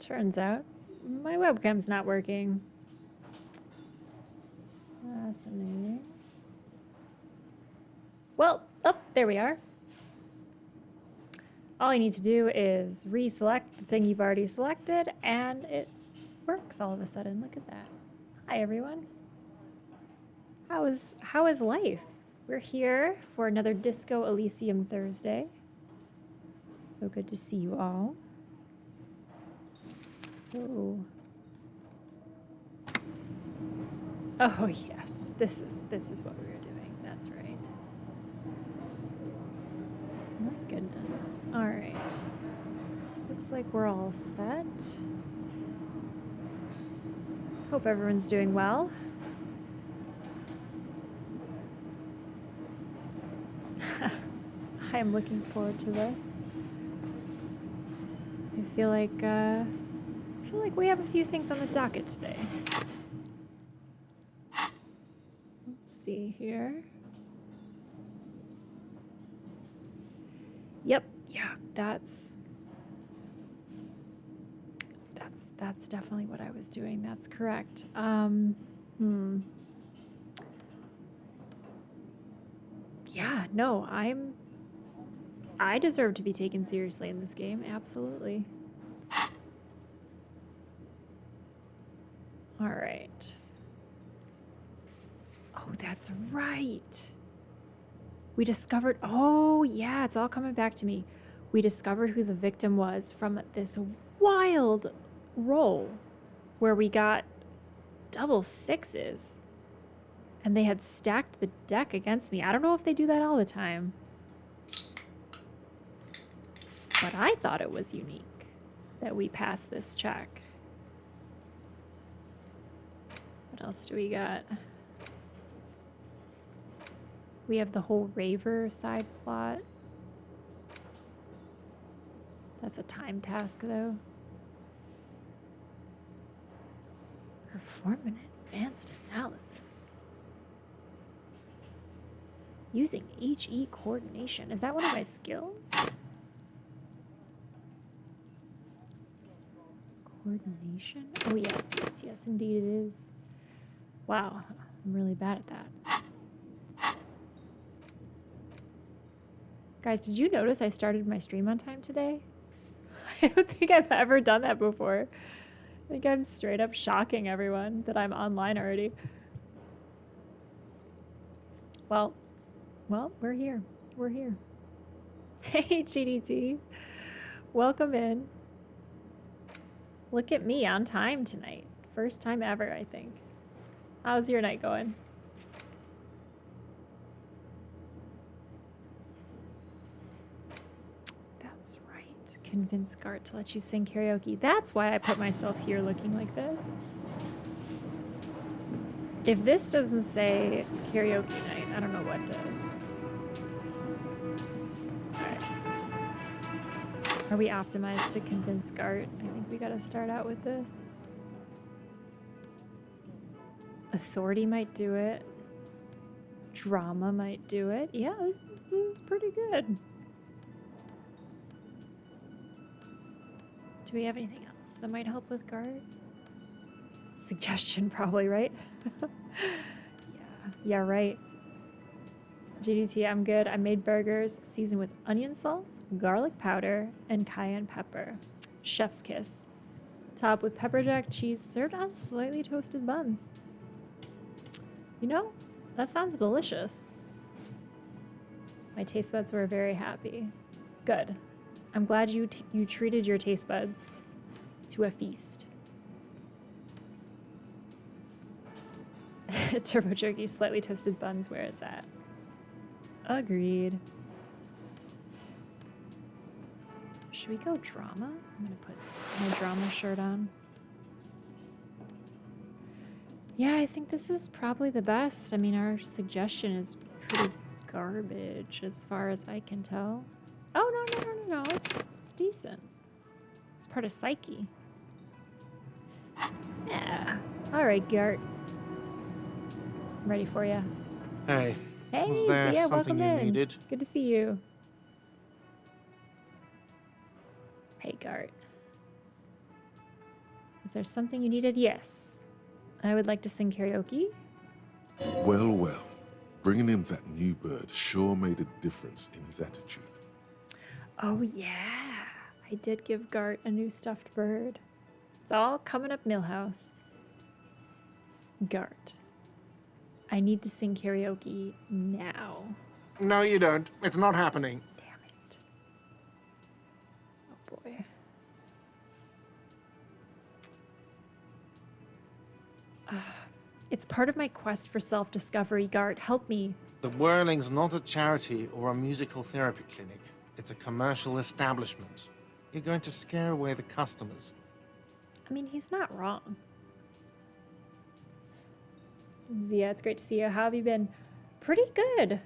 Turns out my webcam's not working. Fascinating. Well, oh, there we are. All you need to do is reselect the thing you've already selected, and it works all of a sudden. Look at that. Hi, everyone. How is life? We're here for another Disco Elysium Thursday. So good to see you all. Oh. Oh yes, this is what we were doing. That's right. My goodness. All right. Looks like we're all set. Hope everyone's doing well. I am looking forward to this. I feel like we have a few things on the docket today. Let's see here. Yep, yeah, that's definitely what I was doing. That's correct. Yeah, no, I deserve to be taken seriously in this game, absolutely. All right. Oh, that's right. We discovered, oh yeah, it's all coming back to me. We discovered who the victim was from this wild roll where we got double sixes and they had stacked the deck against me. I don't know if they do that all the time, but I thought it was unique that we passed this check. What else do we got? We have the whole Raver side plot. That's a time task, though. Perform an advanced analysis. Using HE coordination. Is that one of my skills? Coordination? Oh, yes, yes, yes, indeed it is. Wow, I'm really bad at that. Guys, did you notice I started my stream on time today? I don't think I've ever done that before. I think I'm straight up shocking everyone that I'm online already. Well, we're here. We're here. Hey, GDT. Welcome in. Look at me on time tonight. First time ever, I think. How's your night going? That's right. Convince Gart to let you sing karaoke. That's why I put myself here looking like this. If this doesn't say karaoke night, I don't know what does. Alright. Are we optimized to convince Gart? I think we gotta start out with this. Authority might do it. Drama might do it. Yeah, this is pretty good. Do we have anything else that might help with Gart? Suggestion, probably, right? Yeah, right. GDT, I'm good. I made burgers seasoned with onion salt, garlic powder, and cayenne pepper. Chef's kiss. Topped with pepper jack cheese, served on slightly toasted buns. You know, that sounds delicious. My taste buds were very happy. Good. I'm glad you treated your taste buds to a feast. Turbo jerky, slightly toasted buns where it's at. Agreed. Should we go drama? I'm gonna put my drama shirt on. Yeah, I think this is probably the best. I mean, our suggestion is pretty garbage as far as I can tell. Oh, no. It's decent. It's part of Psyche. Yeah. All right, Gart. I'm ready for you. Hey. Hey, Was there Zia, something welcome you in. needed? Good to see you. Hey, Gart. Is there something you needed? Yes. I would like to sing karaoke. Well. Bringing him that new bird sure made a difference in his attitude. Oh, yeah. I did give Gart a new stuffed bird. It's all coming up Millhouse. Gart. I need to sing karaoke now. No, you don't. It's not happening. Damn it. Oh, boy. It's part of my quest for self-discovery, Gart. Help me. The Whirling's not a charity or a musical therapy clinic. It's a commercial establishment. You're going to scare away the customers. I mean, he's not wrong. Zia, it's great to see you. How have you been? Pretty good.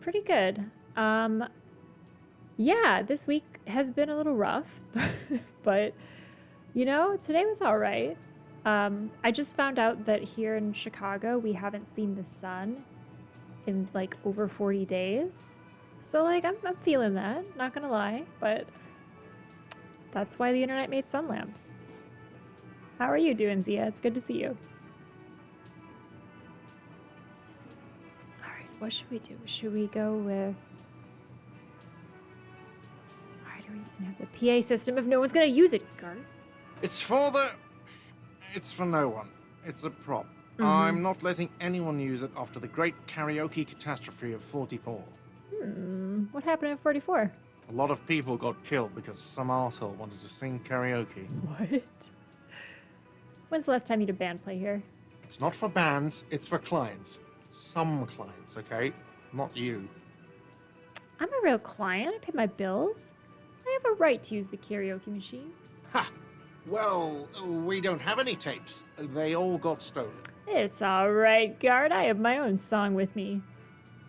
Pretty good. Yeah, this week has been a little rough, but, you know, today was all right. I just found out that here in Chicago, we haven't seen the sun in, like, over 40 days. So, like, I'm feeling that, not gonna lie, but that's why the internet made sun lamps. How are you doing, Zia? It's good to see you. What should we do? Should we go with... Alright, do we even have the PA system if no one's gonna use it, Gart? It's for no one. It's a prop. I'm not letting anyone use it after the great karaoke catastrophe of 44. What happened in 44? A lot of people got killed because some arsehole wanted to sing karaoke. What? When's the last time you did band play here? It's not for bands, it's for clients. Some clients, okay? Not you. I'm a real client. I pay my bills. I have a right to use the karaoke machine. Ha! Well, we don't have any tapes. They all got stolen. It's all right, Gart. I have my own song with me.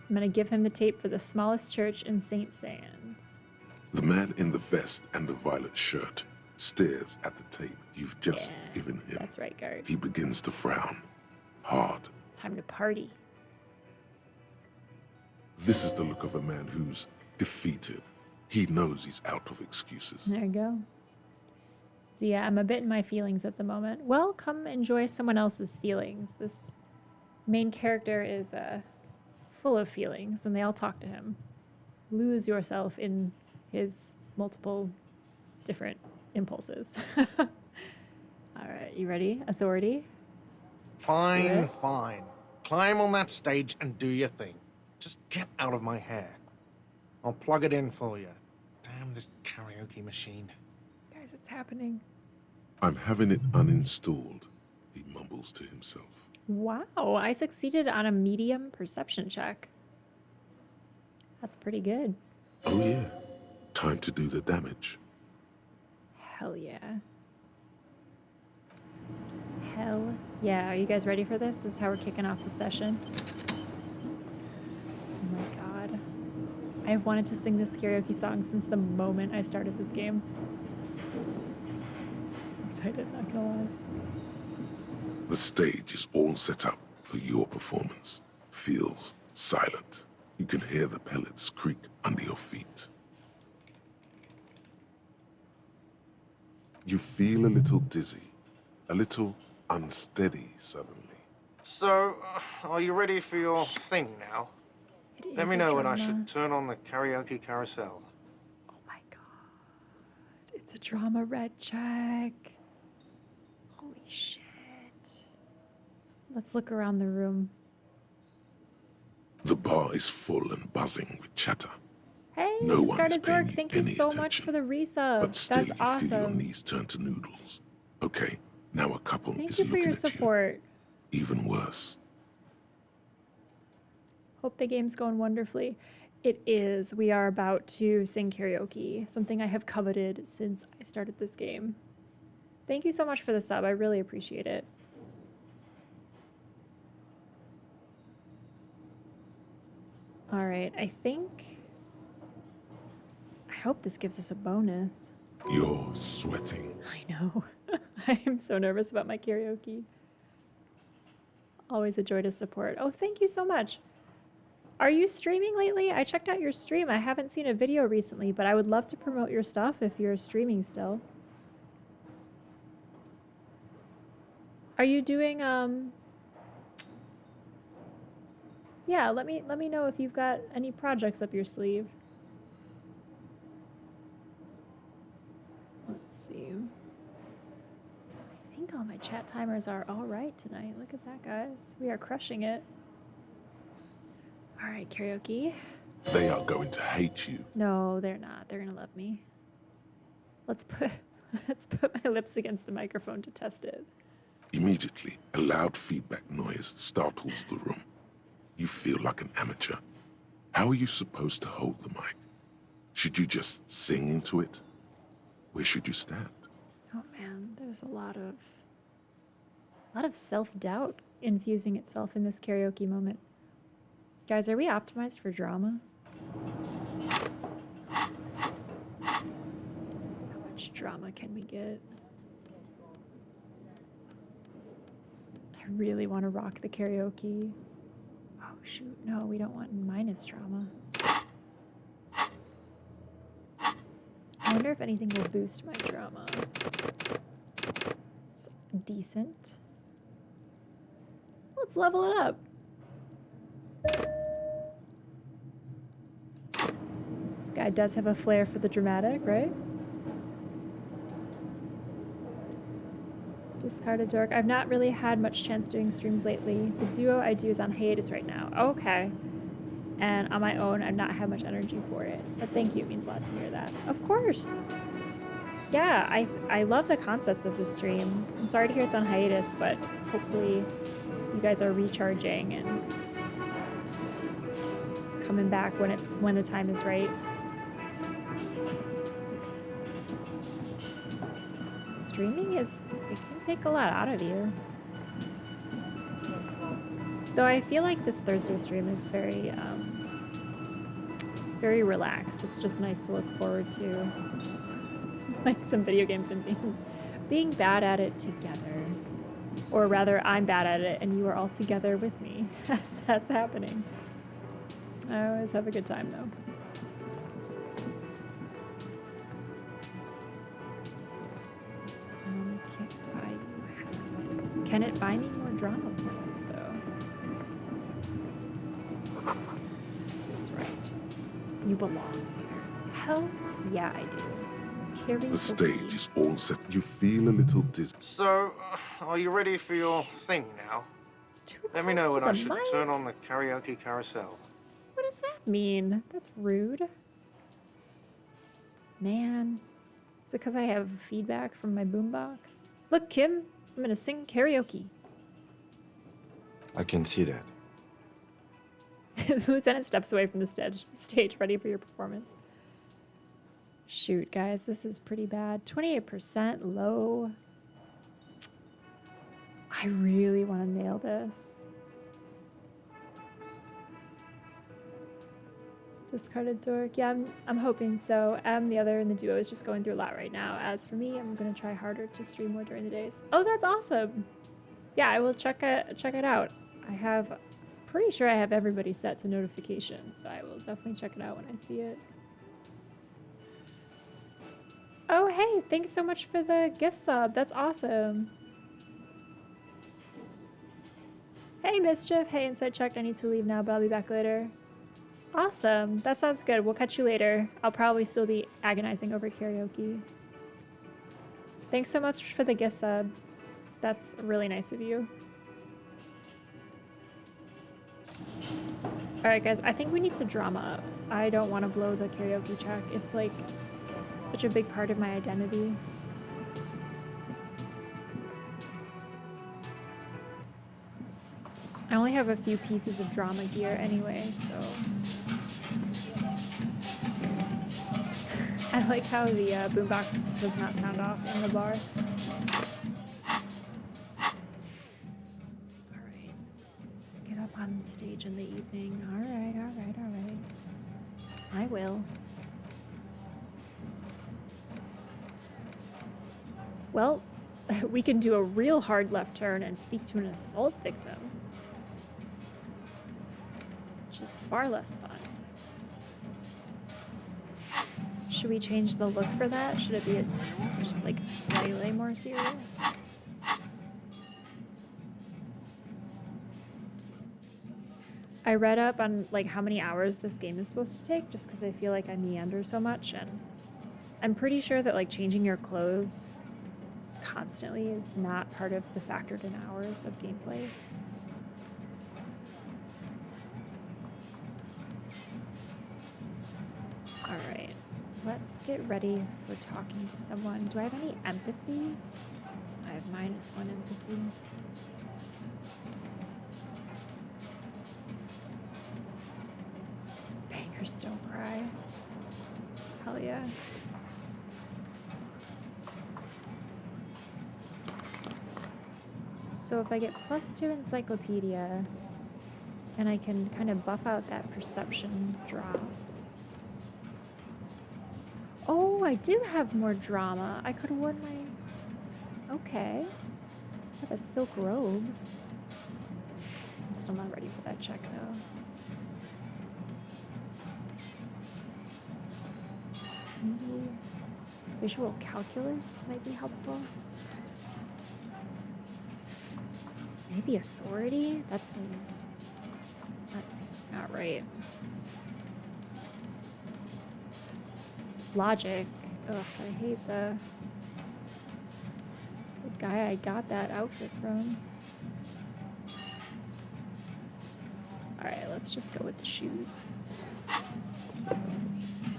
I'm gonna give him the tape for the smallest church in St. Sands. The man in the vest and the violet shirt. stares at the tape you've just given him. That's right, Guard. He begins to frown. Hard. Time to party. This is the look of a man who's defeated. He knows he's out of excuses. There you go. So yeah, I'm a bit in my feelings at the moment. Well, come enjoy someone else's feelings. This main character is full of feelings, and they all talk to him. Lose yourself in his multiple different impulses. All right, you ready? Authority? Fine, fine. Climb on that stage and do your thing. Just get out of my hair. I'll plug it in for you. Damn this karaoke machine. Guys, it's happening. I'm having it uninstalled, he mumbles to himself. Wow, I succeeded on a medium perception check. That's pretty good. Oh yeah, time to do the damage. Hell yeah. Hell yeah. Are you guys ready for this? This is how we're kicking off the session. Oh my god. I've wanted to sing this karaoke song since the moment I started this game. So excited, not gonna lie. The stage is all set up for your performance. Feels silent. You can hear the pellets creak under your feet. You feel a little dizzy, a little unsteady suddenly. So, are you ready for your thing now? It Let is me a know when I drama. should turn on the karaoke carousel. Oh my god. It's a drama red check. Holy shit. Let's look around the room. The bar is full and buzzing with chatter. Hey, No one is Discarded paying Dork, you thank you any so much attention. for the resub. But still, That's you feel your awesome. knees turn to noodles. Okay, now a couple Thank is you for looking your at support. you. Even worse. Hope the game's going wonderfully. It is. We are about to sing karaoke, something I have coveted since I started this game. Thank you so much for the sub. I really appreciate it. All right, I hope this gives us a bonus. You're sweating. I know. I am so nervous about my karaoke. Always a joy to support. Oh, thank you so much. Are you streaming lately? I checked out your stream. I haven't seen a video recently, but I would love to promote your stuff if you're streaming still. Are you doing yeah, let me know if you've got any projects up your sleeve. Let's see. I think all my chat timers are all right tonight. Look at that, guys. We are crushing it. All right, karaoke. They are going to hate you. No, they're not. They're gonna love me. Let's put my lips against the microphone to test it. Immediately, a loud feedback noise startles the room. You feel like an amateur. How are you supposed to hold the mic? Should you just sing into it? Where should you stand? Oh man, there's a lot of self-doubt infusing itself in this karaoke moment. Guys, are we optimized for drama? How much drama can we get? I really want to rock the karaoke. Oh shoot, no, we don't want minus drama. I wonder if anything will boost my drama. It's decent. Let's level it up. This guy does have a flair for the dramatic, right? Discarded Dork. I've not really had much chance doing streams lately. The duo I do is on hiatus right now. Okay. And on my own, I've not had much energy for it. But thank you. It means a lot to hear that. Of course. Yeah, I love the concept of the stream. I'm sorry to hear it's on hiatus, but hopefully you guys are recharging and coming back when the time is right. Streaming it can take a lot out of you. Though I feel like this Thursday stream is very very relaxed. It's just nice to look forward to. like some video games and being bad at it together. Or rather, I'm bad at it and you are all together with me as that's happening. I always have a good time though. This Anomaly can't buy you happiness. Can it buy me more drama points though? This feels right. You belong here. Hell yeah, I do. Carry The stage is all set. You feel a little dizzy. So, are you ready for your thing now? Let me know when I should turn on the karaoke carousel. What does that mean? That's rude. Man. Is it because I have feedback from my boombox? Look, Kim, I'm gonna sing karaoke. I can see that. The lieutenant steps away from the stage, ready for your performance. Shoot, guys, this is pretty bad. 28% low. I really want to nail this. Discarded dork. Yeah, I'm hoping so. The other in the duo is just going through a lot right now. As for me, I'm gonna try harder to stream more during the days. Oh, that's awesome. Yeah, I will check it out. Pretty sure I have everybody set to notifications, so I will definitely check it out when I see it. Oh, hey, thanks so much for the gift sub. That's awesome. Hey, Mischief. Hey, Inside Check. I need to leave now, but I'll be back later. Awesome. That sounds good. We'll catch you later. I'll probably still be agonizing over karaoke. Thanks so much for the gift sub. That's really nice of you. Alright, guys. I think we need to drama up. I don't want to blow the karaoke check. It's like such a big part of my identity. I only have a few pieces of drama gear anyway, so... I like how the boombox does not sound off in the bar. Alright. Get up on stage in the evening. Alright, alright, alright. I will. Well, we can do a real hard left turn and speak to an assault victim. Which is far less fun. Should we change the look for that? Should it be just like slightly more serious? I read up on like how many hours this game is supposed to take just because I feel like I meander so much, and I'm pretty sure that like changing your clothes constantly is not part of the factored in hours of gameplay. Alright, let's get ready for talking to someone. Do I have any empathy? I have -1 empathy. Bangers don't cry. Hell yeah. So if I get +2 encyclopedia, and I can kind of buff out that perception drop. Oh, I do have more drama. I could have worn my... Okay. I have a silk robe. I'm still not ready for that check, though. Maybe visual calculus might be helpful. Maybe authority? That seems not right. Logic. Ugh, I hate the guy I got that outfit from. Alright, let's just go with the shoes.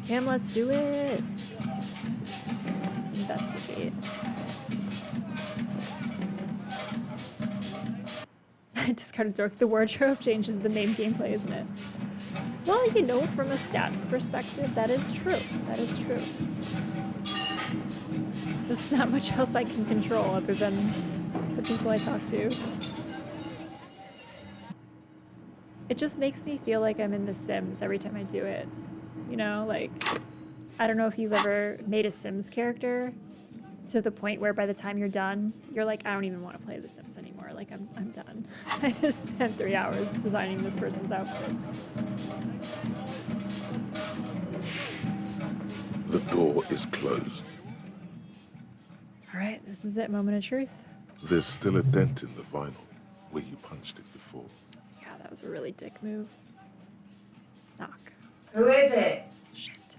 Kim, let's do it! Let's investigate. Discarded dork. The wardrobe changes the main gameplay, isn't it? Well, you know, from a stats perspective, that is true. That is true. There's not much else I can control other than the people I talk to. It just makes me feel like I'm in The Sims every time I do it. You know, like, I don't know if you've ever made a Sims character to the point where by the time you're done, you're like, I don't even want to play The Sims anymore. Like, I'm done. I just spent 3 hours designing this person's outfit. The door is closed. All right, this is it. Moment of truth. There's still a dent in the vinyl where you punched it before. Yeah, that was a really dick move. Knock. Who is it? Shit.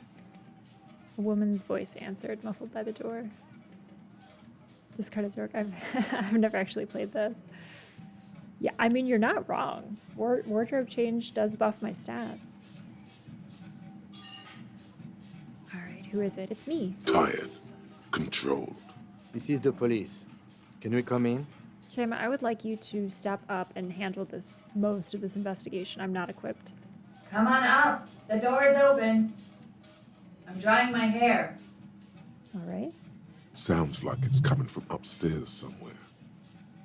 A woman's voice answered, muffled by the door. Discard as orc. I've never actually played this. Yeah, I mean, you're not wrong. Wardrobe change does buff my stats. All right, who is it? It's me. Tired. Controlled. This is the police. Can we come in? Kim, I would like you to step up and handle most of this investigation. I'm not equipped. Come on up. The door is open. I'm drying my hair. All right. Sounds like it's coming from upstairs somewhere.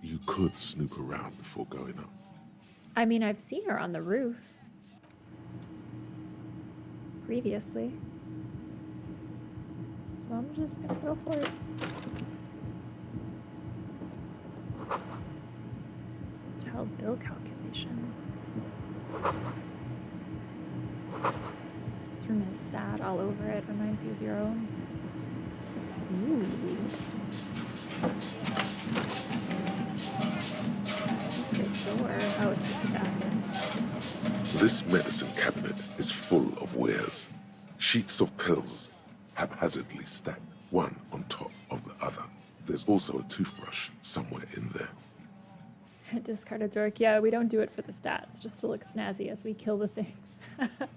You could snoop around before going up. I mean, I've seen her on the roof. Previously. So I'm just gonna go for it. Tell bill calculations. This room is sad all over it. Reminds you of your own. Ooh. Secret door. Oh, it's just a bathroom. This medicine cabinet is full of wares. Sheets of pills, haphazardly stacked, one on top of the other. There's also a toothbrush somewhere in there. Discarded dork. Yeah, we don't do it for the stats, just to look snazzy as we kill the things. Let's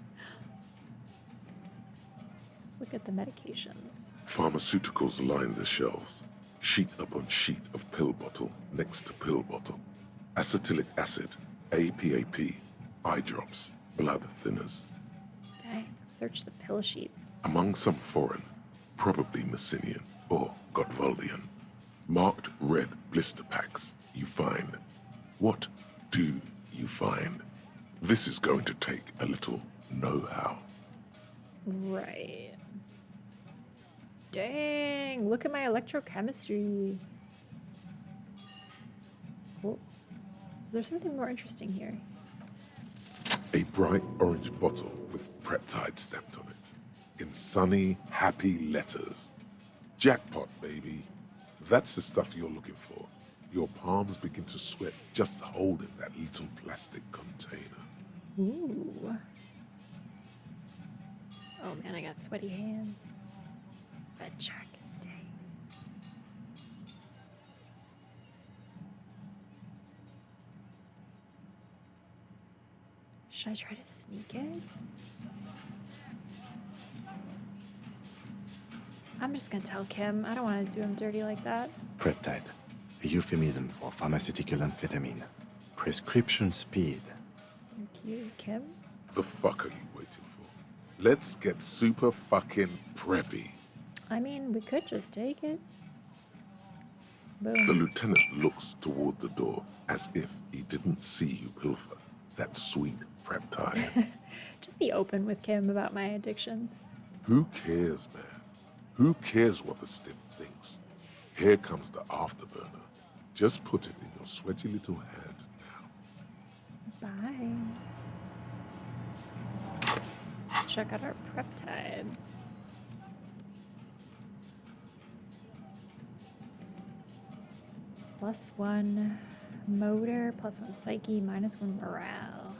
look at the medications. Pharmaceuticals line the shelves, sheet upon sheet of pill bottle next to pill bottle. Acetylic acid, APAP, eye drops, blood thinners. Dang, search the pill sheets. Among some foreign, probably Messinian or Gotwaldian, marked red blister packs you find. What do you find? This is going to take a little know-how. Right. Dang, look at my electrochemistry. Cool. Is there something more interesting here? A bright orange bottle with Preptide stamped on it, in sunny, happy letters. Jackpot, baby. That's the stuff you're looking for. Your palms begin to sweat just holding that little plastic container. Ooh. Oh man, I got sweaty hands. Red check. Dang. Should I try to sneak it? I'm just gonna tell Kim. I don't want to do him dirty like that. Preptide, a euphemism for pharmaceutical amphetamine. Prescription speed. Thank you, Kim. The fuck are you waiting for? Let's get super fucking preppy. I mean, we could just take it. The Boom. lieutenant looks toward the door as if he didn't see you pilfer that sweet Preptide. Just be open with Kim about my addictions. Who cares, man? Who cares what the stiff thinks? Here comes the afterburner. Just put it in your sweaty little hand now. Bye. Let's check out our Preptide. +1 motor, +1 psyche, -1 morale.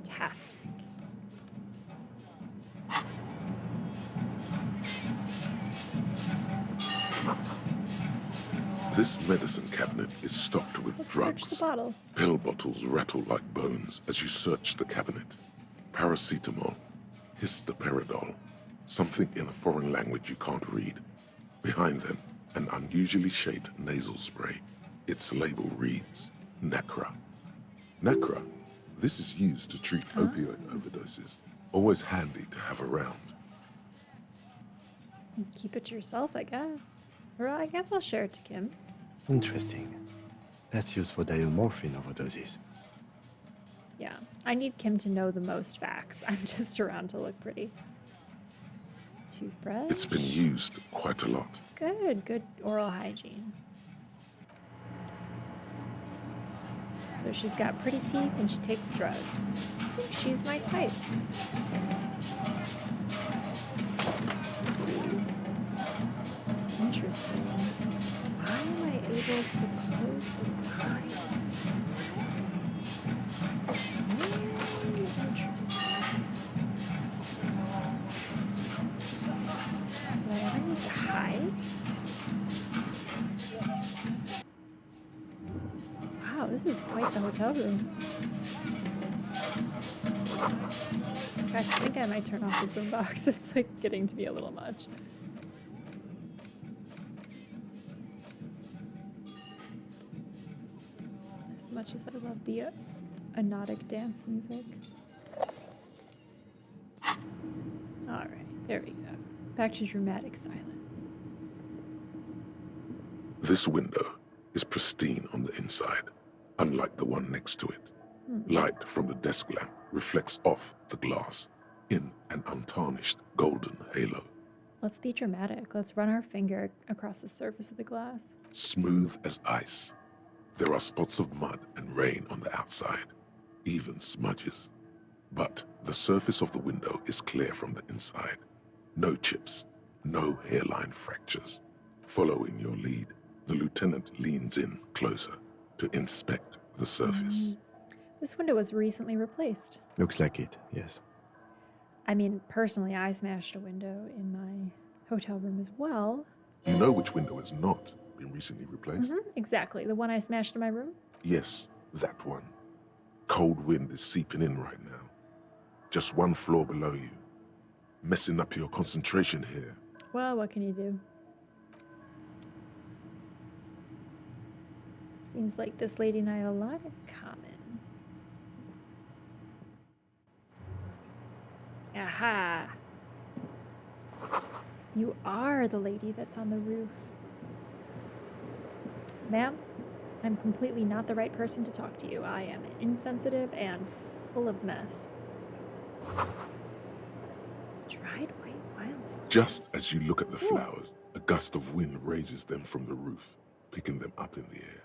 Fantastic. This medicine cabinet is stocked with Let's search the drugs. bottles. Pill bottles rattle like bones as you search the cabinet. Paracetamol, histoperidol, something in a foreign language you can't read. Behind them, an unusually shaped nasal spray. Its label reads Nacra. Nacra, this is used to treat opioid overdoses. Always handy to have around. Keep it to yourself, I guess. Or I guess I'll share it to Kim. Interesting. That's used for diamorphine overdoses. Yeah, I need Kim to know the most facts. I'm just around to look pretty. toothbrush. It's been used quite a lot. Good oral hygiene. So she's got pretty teeth and she takes drugs. I think she's my type. Interesting. Why am I able to close this pipe? Interesting. Do I ever need to hide? Wow, this is quite the hotel room. Guys, I think I might turn off the boombox. It's like getting to be a little much. As much as I love the hypnotic dance music. Alright, there we go. Back to dramatic silence. This window is pristine on the inside, unlike the one next to it. Light from the desk lamp reflects off the glass in an untarnished golden halo. Let's be dramatic. Let's run our finger across the surface of the glass. Smooth as ice. There are spots of mud and rain on the outside, even smudges. But the surface of the window is clear from the inside. No chips, no hairline fractures. Following your lead, the lieutenant leans in closer to inspect the surface. This window was recently replaced. Looks like it, yes. I mean, personally, I smashed a window in my hotel room as well. You know which window has not been recently replaced? Exactly. The one I smashed in my room? Yes, that one. Cold wind is seeping in right now. Just one floor below you. Messing up your concentration here. Well, what can you do? Seems like this lady and I have a lot in common. Aha! You are the lady that's on the roof. Ma'am, I'm completely not the right person to talk to you. I am insensitive and full of mess. Dried white wildflowers. Just as you look at the flowers, a gust of wind raises them from the roof, picking them up in the air.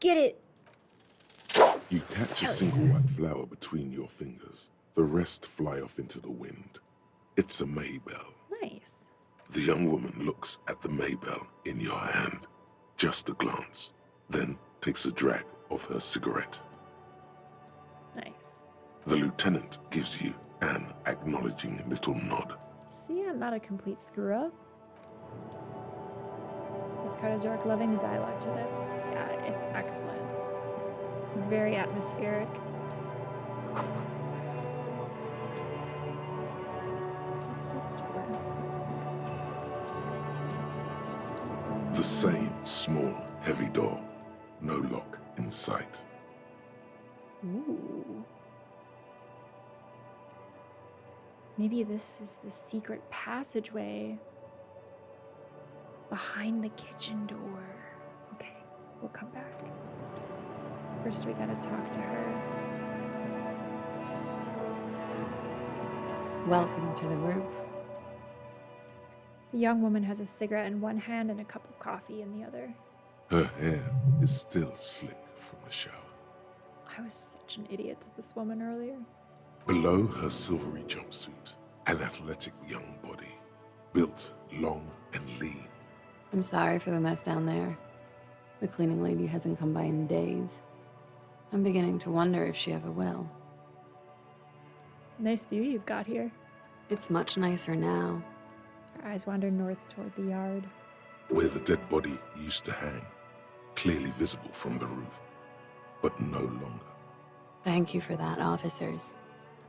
Get it! You catch a single white flower between your fingers. The rest fly off into the wind. It's a Maybell. Nice. The young woman looks at the Maybell in your hand. Just a glance, then takes a drag of her cigarette. Nice. The lieutenant gives you an acknowledging little nod. See, I'm not a complete screw-up. Discarded dark, loving the dialogue to this. Yeah, it's excellent. It's very atmospheric. What's this door? The same small, heavy door. No lock in sight. Ooh. Maybe this is the secret passageway behind the kitchen door. Okay, we'll come back. First, we gotta talk to her. Welcome to the roof. The young woman has a cigarette in one hand and a cup of coffee in the other. Her hair is still slick from the shower. I was such an idiot to this woman earlier. Below her silvery jumpsuit, an athletic young body, built long and lean. I'm sorry for the mess down there. The cleaning lady hasn't come by in days. I'm beginning to wonder if she ever will. Nice view you've got here. It's much nicer now. Her eyes wander north toward the yard. Where the dead body used to hang, clearly visible from the roof, but no longer. Thank you for that, officers.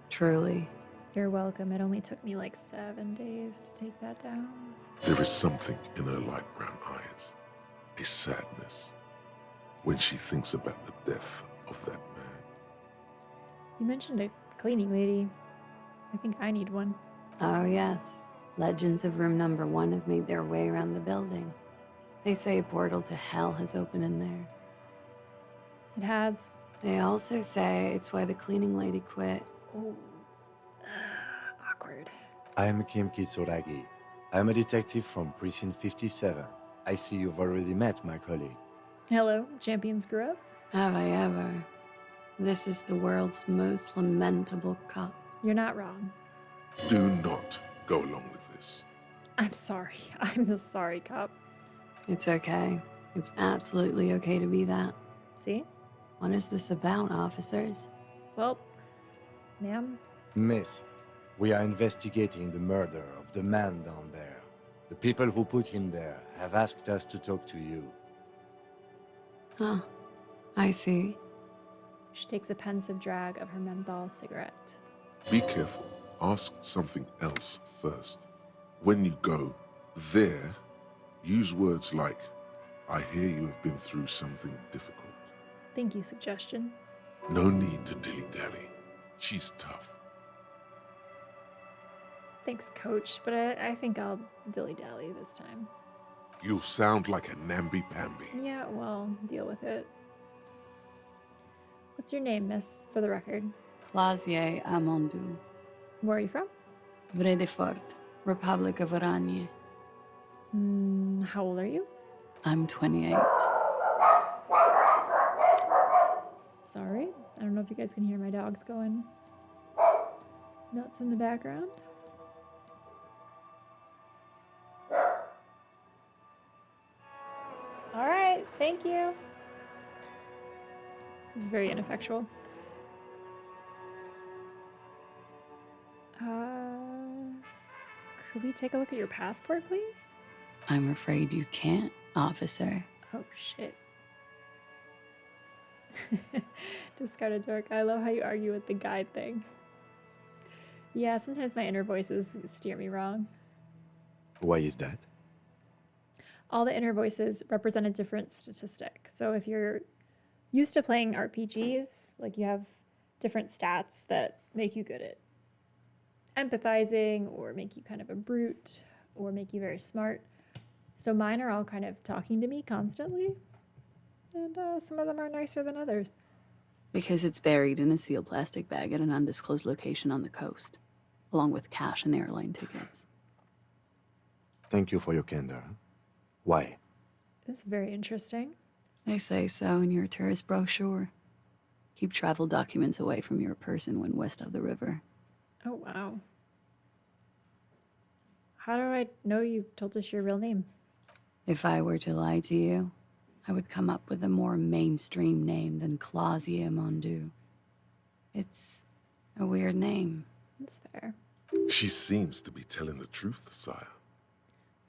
Truly. You're welcome. It only took me like 7 days to take that down. There is something in her light brown eyes, a sadness, when she thinks about the death of that man. You mentioned a cleaning lady. I think I need one. Oh, yes. Legends of room number 1 have made their way around the building. They say a portal to hell has opened in there. It has. They also say it's why the cleaning lady quit. Oh, awkward. I am Kim Kitsuragi. I am a detective from Precinct 57. I see you've already met my colleague. Hello, champions grew up. Have I ever? This is the world's most lamentable cop. You're not wrong. Do not go along with this. I'm sorry. I'm the sorry cop. It's okay. It's absolutely okay to be that. See? What is this about, officers? Well, ma'am, Miss, we are investigating the murder of the man down there. The people who put him there have asked us to talk to you. Huh. I see. she takes a pensive drag of her menthol cigarette. Be careful. Ask something else first. When you go there, use words like, I hear you have been through something difficult. Thank you, suggestion. No need to dilly-dally. She's tough. Thanks, coach, but I think I'll dilly-dally this time. You'll sound like a namby-pamby. Yeah, well, deal with it. What's your name, miss, for the record? Klaasje Amondu. Where are you from? Vredefort, Republic of Oranje. How old are you? I'm 28. Sorry. I don't know if you guys can hear my dogs going nuts in the background. All right, thank you. This is very ineffectual. Could we take a look at your passport, please? I'm afraid you can't, officer. Oh, shit. Discarded dork. I love how you argue with the guide thing. Yeah, sometimes my inner voices steer me wrong. Why is that? All the inner voices represent a different statistic. So if you're used to playing RPGs, like you have different stats that make you good at empathizing or make you kind of a brute or make you very smart. So mine are all kind of talking to me constantly. And some of them are nicer than others. Because it's buried in a sealed plastic bag at an undisclosed location on the coast, along with cash and airline tickets. Thank you for your candor. Why? That's very interesting. They say so in your tourist brochure. Keep travel documents away from your person when west of the river. Oh, wow. How do I know you told us your real name? If I were to lie to you, I would come up with a more mainstream name than Klaasje Amondu. It's a weird name. That's fair. She seems to be telling the truth, sire.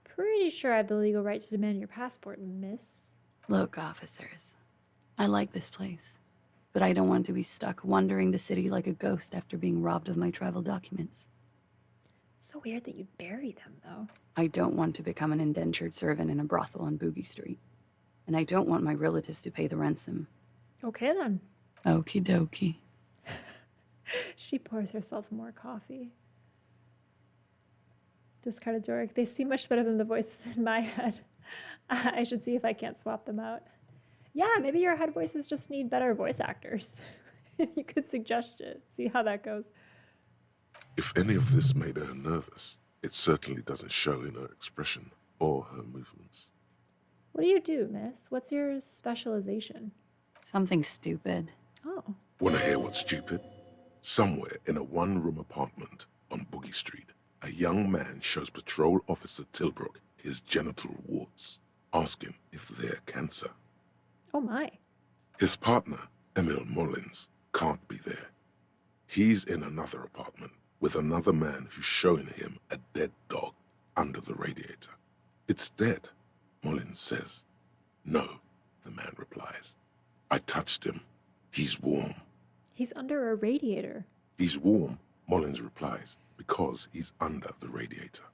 Pretty sure I have the legal right to demand your passport, miss. Look, officers, I like this place, but I don't want to be stuck wandering the city like a ghost after being robbed of my travel documents. It's so weird that you'd bury them, though. I don't want to become an indentured servant in a brothel on Boogie Street. And I don't want my relatives to pay the ransom. Okay, then. Okie dokie. She pours herself more coffee. Discarded dork. They seem much better than the voices in my head. I should see if I can't swap them out. Yeah, maybe your head voices just need better voice actors. You could suggest it. See how that goes. If any of this made her nervous, it certainly doesn't show in her expression or her movements. What do you do, miss? What's your specialization? Something stupid. Oh. Want to hear what's stupid? Somewhere in a one-room apartment on Boogie Street, a young man shows Patrol Officer Tilbrook his genital warts. Ask him if they're cancer. Oh, my. His partner, Emil Mullins, can't be there. He's in another apartment with another man who's showing him a dead dog under the radiator. It's dead, Mullins says. No, the man replies. I touched him. He's warm. He's under a radiator. He's warm, Mullins replies, because he's under the radiator.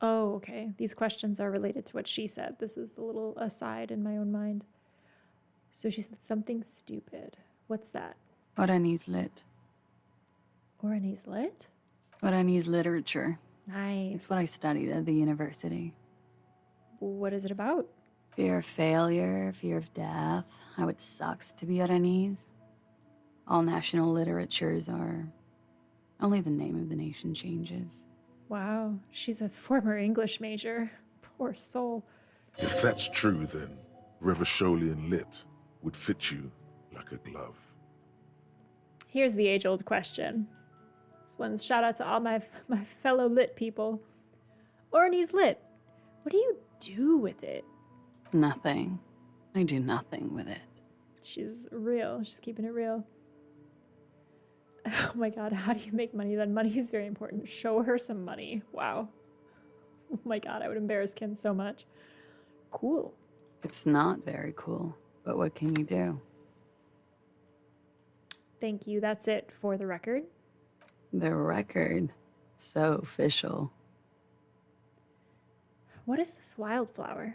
Oh, okay. These questions are related to what she said. This is a little aside in my own mind. So she said something stupid. What's that? Oranese lit. Oranese lit? Oranese literature. Nice. It's what I studied at the university. What is it about? Fear of failure, fear of death, how it sucks to be at our knees. All national literatures are. Only the name of the nation changes. Wow, she's a former English major. Poor soul. If that's true, then Revacholian Lit would fit you like a glove. Here's the age-old question. This one's shout out to all my fellow lit people. Orny's lit. What do you do with it? Nothing. I do nothing with it. She's real. She's keeping it real. Oh my god, how do you make money then? Money is very important. Show her some money. Wow. Oh my god, I would embarrass Kim so much. Cool. It's not very cool, but what can you do? Thank you. That's it for the record. The record. So official. What is this wildflower?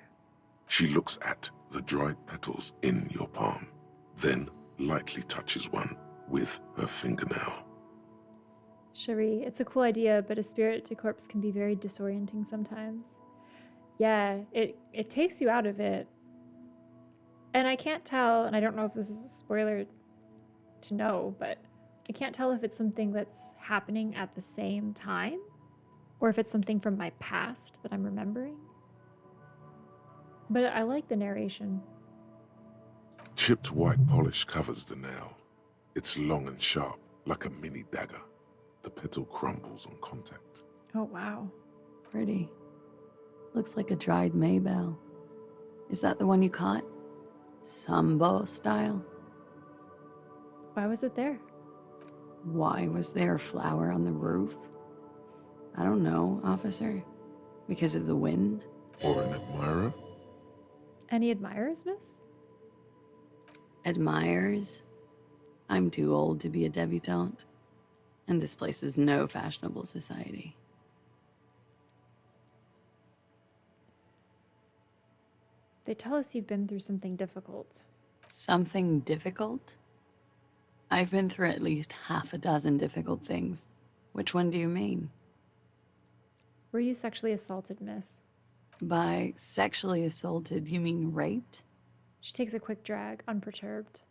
She looks at the dried petals in your palm, then lightly touches one with her fingernail. Cherie, it's a cool idea, but a spirit to corpse can be very disorienting sometimes. Yeah, it takes you out of it. And I can't tell, and I don't know if this is a spoiler to know, but I can't tell if it's something that's happening at the same time or if it's something from my past that I'm remembering. But I like the narration. Chipped white polish covers the nail. It's long and sharp, like a mini dagger. The petal crumbles on contact. Oh, wow. Pretty. Looks like a dried maybell. Is that the one you caught? Sambo style? Why was it there? Why was there a flower on the roof? I don't know, officer. Because of the wind? Or an admirer? Any admirers, miss? Admirers? I'm too old to be a debutante. And this place is no fashionable society. They tell us you've been through something difficult. Something difficult? I've been through at least half a dozen difficult things. Which one do you mean? Were you sexually assaulted, miss? By sexually assaulted, you mean raped? She takes a quick drag, unperturbed.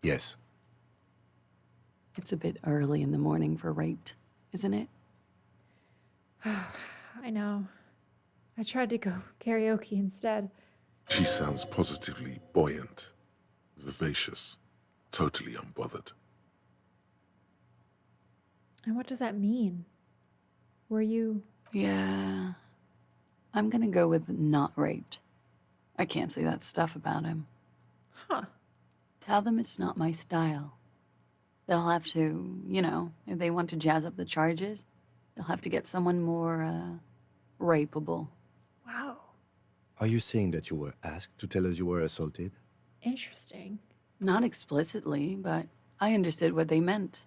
Yes. It's a bit early in the morning for raped, isn't it? I know. I tried to go karaoke instead. She sounds positively buoyant, vivacious, totally unbothered. And what does that mean? Were you... Yeah. I'm gonna go with not raped. I can't say that stuff about him. Huh. Tell them it's not my style. They'll have to, you know, if they want to jazz up the charges, they'll have to get someone more, rapeable. Wow. Are you saying that you were asked to tell us you were assaulted? Interesting. Not explicitly, but I understood what they meant.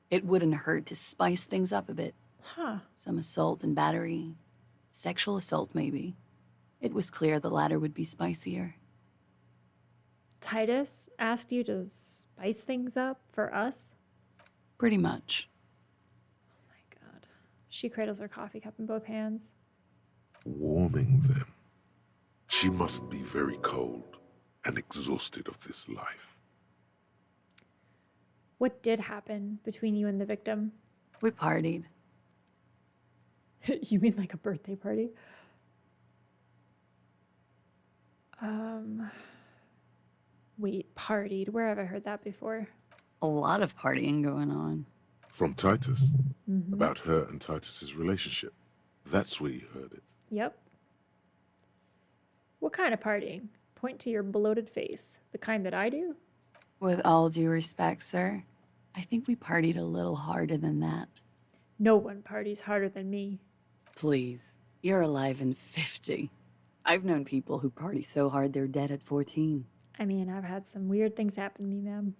It wouldn't hurt to spice things up a bit. Huh. Some assault and battery. Sexual assault, maybe. It was clear the latter would be spicier. Titus asked you to spice things up for us? Pretty much. Oh my god. She cradles her coffee cup in both hands. Warming them. She must be very cold and exhausted of this life. What did happen between you and the victim? We partied. You mean like a birthday party? Wait, partied. Where have I heard that before? A lot of partying going on. From Titus, about her and Titus's relationship. That's where you heard it. Yep. What kind of partying? Point to your bloated face. The kind that I do? With all due respect, sir, I think we partied a little harder than that. No one parties harder than me. Please, you're alive in 50. I've known people who party so hard they're dead at 14. I mean, I've had some weird things happen to me, ma'am.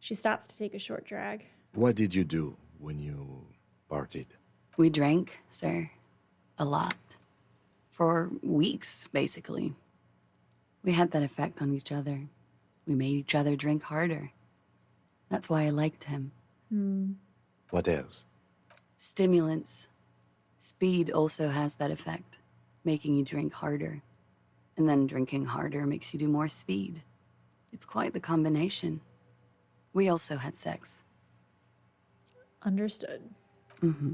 She stops to take a short drag. What did you do when you partied? We drank, sir. A lot. For weeks, basically. We had that effect on each other. We made each other drink harder. That's why I liked him. What else? Stimulants. Speed also has that effect, making you drink harder. And then drinking harder makes you do more speed. It's quite the combination. We also had sex. Understood. Mm-hmm.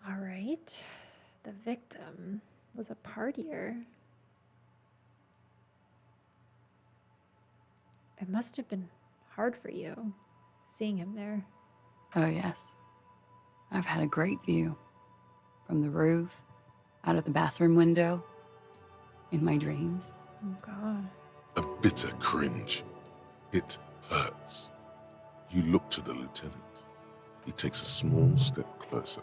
All right. The victim was a partier. It must have been hard for you, seeing him there. Oh, yes. I've had a great view. From the roof, out of the bathroom window, in my dreams. Oh, God. A bitter cringe. It hurts. You look to the lieutenant. He takes a small step closer.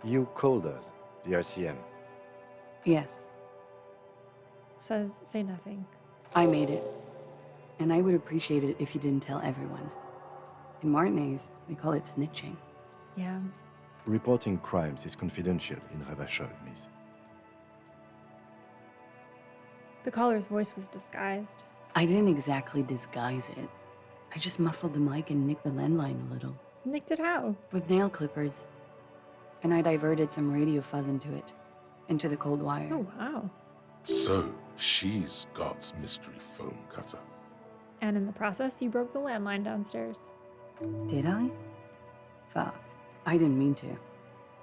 You called us, the RCM. Yes, Say nothing. I made it. And I would appreciate it if you didn't tell everyone. In Martinez, they call it snitching. Yeah. Reporting crimes is confidential in Ravachol, miss. The caller's voice was disguised. I didn't exactly disguise it. I just muffled the mic and nicked the landline a little. Nicked it how? With nail clippers. And I diverted some radio fuzz into it. Into the cold wire. Oh, wow. So, she's God's mystery foam cutter. And in the process, you broke the landline downstairs. Did I? Fuck. I didn't mean to.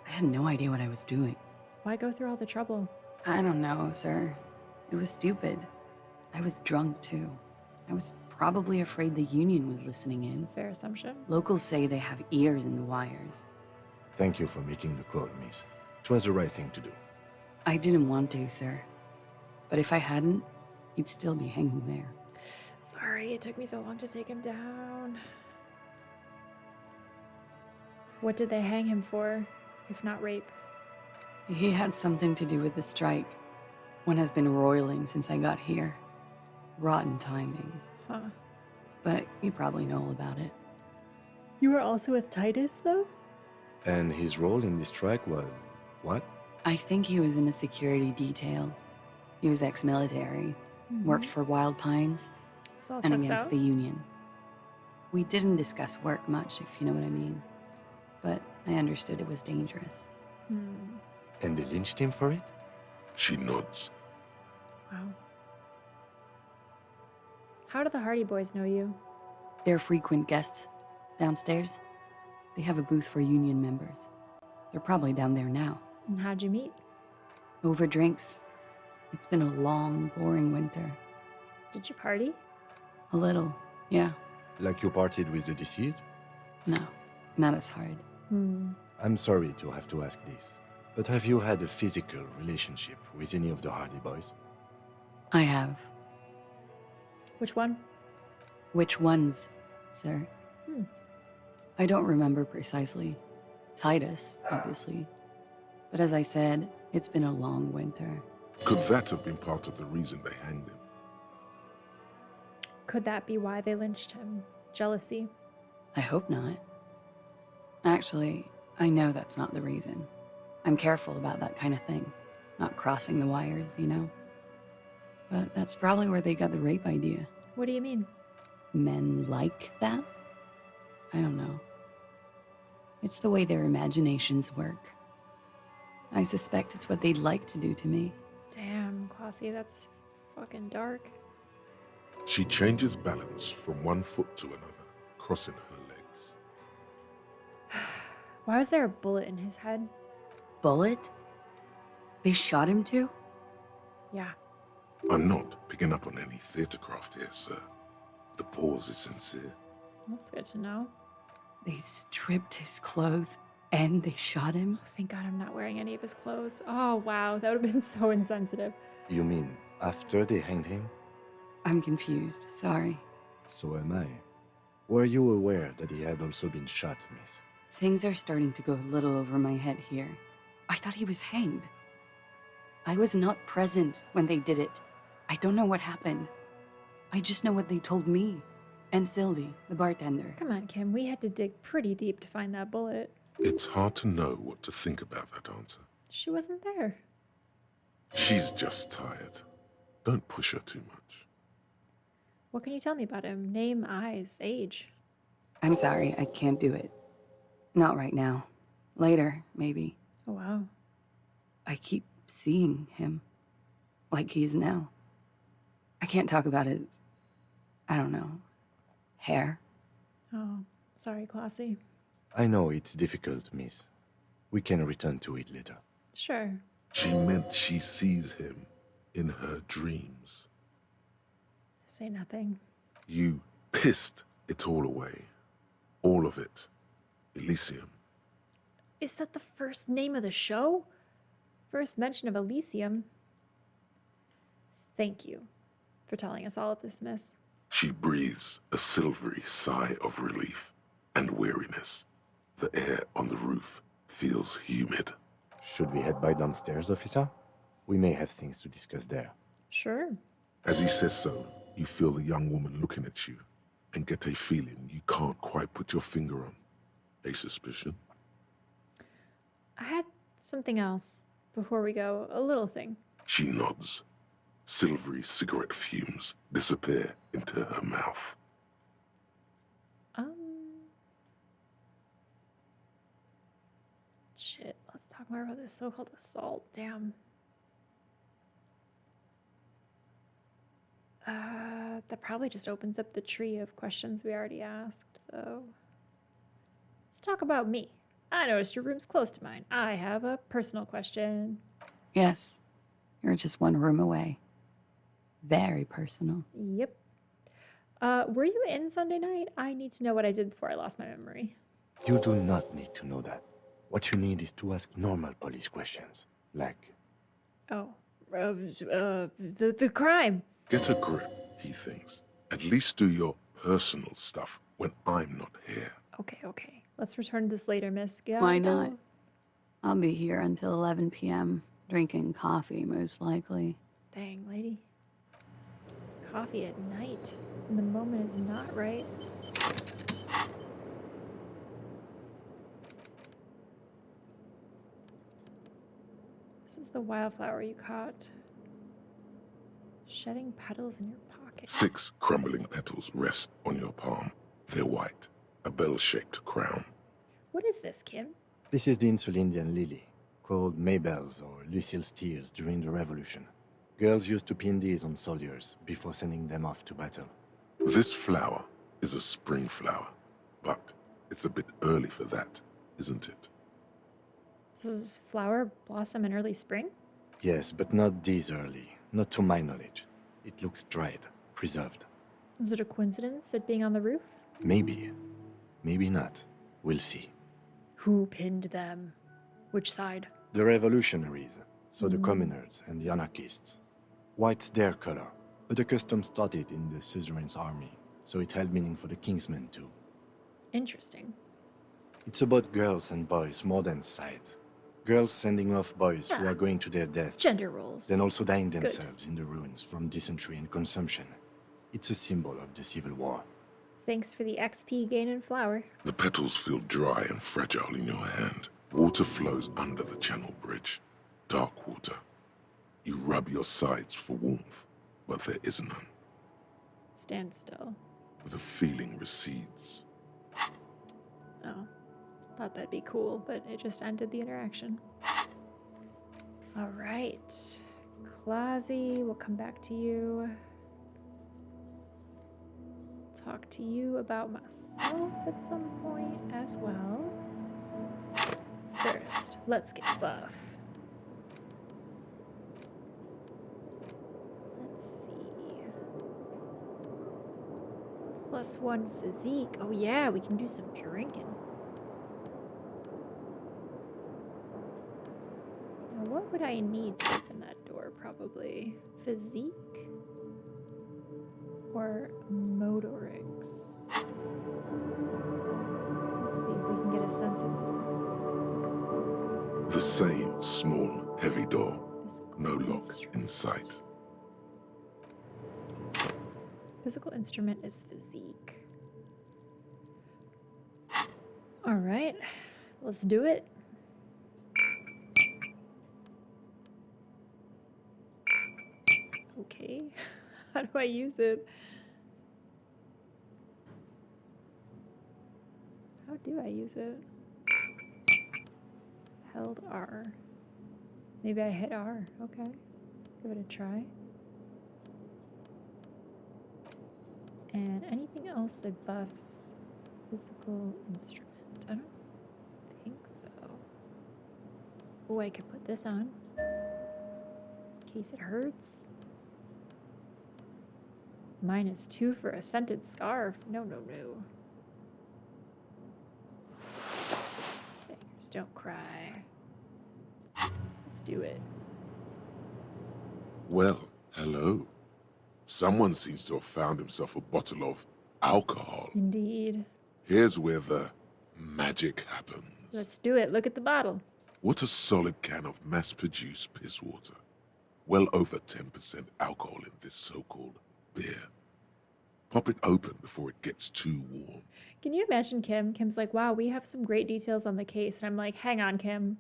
I had no idea what I was doing. Why go through all the trouble? I don't know, sir. It was stupid. I was drunk, too. I was probably afraid the Union was listening It's in. a fair assumption. Locals say they have ears in the wires. Thank you for making the call, miss. It was the right thing to do. I didn't want to, sir. But if I hadn't, he'd still be hanging there. Sorry, it took me so long to take him down. What did they hang him for, if not rape? He had something to do with the strike. One has been roiling since I got here. Rotten timing. Huh. But you probably know all about it. You were also with Titus, though? And his role in this strike was what? I think he was in a security detail. He was ex-military, worked for Wild Pines, This all and checks against out. the Union. We didn't discuss work much, if you know what I mean. But I understood it was dangerous. And they lynched him for it? She nods. Wow. How do the Hardie boys know you? They're frequent guests downstairs. They have a booth for Union members. They're probably down there now. And how'd you meet? Over drinks. It's been a long, boring winter. Did you party? A little, yeah. Like you partied with the deceased? No, not as hard. I'm sorry to have to ask this, but have you had a physical relationship with any of the Hardie boys? I have. Which one? Which ones, sir? I don't remember precisely. Titus, obviously. But as I said, it's been a long winter. Could that have been part of the reason they hanged him? Could that be why they lynched him? Jealousy? I hope not. Actually, I know that's not the reason. I'm careful about that kind of thing. Not crossing the wires, you know? But that's probably where they got the rape idea. What do you mean? Men like that? I don't know. It's the way their imaginations work. I suspect it's what they'd like to do to me. Damn, Klaasje, that's fucking dark. She changes balance from one foot to another, crossing her legs. Why was there a bullet in his head? Bullet? They shot him too? Yeah. I'm not picking up on any theatre craft here, sir. The pause is sincere. That's good to know. They stripped his clothes and they shot him? Oh, thank God I'm not wearing any of his clothes. Oh, wow. That would have been so insensitive. You mean after they hanged him? I'm confused, sorry. So am I. Were you aware that he had also been shot, miss? Things are starting to go a little over my head here. I thought he was hanged. I was not present when they did it. I don't know what happened. I just know what they told me. And Sylvie, the bartender. Come on, Kim. We had to dig pretty deep to find that bullet. It's hard to know what to think about that answer. She wasn't there. She's just tired. Don't push her too much. What can you tell me about him? Name, eyes, age. I'm sorry, I can't do it. Not right now. Later, maybe. Oh, wow. I keep seeing him like he is now. I can't talk about his, I don't know, hair. Oh, sorry, Klaasje. I know it's difficult, miss. We can return to it later. Sure. She meant she sees him in her dreams. Say nothing. You pissed it all away. All of it. Elysium. Is that the first name of the show? First mention of Elysium? Thank you for telling us all of this, miss. She breathes a silvery sigh of relief and weariness. The air on the roof feels humid. Should we head by downstairs, officer? We may have things to discuss there. Sure. As he says so, you feel the young woman looking at you and get a feeling you can't quite put your finger on. A suspicion? I had something else before we go. A little thing. She nods. Silvery cigarette fumes disappear into her mouth. Shit. Let's talk more about this so-called assault. Damn. That probably just opens up the tree of questions we already asked, though. Let's talk about me. I noticed your room's close to mine. I have a personal question. Yes, you're just one room away. Very personal. Yep. Were you in Sunday night? I need to know what I did before I lost my memory. You do not need to know that. What you need is to ask normal police questions, like, Oh, the crime. Get a grip, he thinks. At least do your personal stuff when I'm not here. Okay. Let's return to this later, miss. Why not? I'll be here until 11 p.m., drinking coffee, most likely. Dang, lady. Coffee at night. And the moment is not right. This is the wildflower you caught. Shedding petals in your pocket. 6 crumbling petals rest on your palm. They're white, a bell-shaped crown. What is this, Kim? this is the Insulindian lily, called Mabel's or Lucille's tears during the Revolution. Girls used to pin these on soldiers before sending them off to battle. This flower is a spring flower, but it's a bit early for that, isn't it? Does flower blossom in early spring? Yes, but not this early. Not to my knowledge. It looks dried, preserved. Is it a coincidence it being on the roof? Maybe. Maybe not. We'll see. Who pinned them? Which side? The revolutionaries, so the commoners and the anarchists. White's their color, but the custom started in the suzerain's army, so it held meaning for the kingsmen too. Interesting. It's about girls and boys more than sight. Girls sending off boys who Ah. are going to their deaths, Gender roles. then also dying themselves in the ruins from dysentery and consumption. It's a symbol of the Civil War. Thanks for the XP gain in flower. The petals feel dry and fragile in your hand. Water flows under the channel bridge. Dark water. You rub your sides for warmth, but there is none. Stand still. The feeling recedes. Oh. Thought that'd be cool, but it just ended the interaction. Alright. Klaasje, we'll come back to you. Talk to you about myself at some point as well. First, let's get buff. Let's see. +1 physique. Oh yeah, we can do some drinking. Now, what would I need to open that door? Probably physique or motorics. Let's see if we can get a sense of The same small, heavy door. physical No lock instrument. in sight. Physical instrument is physique. All right, let's do it. Okay, how do I use it? How do I use it? Held R. Maybe I hit R. Okay. Give it a try. And anything else that buffs physical instrument? I don't think so. Oh, I could put this on. In case it hurts. -2 for a scented scarf. No, no, no. Fingers don't cry. Let's do it. Well, hello. Someone seems to have found himself a bottle of alcohol. Indeed. Here's where the magic happens. Let's do it. Look at the bottle. What a solid can of mass-produced piss water. Well over 10% alcohol in this so-called beer. Pop it open before it gets too warm. Can you imagine Kim? Kim's like, wow, we have some great details on the case. And I'm like, hang on, Kim.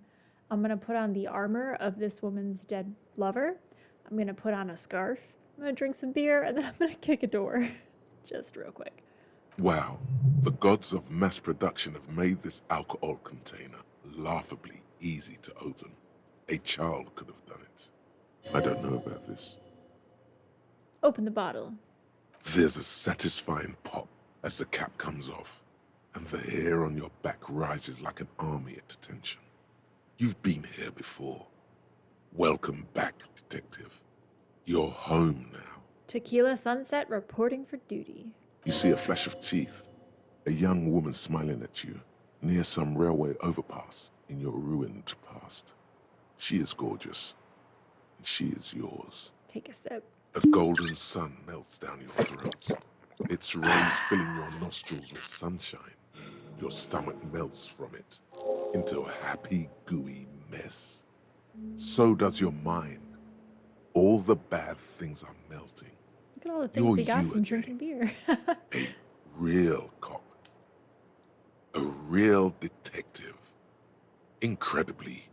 I'm going to put on the armor of this woman's dead lover. I'm going to put on a scarf. I'm going to drink some beer. And then I'm going to kick a door. Just real quick. Wow, the gods of mass production have made this alcohol container laughably easy to open. A child could have done it. I don't know about this. Open the bottle. There's a satisfying pop as the cap comes off, and the hair on your back rises like an army at attention. You've been here before. Welcome back, detective. You're home now. Tequila Sunset reporting for duty. You see a flash of teeth, a young woman smiling at you near some railway overpass in your ruined past. She is gorgeous, and she is yours. Take a sip. A golden sun melts down your throat. Its rays filling your nostrils with sunshine. Your stomach melts from it into a happy, gooey mess. So does your mind. All the bad things are melting. Look at all the things You're we got you from again. drinking beer. A real cop. A real detective. Incredibly.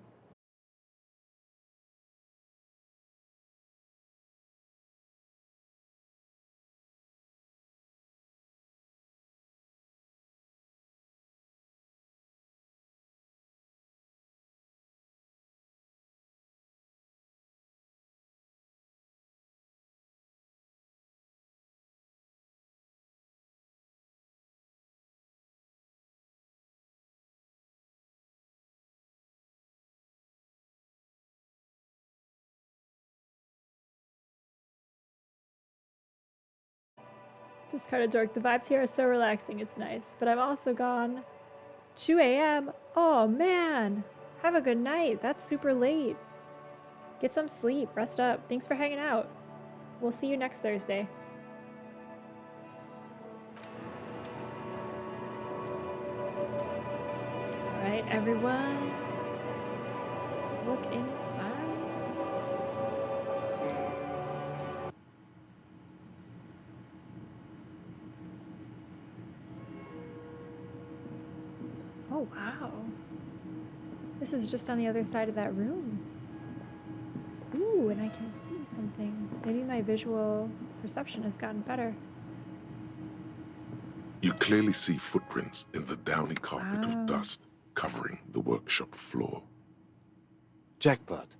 Just kind of dark. The vibes here are so relaxing. It's nice. But I'm also gone. 2 a.m. Oh, man. Have a good night. That's super late. Get some sleep. Rest up. Thanks for hanging out. We'll see you next Thursday. All right, everyone. Let's look inside. Oh, wow. This is just on the other side of that room. Ooh, and I can see something. Maybe my visual perception has gotten better. You clearly see footprints in the downy carpet Wow. of dust covering the workshop floor. Jackpot.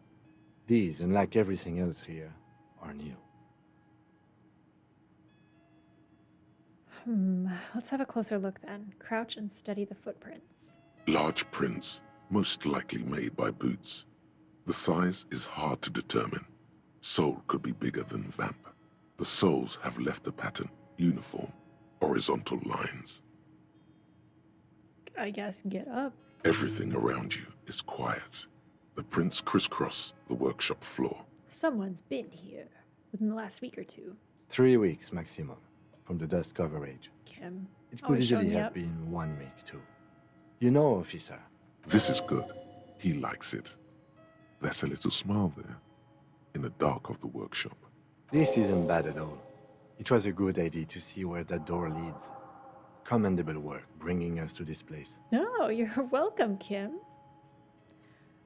These, unlike everything else here, are new. Let's have a closer look then. Crouch and study the footprints. Large prints, most likely made by boots. The size is hard to determine. Sole could be bigger than vamp. The soles have left a pattern, uniform, horizontal lines. I guess get up. Everything around you is quiet. The prints crisscross the workshop floor. Someone's been here within the last week or two. 3 weeks maximum from the dust coverage. Kim. It could always easily showing me have up. been 1 week too. You know, officer, This is good. He likes it. That's a little smile there, in the dark of the workshop. this isn't bad at all. It was a good idea to see where that door leads. Commendable work bringing us to this place. No, you're welcome, Kim.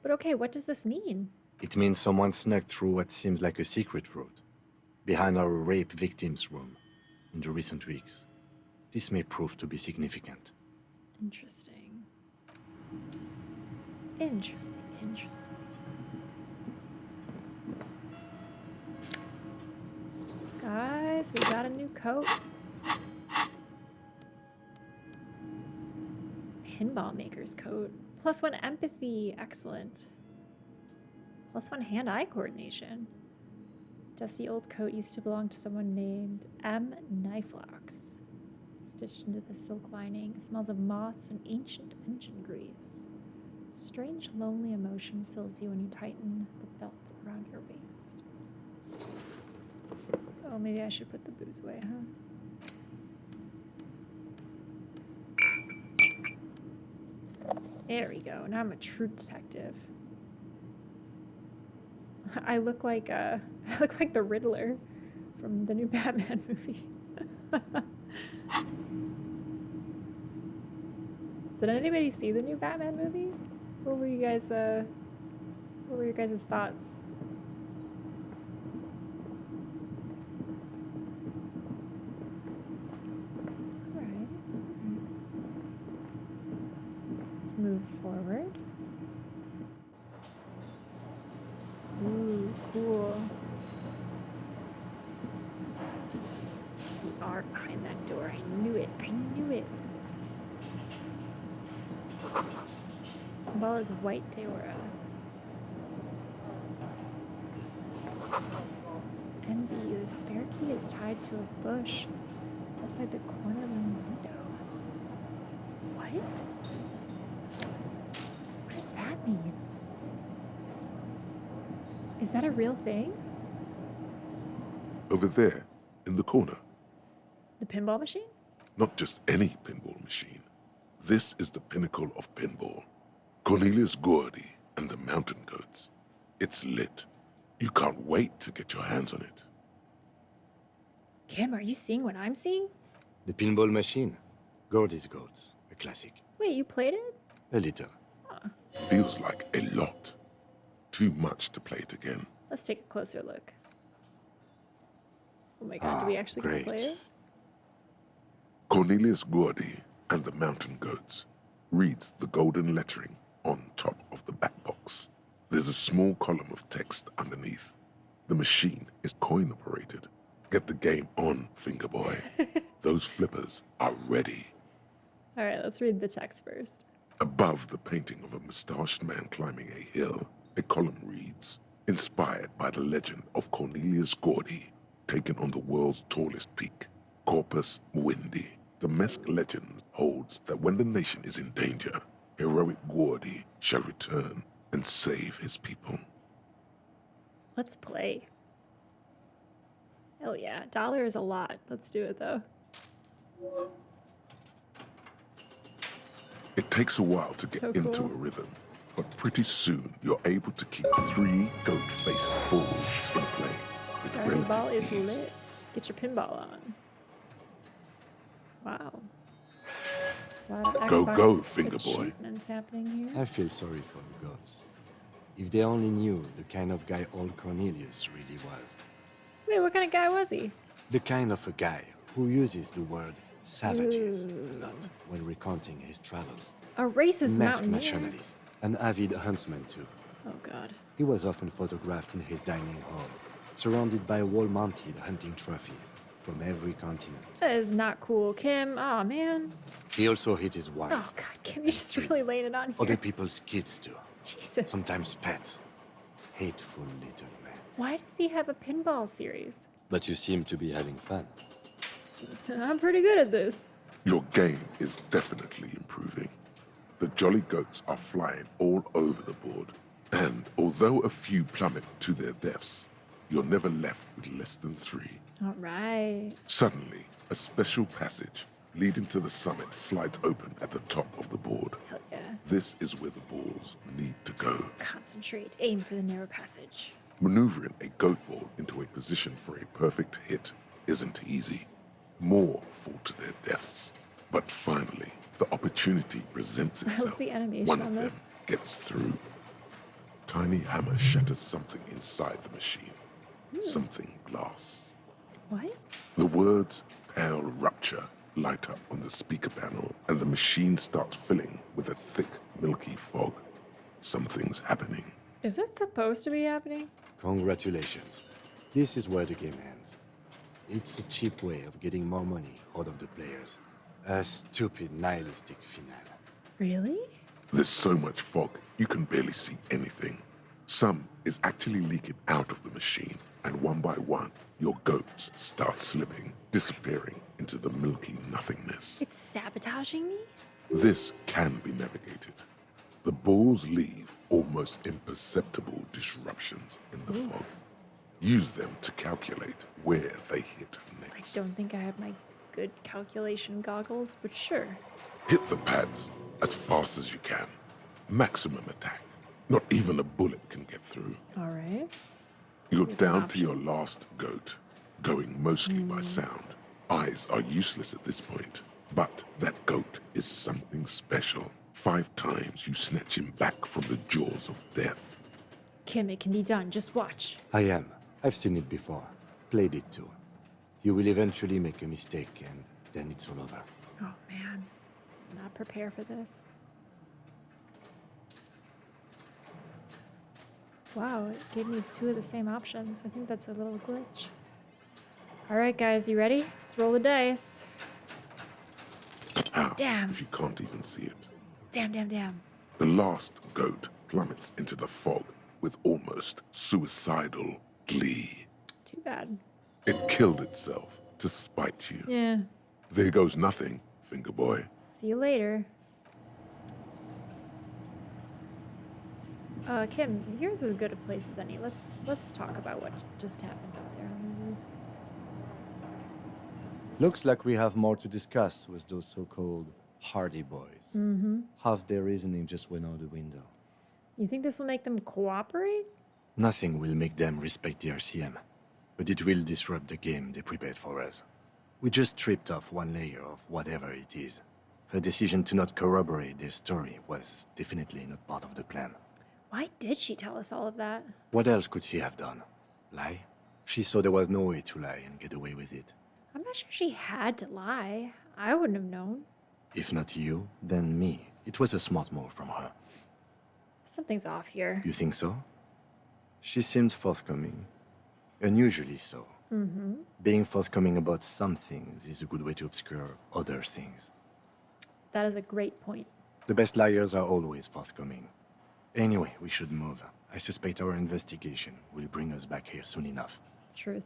But okay, what does this mean? It means someone snuck through what seems like a secret route, behind our rape victim's room, in the recent weeks. This may prove to be significant. Interesting. Interesting, interesting. Guys, we got a new coat. Pinball maker's coat. +1 empathy. Excellent. +1 hand-eye coordination. Dusty old coat used to belong to someone named M. Knifelox. Stitched into the silk lining. It smells of moths and ancient engine grease. Strange, lonely emotion fills you when you tighten the belt around your waist. Oh, maybe I should put the booze away, huh? There we go. Now I'm a true detective. I look like the Riddler from the new Batman movie. Did anybody see the new Batman movie? What were you guys what were your guys' thoughts? Alright. Let's move forward. Ooh, cool. The art behind that door. I knew it. I knew it. Ball is white Deora. Envy, the spare key is tied to a bush outside the corner room window. What? What does that mean? Is that a real thing? Over there, in the corner. The pinball machine? Not just any pinball machine. This is the pinnacle of pinball. Cornelius Gordy and the Mountain Goats. It's lit. You can't wait to get your hands on it. Kim, are you seeing what I'm seeing? The pinball machine. Gordy's Goats. A classic. Wait, you played it? A little. Feels like a lot. Too much to play it again. Let's take a closer look. Oh my god, do we actually get to play it? Cornelius Gordy and the Mountain Goats reads the golden lettering on top of the back box. There's a small column of text underneath. The machine is coin operated. Get the game on, finger boy. Those flippers are ready. All right, let's read the text first. Above the painting of a mustached man climbing a hill, a column reads, inspired by the legend of Cornelius Gordy, taken on the world's tallest peak, Corpus Mundi. The Mesk legend holds that when the nation is in danger, heroic Gordy shall return and save his people. Let's play. Hell yeah, $1 is a lot. Let's do it though. It takes a while to get So into a cool. rhythm, but pretty soon you're able to keep 3 goat-faced balls in play with Dragon Ball is relative ease. lit. Get your pinball on. Wow. A lot of Go, Xbox go, finger boy. achievements happening here. I feel sorry for the gods. If they only knew the kind of guy old Cornelius really was. Wait, what kind of guy was he? The kind of a guy who uses the word savages a lot when recounting his travels. A racist Masked mountaineer. nationalist, an avid huntsman too. Oh god. He was often photographed in his dining hall, surrounded by wall-mounted hunting trophies from every continent. That is not cool, Kim. Oh man. He also hit his wife. Oh god, Kim, you're just really laying it on here. Other people's kids too. Jesus. Sometimes pets. Hateful little man. Why does he have a pinball series? But you seem to be having fun. I'm pretty good at this. Your game is definitely improving. The jolly goats are flying all over the board, and although a few plummet to their deaths, you're never left with less than 3. All right. Suddenly, a special passage leading to the summit slides open at the top of the board. Hell yeah. This is where the balls need to go. Concentrate. Aim for the narrow passage. Maneuvering a goat ball into a position for a perfect hit isn't easy. More fall to their deaths. But finally, the opportunity presents itself. the animation One on of this. them gets through. Tiny hammer shatters something inside the machine. Something glass. What? The words "pale rupture" light up on the speaker panel, and the machine starts filling with a thick, milky fog. Something's happening. Is this supposed to be happening? Congratulations. This is where the game ends. It's a cheap way of getting more money out of the players. A stupid nihilistic finale. Really? There's so much fog, you can barely see anything. Some is actually leaking out of the machine, and one by one, your goats start slipping, disappearing into the milky nothingness. It's sabotaging me? This can be navigated. The balls leave almost imperceptible disruptions in the fog. Use them to calculate where they hit I next. don't think I have my good calculation goggles, but sure. Hit the pads as fast as you can. Maximum attack. Not even a bullet can get through. All right. You're With down to your options. last goat, going mostly by sound. Eyes are useless at this point, but that goat is something special. 5 times you snatch him back from the jaws of death. Kim, it can be done. Just watch. I am. I've seen it before. Played it too. You will eventually make a mistake, and then it's all over. Oh, man. Not prepared for this. Wow, it gave me 2 of the same options. I think that's a little glitch. All right, guys, you ready? Let's roll the dice. How? Damn. If you can't even see it. Damn, damn, damn. The last goat plummets into the fog with almost suicidal glee. Too bad. It killed itself to spite you. Yeah. There goes nothing, finger boy. See you later. Kim, here's as good a place as any. Let's talk about what just happened up there on the roof. Looks like we have more to discuss with those so-called Hardie boys. Half their reasoning just went out the window. You think this will make them cooperate? Nothing will make them respect the RCM, but it will disrupt the game they prepared for us. We just stripped off one layer of whatever it is. Her decision to not corroborate their story was definitely not part of the plan. Why did she tell us all of that? What else could she have done? Lie? She saw there was no way to lie and get away with it. I'm not sure she had to lie. I wouldn't have known. If not you, then me. It was a smart move from her. Something's off here. You think so? She seemed forthcoming. Unusually so. Being forthcoming about some things is a good way to obscure other things. That is a great point. The best liars are always forthcoming. Anyway, we should move. I suspect our investigation will bring us back here soon enough. Truth.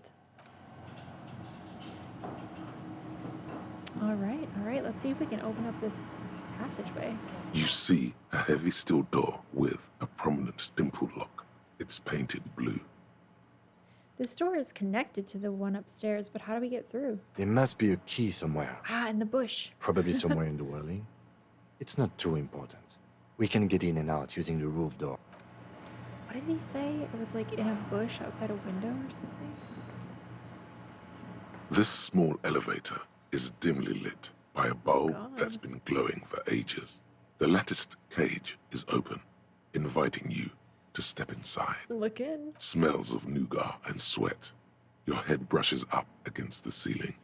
All right. Let's see if we can open up this passageway. You see a heavy steel door with a prominent dimple lock. It's painted blue. This door is connected to the one upstairs, but how do we get through? There must be a key somewhere. Ah, in the bush. Probably somewhere in the whirling. It's not too important. We can get in and out using the roof door. What did he say? It was like in a bush outside a window or something? This small elevator is dimly lit by a bulb God. that's been glowing for ages. The latticed cage is open, inviting you to step inside. Look in. Smells of nougat and sweat. Your head brushes up against the ceiling.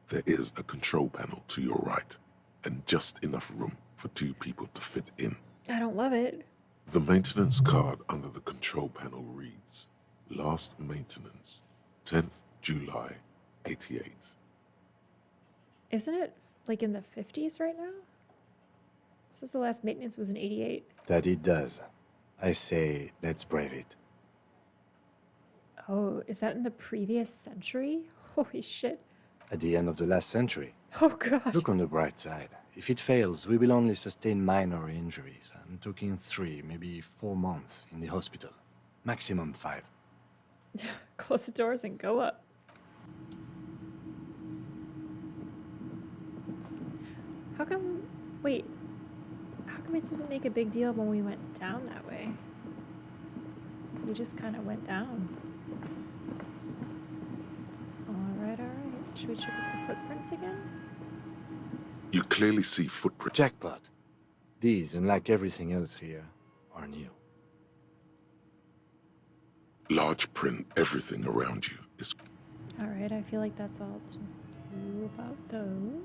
There is a control panel to your right, and just enough room for 2 people to fit in. I don't love it. The maintenance card under the control panel reads, Last maintenance, 10th July, 88. Isn't it like in the 50s right now? It says the last maintenance was in 88. That it does. I say, let's brave it. Oh, is that in the previous century? Holy shit. At the end of the last century. Oh, God. Look on the bright side. If it fails, we will only sustain minor injuries. I'm talking 3, maybe 4 months in the hospital. Maximum 5. Close the doors and go up. How come... Wait. How come it didn't make a big deal when we went down that way? We just kind of went down. Alright. Should we check out the footprints again? You clearly see footprints. Jackpot. These, unlike everything else here, are new. Large print, everything around you is... Alright, I feel like that's all to do about those.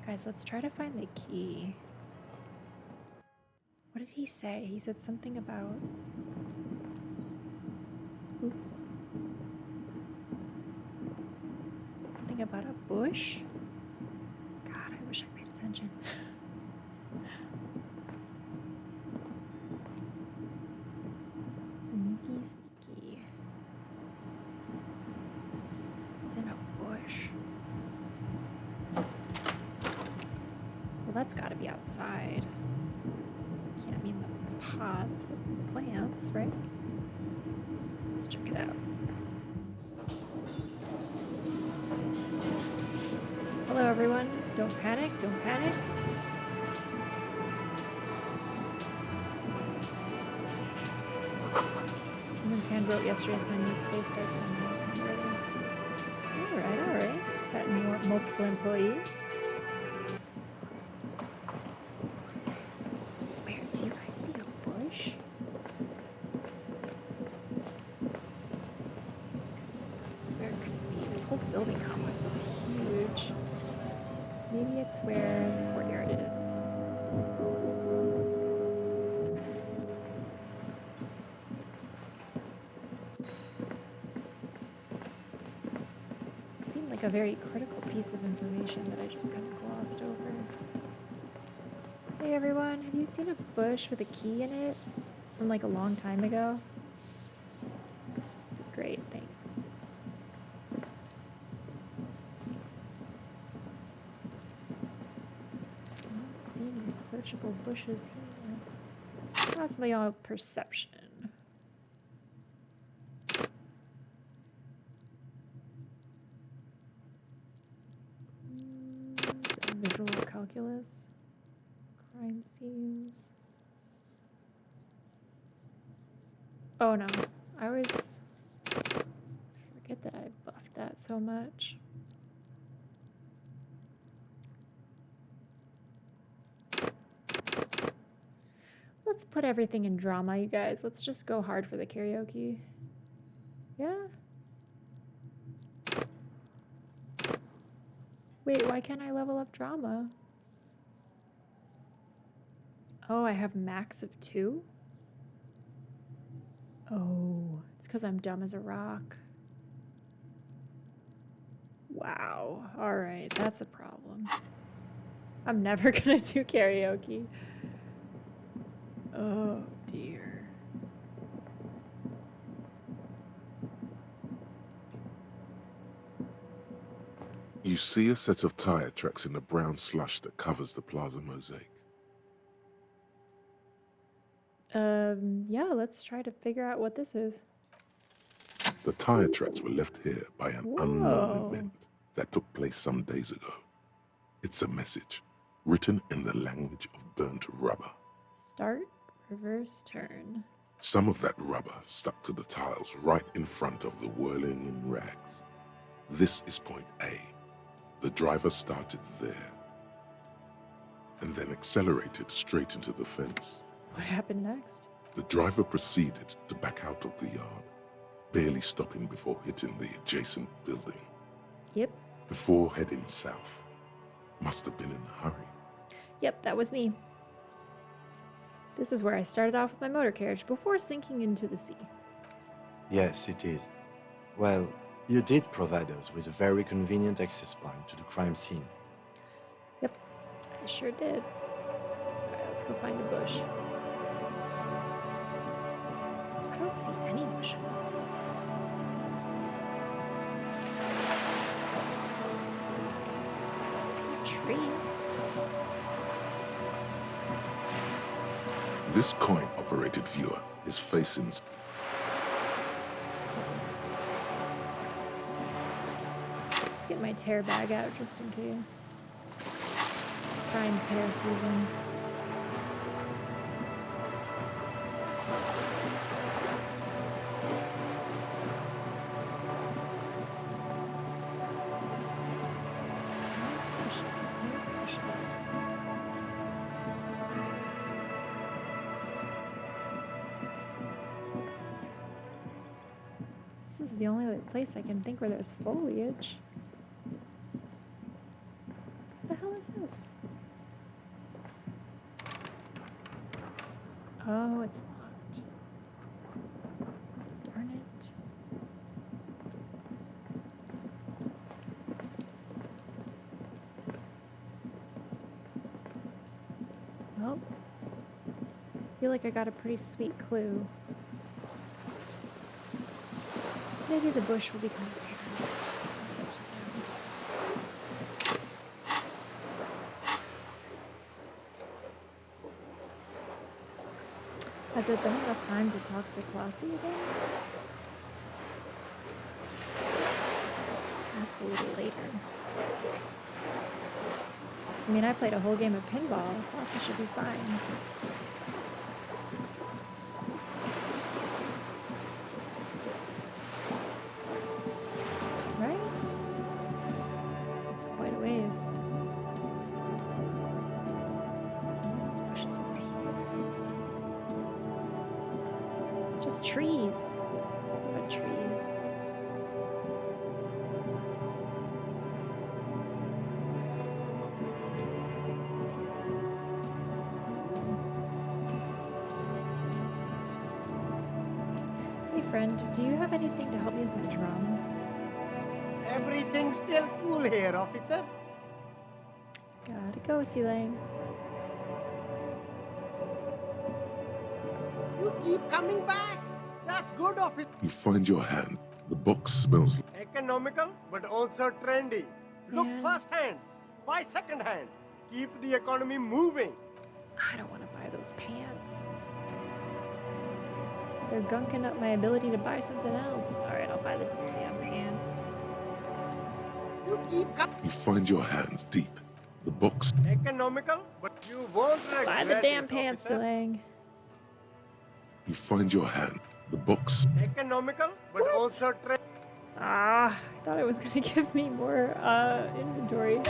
Guys, let's try to find the key. What did he say? He said something about... Oops. something about a bush? God, I wish I paid attention. Sneaky, sneaky. It's in a bush. Well, that's got to be outside. Can't mean the pots of plants, right? Let's check it out. Hello, everyone. Don't panic. Don't panic. Woman's hand wrote yesterday's menu. Today starts on man's handwriting. All right, all right. Got more multiple employees. Where do you guys see a bush? Where could it be? This whole building complex is huge. Maybe it's where the courtyard is. Seemed like a very critical piece of information that I just kind of glossed over. Hey everyone, have you seen a bush with a key in it from like a long time ago? Great, thanks. I don't see any searchable bushes here. Possibly all perception. Visual calculus. Crime scenes. Oh no, I always forget that I buffed that so much. Let's put everything in drama, you guys. Let's just go hard for the karaoke. Yeah? Wait, why can't I level up drama? Oh, I have max of 2? Oh, it's because I'm dumb as a rock. Wow. All right, that's a problem. I'm never gonna do karaoke. Oh, dear. You see a set of tire tracks in the brown slush that covers the plaza mosaic. Yeah, let's try to figure out what this is. The tire tracks were left here by an unknown Whoa. event that took place some days ago. It's a message, written in the language of burnt rubber. Start, reverse, turn. Some of that rubber stuck to the tiles right in front of the whirling in rags. This is point A. The driver started there, and then accelerated straight into the fence. What happened next? The driver proceeded to back out of the yard, barely stopping before hitting the adjacent building. Yep. Before heading south. Must have been in a hurry. Yep, that was me. This is where I started off with my motor carriage before sinking into the sea. Yes, it is. Well, you did provide us with a very convenient access point to the crime scene. Yep, I sure did. Alright, let's go find a bush. I don't see any bushes. There's a tree. This coin-operated viewer is facing... Let's get my tear bag out just in case. It's prime tear season. Bushes, here, bushes. This is the only other place I can think where there's foliage. What the hell is this? Oh, it's locked. Darn it. Well, I feel like I got a pretty sweet clue. Maybe the bush will become apparent. Has it been enough time to talk to Klaasje again? Ask a little later. I mean, I played a whole game of pinball. Klaasje should be fine. Right? It's quite a ways. Those bushes over here. Just trees. Nothing but trees. Hey friend, do you have anything to help me with my drum? Everything's still cool here, officer. Gotta go, Sealang. You keep coming back. That's good, officer. You find your hand. The box smells Economical, but also trendy. Look Man. first hand, buy second hand. Keep the economy moving. I don't want to buy those pants. They're gunking up my ability to buy something else. Alright, I'll buy the damn pants. You keep coming. You find your hands deep. The box Economical, but you won't regret Buy the damn it, pants, officer. Sealang. You find your hand. The box Economical, but What? also trendy. Ah, I thought it was gonna give me more inventory.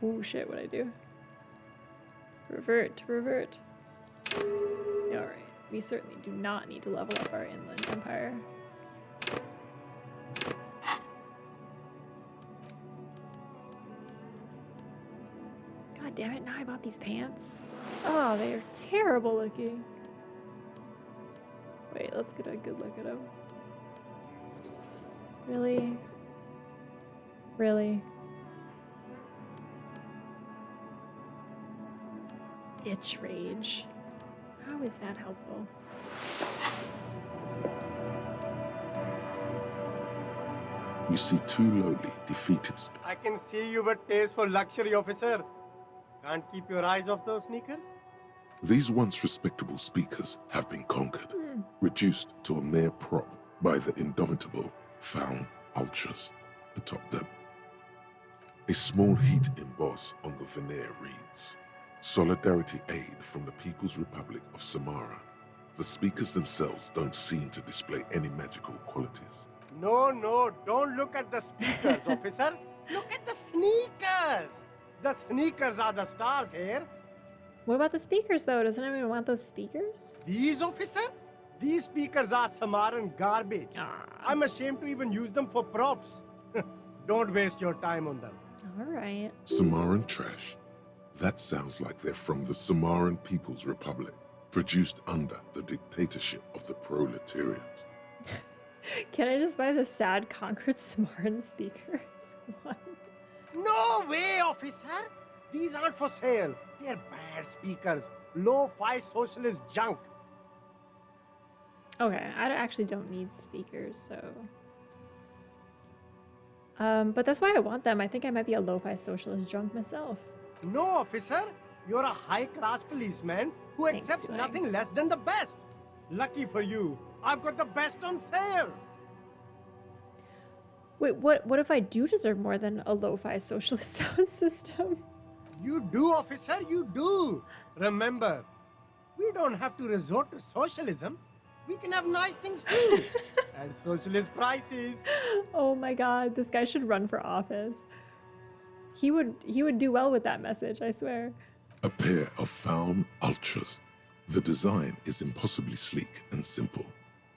Oh shit, what'd I do? Revert, revert. Alright, we certainly do not need to level up our inland empire. God damn it, now I bought these pants. Oh, they are terrible looking. Wait, let's get a good look at them. Really? Really? Itch rage. How is that helpful? you see two lowly, defeated I can see you with taste for luxury, officer. Can't keep your eyes off those sneakers? These once respectable speakers have been conquered, reduced to a mere prop by the indomitable found ultras atop them. A small heat emboss on the veneer reads, Solidarity Aid from the People's Republic of Samara. The speakers themselves don't seem to display any magical qualities. No, don't look at the speakers, officer. Look at the sneakers. The sneakers are the stars here. What about the speakers, though? Doesn't anyone want those speakers? These, officer? These speakers are Samaran garbage. Ah. I'm ashamed to even use them for props. Don't waste your time on them. All right. Samaran trash. That sounds like they're from the Samaran People's Republic, produced under the dictatorship of the proletariat. Can I just buy the sad Concord Smarn speakers? What? No way, officer. These aren't for sale. They're bad speakers. Low-fi socialist junk. Okay, I actually don't need speakers, so... but that's why I want them. I think I might be a lo-fi socialist drunk myself. No, officer. You're a high-class policeman who Thanks, accepts Lang. nothing less than the best. Lucky for you, I've got the best on sale. Wait, what if I do deserve more than a lo-fi socialist sound system? You do, officer, you do. Remember, we don't have to resort to socialism. We can have nice things too. At socialist prices. Oh my god, this guy should run for office. He would do well with that message, I swear. A pair of found ultras. The design is impossibly sleek and simple.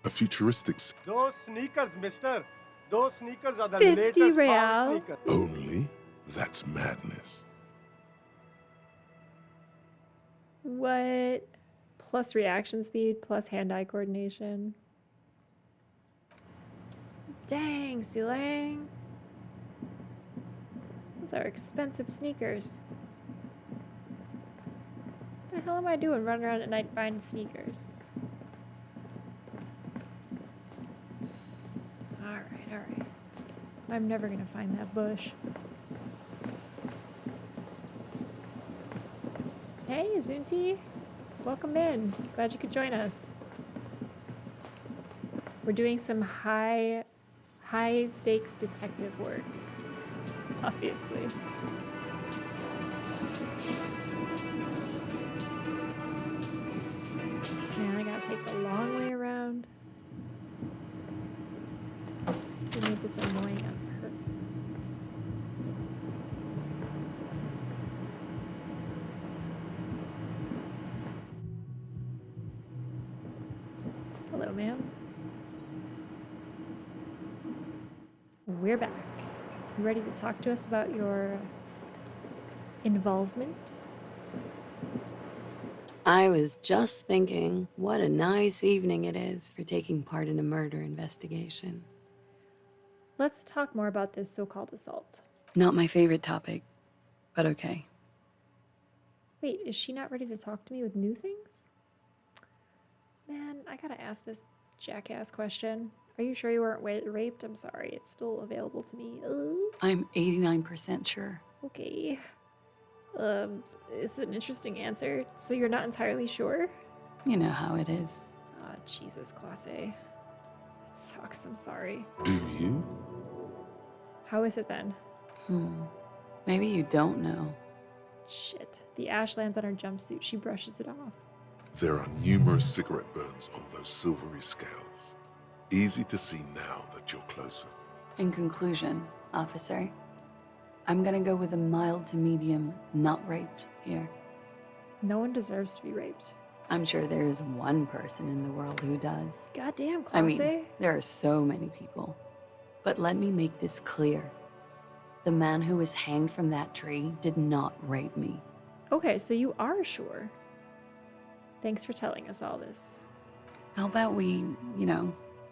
A futuristic Those sneakers, mister. Those sneakers are the 50 latest real. found sneakers. only? That's madness. What? Plus reaction speed, plus hand-eye coordination. Dang, Silang. Those are expensive sneakers. hell am I doing running around at night buying sneakers? Alright. I'm never gonna find that bush. Hey, Zunti. Welcome in. Glad you could join us. We're doing some high stakes detective work, obviously. Man, I gotta take the long way around. We made this annoying on purpose. Hello, ma'am. We're back. You ready to talk to us about your involvement? I was just thinking, what a nice evening it is for taking part in a murder investigation. Let's talk more about this so-called assault. Not my favorite topic, but okay. Wait, is she not ready to talk to me with new things? Man, I gotta ask this jackass question. Are you sure you weren't raped? I'm sorry, it's still available to me. I'm 89% sure. Okay. It's an interesting answer. So you're not entirely sure? You know how it is. Oh, Jesus, Klaasje. It sucks, I'm sorry. Do you? How is it then? Maybe you don't know. Shit. The ash lands on her jumpsuit. She brushes it off. There are numerous cigarette burns on those silvery scales. Easy to see now that you're closer. In conclusion, officer, I'm gonna go with a mild to medium, not raped here. No one deserves to be raped. I'm sure there is one person in the world who does. Goddamn, Klaasje. I mean, there are so many people. But let me make this clear. The man who was hanged from that tree did not rape me. Okay, so you are sure. Thanks for telling us all this. How about we,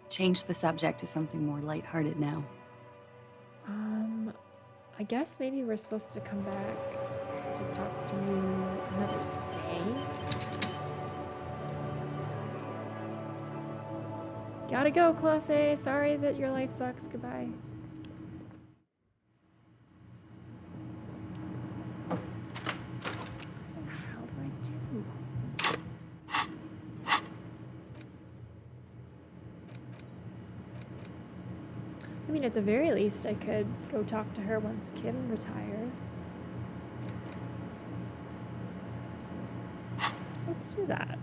change the subject to something more lighthearted now? I guess maybe we're supposed to come back to talk to you another day? Gotta go, Klaasje. Sorry that your life sucks. Goodbye. What the hell do I do? I mean, at the very least, I could go talk to her once Kim retires. Let's do that.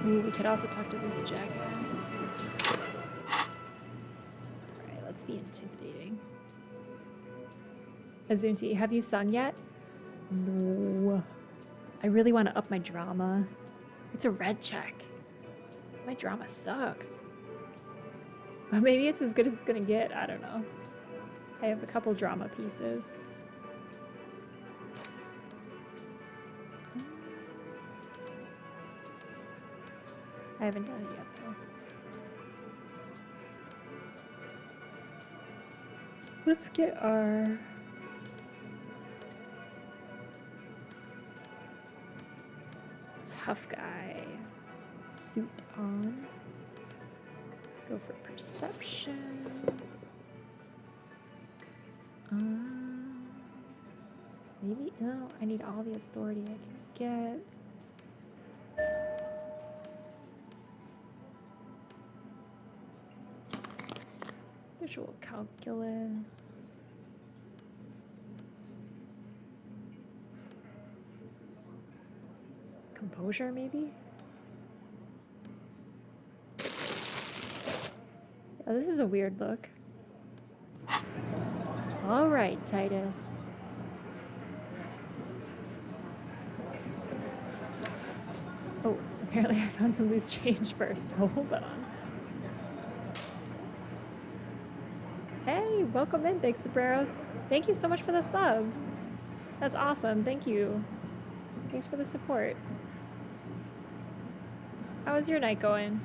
Ooh, we could also talk to this jackass. Alright, let's be intimidating. Azunti, have you sung yet? No. I really want to up my drama. It's a red check. My drama sucks. But maybe it's as good as it's gonna get. I don't know. I have a couple drama pieces. I haven't done it yet, though. Let's get our... tough guy suit on. Go for perception. Maybe, no, I need all the authority I can get. Visual calculus. Composure, maybe? Oh, this is a weird look. All right, Titus. Oh, apparently I found some loose change first. Oh, hold on. Hey, welcome in, Big Sombrero. Thank you so much for the sub. That's awesome. Thank you. Thanks for the support. How is your night going?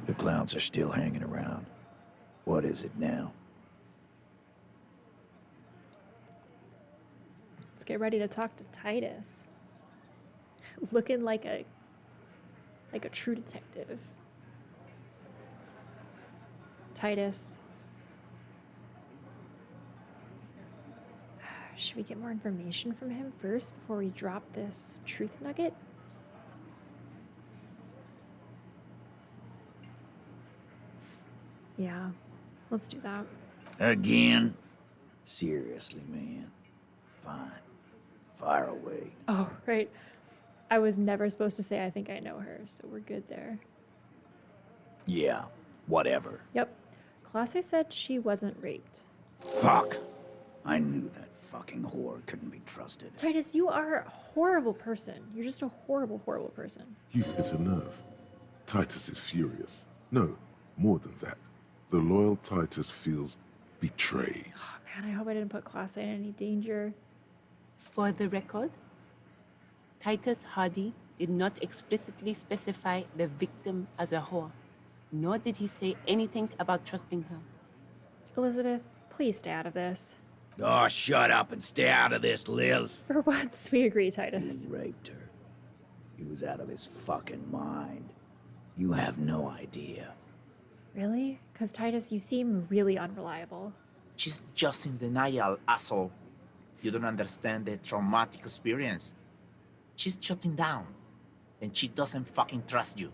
The clowns are still hanging around. What is it now? Let's get ready to talk to Titus. Looking like a true detective. Titus. Should we get more information from him first before we drop this truth nugget? Yeah, let's do that. Again? Seriously, man. Fine. Fire away. Oh, right. I was never supposed to say I think I know her, so we're good there. Yeah, whatever. Yep. Klaasje said she wasn't raped. Fuck! I knew that fucking whore couldn't be trusted. Titus, you are a horrible person. You're just a horrible, horrible person. You've hit a nerve. Titus is furious. No, more than that. The loyal Titus feels betrayed. Oh, man, I hope I didn't put Klaasje in any danger. For the record, Titus Hardie did not explicitly specify the victim as a whore, nor did he say anything about trusting her. Elizabeth, please stay out of this. Oh, shut up and stay out of this, Liz. For once, we agree, Titus. He raped her. He was out of his fucking mind. You have no idea. Really? Because, Titus, you seem really unreliable. She's just in denial, asshole. You don't understand the traumatic experience. She's shutting down, and she doesn't fucking trust you.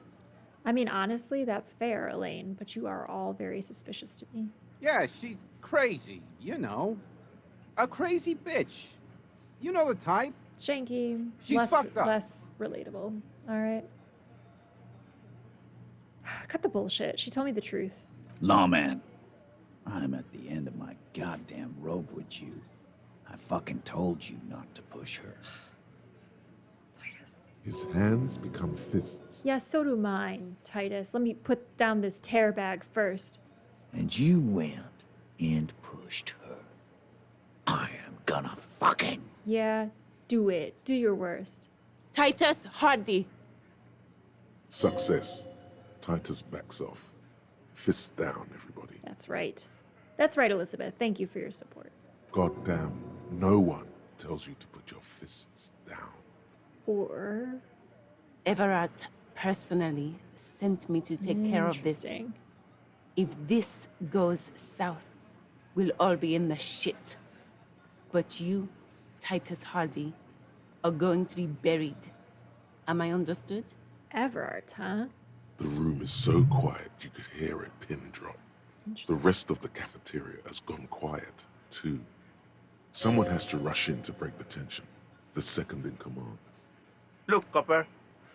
I mean, honestly, that's fair, Elaine, but you are all very suspicious to me. Yeah, she's crazy, you know. A crazy bitch. You know the type. Shanky. She's fucked up. Less relatable. All right. Cut the bullshit. She told me the truth. Lawman, I'm at the end of my goddamn rope with you. I fucking told you not to push her. Titus. His hands become fists. Yeah, so do mine, Titus. Let me put down this tear bag first. And you went and pushed her. I am gonna fucking... Yeah, do it. Do your worst. Titus Hardie. Success. Titus backs off. Fists down, everybody. That's right. That's right, Elizabeth. Thank you for your support. Goddamn, no one tells you to put your fists down. Or... Everard personally sent me to take care of this. Interesting. If this goes south, we'll all be in the shit. But you, Titus Hardie, are going to be buried. Am I understood? Everard, huh? The room is so quiet you could hear a pin drop. The rest of the cafeteria has gone quiet, too. Someone has to rush in to break the tension. The second in command. Look, Copper,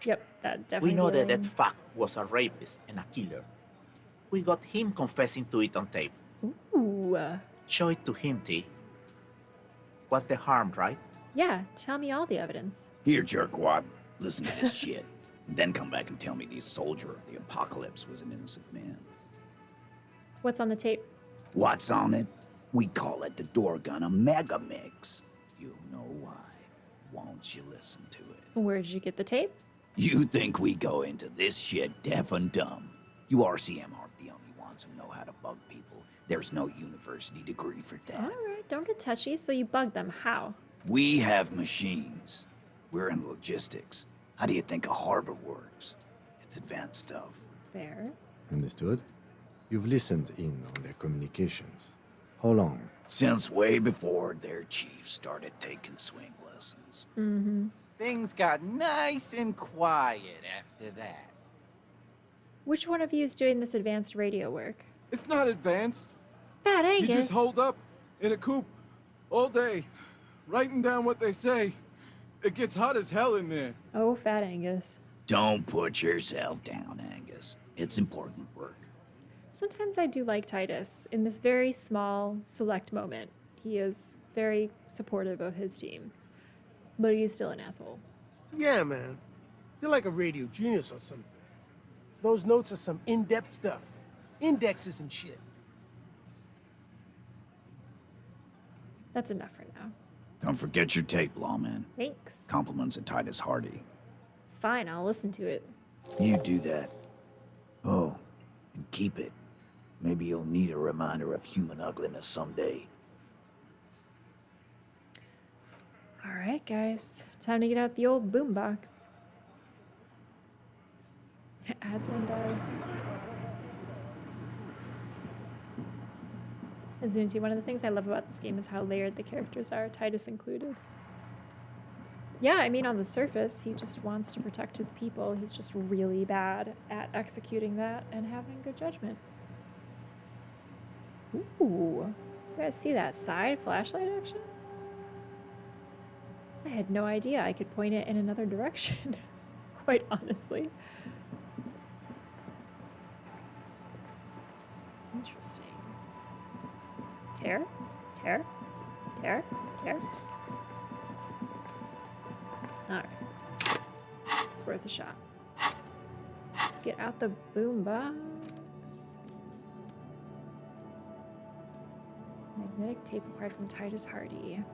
Yep, that definitely. we know that Elaine. that fuck was a rapist and a killer. We got him confessing to it on tape. Ooh. Show it to him, T. What's the harm, right? Yeah, tell me all the evidence. Here, jerkwad. Listen to this shit. And then come back and tell me the soldier of the apocalypse was an innocent man. What's on the tape? What's on it? We call it the Doorgunner Megamix. You know why. Won't you listen to it? Where did you get the tape? You think we go into this shit deaf and dumb? You RCM aren't the only ones who know how to bug people. There's no university degree for that. All right, don't get touchy. So you bugged them. How? We have machines. We're in logistics. How do you think a harbor works? It's advanced stuff. Fair. Understood? You've listened in on their communications. How long? Since way before their chief started taking swing lessons. Mm-hmm. Things got nice and quiet after that. Which one of you is doing this advanced radio work? It's not advanced. Fat You Angus. just hold up in a coop all day, writing down what they say. It gets hot as hell in there. Oh, Fat Angus. Don't put yourself down, Angus. It's important work. Sometimes I do like Titus. In this very small, select moment, he is very supportive of his team. But he's still an asshole. Yeah, man. You're like a radio genius or something. Those notes are some in-depth stuff. Indexes and shit. That's enough for now. Don't forget your tape, lawman. Thanks. Compliments of Titus Hardie. Fine, I'll listen to it. You do that. Oh, and keep it. Maybe you'll need a reminder of human ugliness someday. All right, guys. Time to get out the old boombox. As one does. As Zunti, one of the things I love about this game is how layered the characters are, Titus included. Yeah, I mean, on the surface, he just wants to protect his people. He's just really bad at executing that and having good judgment. Ooh. You guys see that side flashlight action? I had no idea I could point it in another direction, quite honestly. Interesting. Tear? Tear? Tear? Tear? Alright. It's worth a shot. Let's get out the boombox. Magnetic tape acquired from Titus Hardie.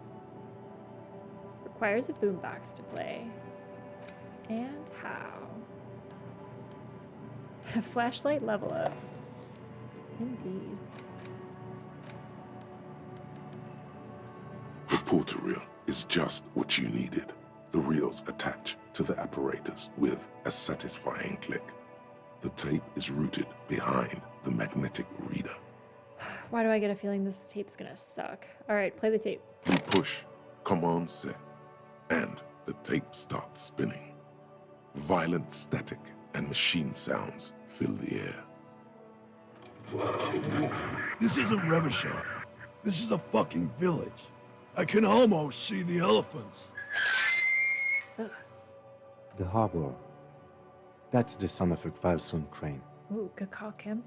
Requires a boombox to play. And how? Flashlight level up. Indeed. The porter reel is just what you needed. The reels attach to the apparatus with a satisfying click. The tape is routed behind the magnetic reader. Why do I get a feeling this tape's gonna suck? Alright, play the tape. You push Command Set, and the tape starts spinning. Violent static and machine sounds fill the air. This isn't Revachol. This is a fucking village. I can almost see the elephants. The harbor. That's the son of a Kvalsund crane. Ooh, good call, Kim.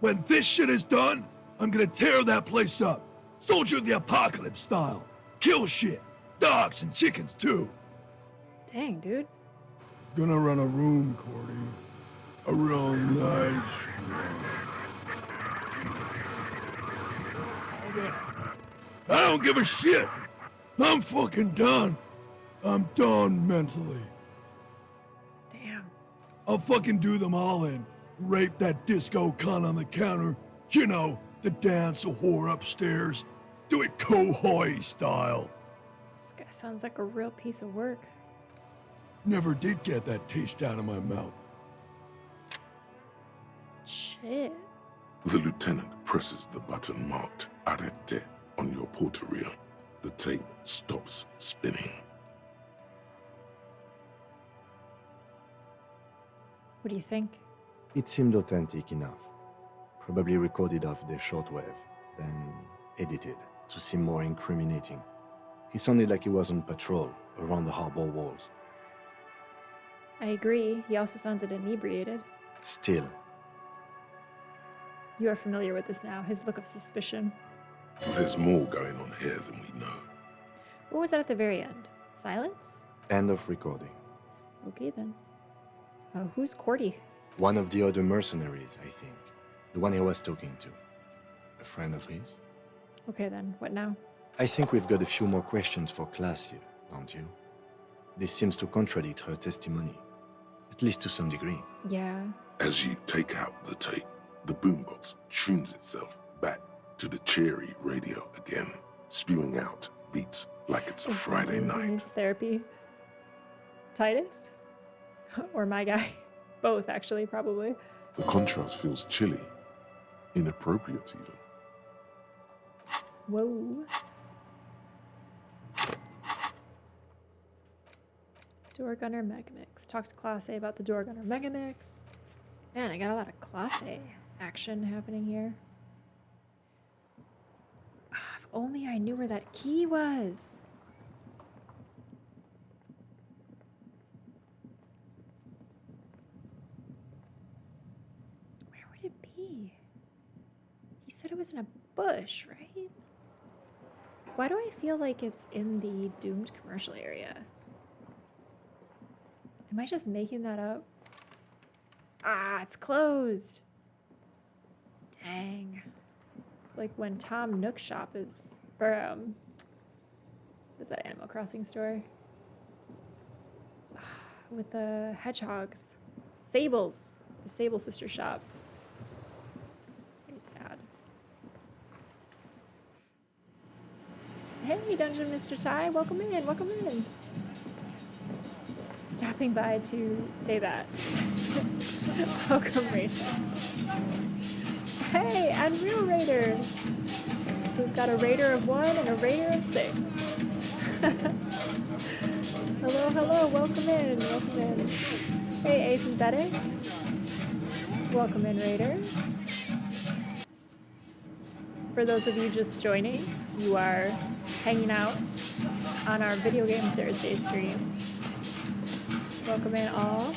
When this shit is done, I'm gonna tear that place up. Soldier of the Apocalypse style. Kill shit. Dogs and chickens too. Dang, dude. Gonna run a room, Cordy. A real nice room. I don't give a shit. I'm fucking done. I'm done mentally. Damn. I'll fucking do them all in. Rape that disco cunt on the counter. You know, the dance a whore upstairs. Do it Kohoi style. This guy sounds like a real piece of work. Never did get that taste out of my mouth. Shit. The lieutenant presses the button marked Arrête on your porter reel. The tape stops spinning. What do you think? It seemed authentic enough. Probably recorded off the shortwave, then edited to seem more incriminating. He sounded like he was on patrol around the harbor walls. I agree. He also sounded inebriated. Still. You are familiar with this now, his look of suspicion. There's more going on here than we know. What was that at the very end? Silence? End of recording. Okay then. Who's Cordy? One of the other mercenaries, I think. The one he was talking to. A friend of his. Okay then, what now? I think we've got a few more questions for Klaasje, don't you? This seems to contradict her testimony. At least to some degree. Yeah. As you take out the tape, the boombox tunes itself back to the cheery radio again, spewing out beats like it's a Friday night. Needs therapy. Titus? Or my guy? Both, actually, probably. The contrast feels chilly, inappropriate even. Whoa. Doorgunner Megamix. Talk to Klaasje about the Doorgunner Megamix. Man, I got a lot of Klaasje action happening here. If only I knew where that key was. Where would it be? He said it was in a bush, right? Why do I feel like it's in the doomed commercial area? Am I just making that up? Ah, it's closed. Dang. It's like when Tom Nook Shop is, or What's that Animal Crossing store? With the hedgehogs. Sables. The Sable Sister shop. Very sad. Hey, Dungeon Mr. Ty. Welcome in. Welcome in. Stopping by to say that. Welcome, Rachel. Hey, and real raiders. We've got a raider of 1 and a raider of 6. Hello, hello, welcome in, welcome in. Hey, Asynthetic. Welcome in, raiders. For those of you just joining, you are hanging out on our Video Game Thursday stream. Welcome in all.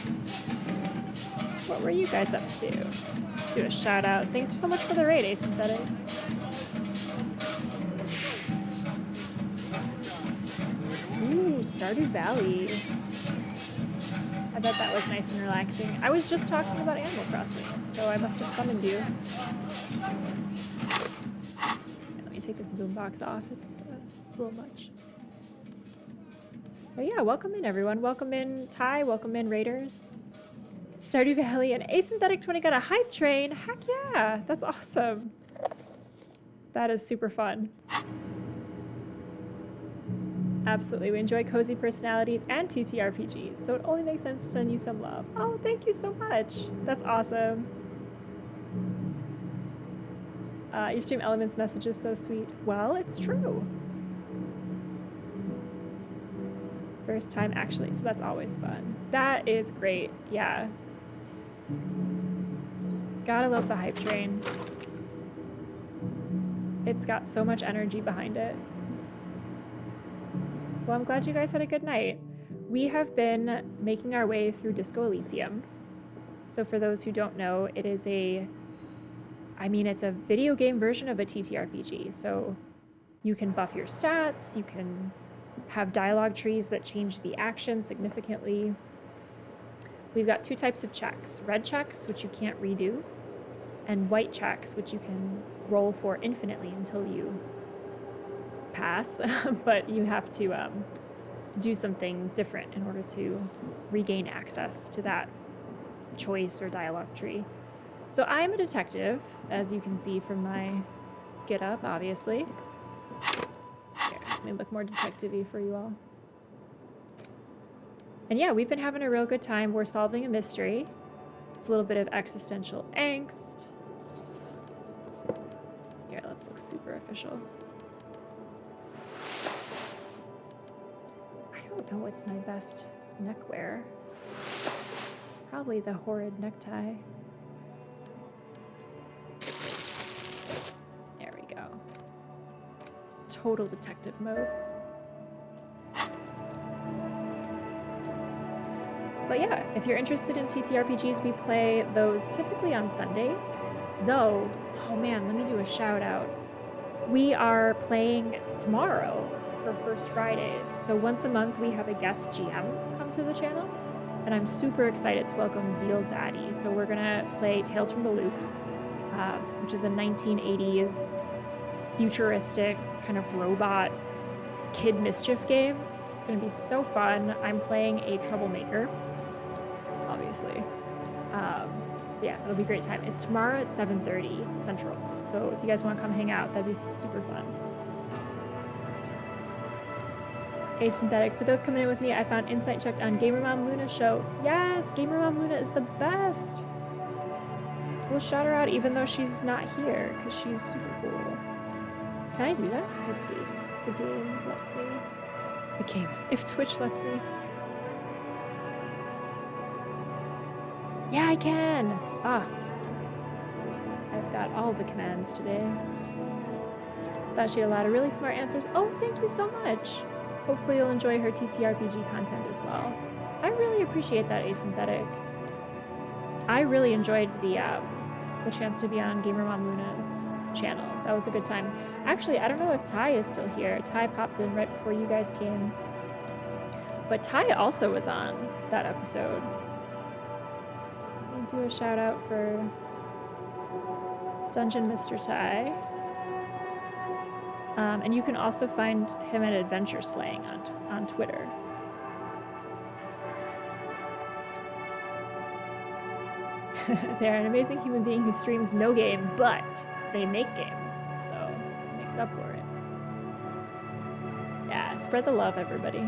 What were you guys up to? Let's do a shout out. Thanks so much for the raid, Asynthetic. Ooh, Stardew Valley. I bet that was nice and relaxing. I was just talking about Animal Crossing, so I must have summoned you. Let me take this boombox off. It's a little much. But yeah, welcome in everyone. Welcome in Ty. Welcome in Raiders. Stardew Valley and Asynthetic 20 got a hype train. Heck yeah, that's awesome. That is super fun. Absolutely, we enjoy cozy personalities and TTRPGs, so it only makes sense to send you some love. Oh, thank you so much. That's awesome. Your stream elements message is so sweet. Well, it's true. First time actually, so that's always fun. That is great, yeah. Gotta love the hype train. It's got so much energy behind it. Well, I'm glad you guys had a good night. We have been making our way through Disco Elysium. So for those who don't know, it is it's a video game version of a TTRPG. So you can buff your stats, you can have dialogue trees that change the action significantly. We've got 2 types of checks. Red checks, which you can't redo, and white checks, which you can roll for infinitely until you pass, but you have to do something different in order to regain access to that choice or dialogue tree. So I am a detective, as you can see from my get-up, obviously. Here, let me look more detective-y for you all. And yeah, we've been having a real good time. We're solving a mystery. It's a little bit of existential angst. Here, let's look super official. I don't know what's my best neckwear. Probably the horrid necktie. There we go. Total detective mode. But yeah, if you're interested in TTRPGs, we play those typically on Sundays. Though, oh man, let me do a shout out. We are playing tomorrow for First Fridays. So once a month we have a guest GM come to the channel. And I'm super excited to welcome Zeal Zaddy. So we're gonna play Tales from the Loop, which is a 1980s futuristic kind of robot kid mischief game. It's gonna be so fun. I'm playing a troublemaker, obviously. So yeah, it'll be a great time. It's tomorrow at 7:30 Central. So if you guys want to come hang out, that'd be super fun. Asynthetic. For those coming in with me, I found Insight checked on Gamer Mom Luna show. Yes, Gamer Mom Luna is the best. We'll shout her out even though she's not here, because she's super cool. Can I do that? Let's see. The game lets me. The game. If Twitch lets me. Yeah, I can. I've got all the commands today. Thought she had a lot of really smart answers. Oh, thank you so much. Hopefully you'll enjoy her TTRPG content as well. I really appreciate that, Asynthetic. I really enjoyed the chance to be on Gamer Mom Luna's channel. That was a good time. Actually, I don't know if Ty is still here. Ty popped in right before you guys came. But Ty also was on that episode. Let me do a shout out for Dungeon Mr. Ty. And you can also find him at Adventure Slaying on Twitter. They're an amazing human being who streams no game, but they make games, so it makes up for it. Yeah, spread the love, everybody.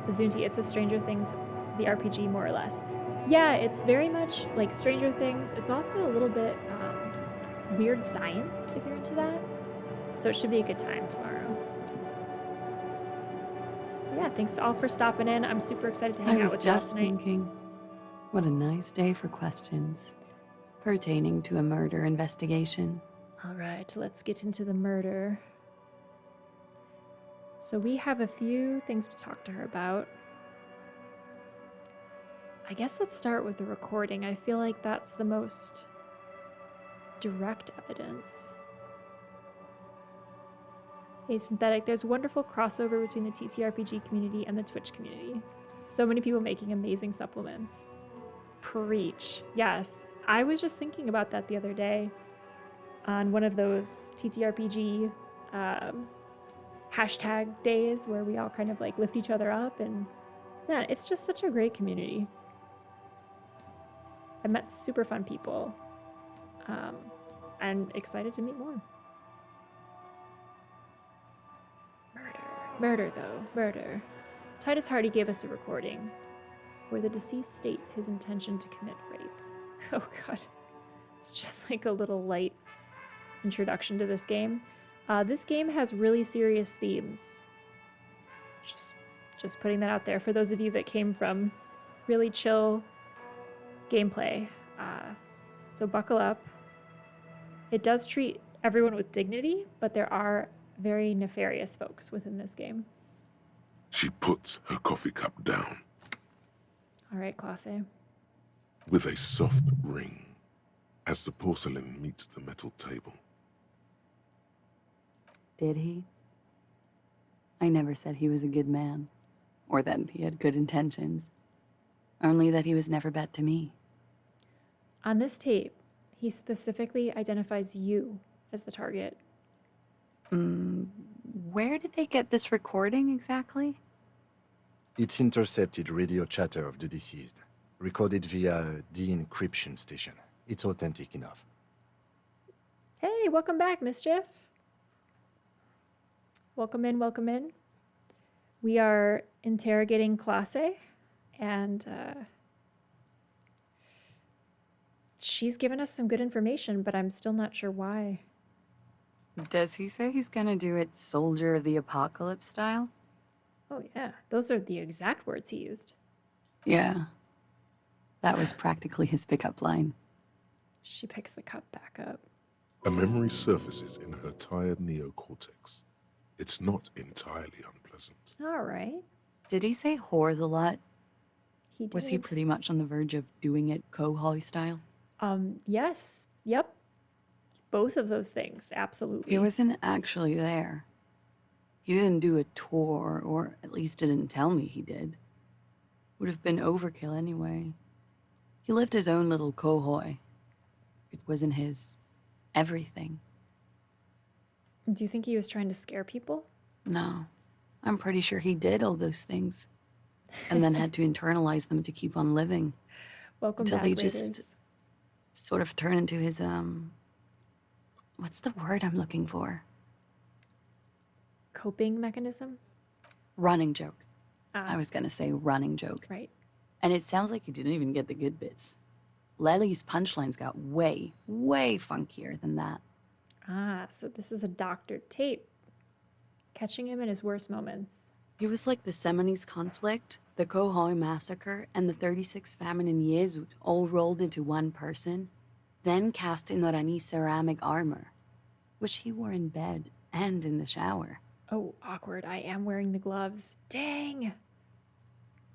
Zunti, it's a Stranger Things, the RPG, more or less. Yeah, it's very much like Stranger Things. It's also a little bit weird science, if you're into that. So it should be a good time tomorrow. Yeah, thanks to all for stopping in. I'm super excited to hang out with you all I was just tonight. thinking, what a nice day for questions pertaining to a murder investigation. All right, let's get into the murder. So we have a few things to talk to her about. I guess let's start with the recording. I feel like that's the most direct evidence. Hey, Synthetic, there's wonderful crossover between the TTRPG community and the Twitch community. So many people making amazing supplements. Preach. Yes, I was just thinking about that the other day on one of those TTRPG hashtag days where we all kind of like lift each other up, and man, it's just such a great community. I met super fun people. And excited to meet more. Murder though, murder. Titus Hardie gave us a recording where the deceased states his intention to commit rape. Oh god. It's just like a little light introduction to this game. This game has really serious themes. Just putting that out there for those of you that came from really chill gameplay. So buckle up. It does treat everyone with dignity, but there are very nefarious folks within this game. She puts her coffee cup down All right, Klaasje. with a soft ring as the porcelain meets the metal table. Did he? I never said he was a good man, or that he had good intentions. Only that he was never bad to me. On this tape, he specifically identifies you as the target. Where did they get this recording exactly? It's intercepted radio chatter of the deceased, recorded via a de-encryption station. It's authentic enough. Hey, welcome back, Mischief. Welcome in, welcome in. We are interrogating Klaasje, and she's given us some good information, but I'm still not sure why. Does he say he's gonna do it Soldier of the Apocalypse style? Oh yeah, those are the exact words he used. Yeah. That was practically his pickup line. She picks the cup back up. A memory surfaces in her tired neocortex. It's not entirely unpleasant. All right. Did he say whores a lot? He did. Was he pretty much on the verge of doing it Kohoi style? Yes. Yep. Both of those things, absolutely. He wasn't actually there. He didn't do a tour, or at least didn't tell me he did. Would have been overkill anyway. He lived his own little Kohoi. It wasn't his everything. Do you think he was trying to scare people? No. I'm pretty sure he did all those things. And then had to internalize them to keep on living. Welcome until back, they Raiders. just sort of turn into his, what's the word I'm looking for? Coping mechanism? Running joke. I was gonna say running joke. Right. And it sounds like you didn't even get the good bits. Lely's punchlines got way, way funkier than that. Ah, so this is a doctored tape. Catching him in his worst moments. It was like the Seminese conflict, the Kohoi massacre, and the 36 famine in Yezut all rolled into one person, then cast in Norani ceramic armor, which he wore in bed and in the shower. Oh, awkward. I am wearing the gloves. Dang.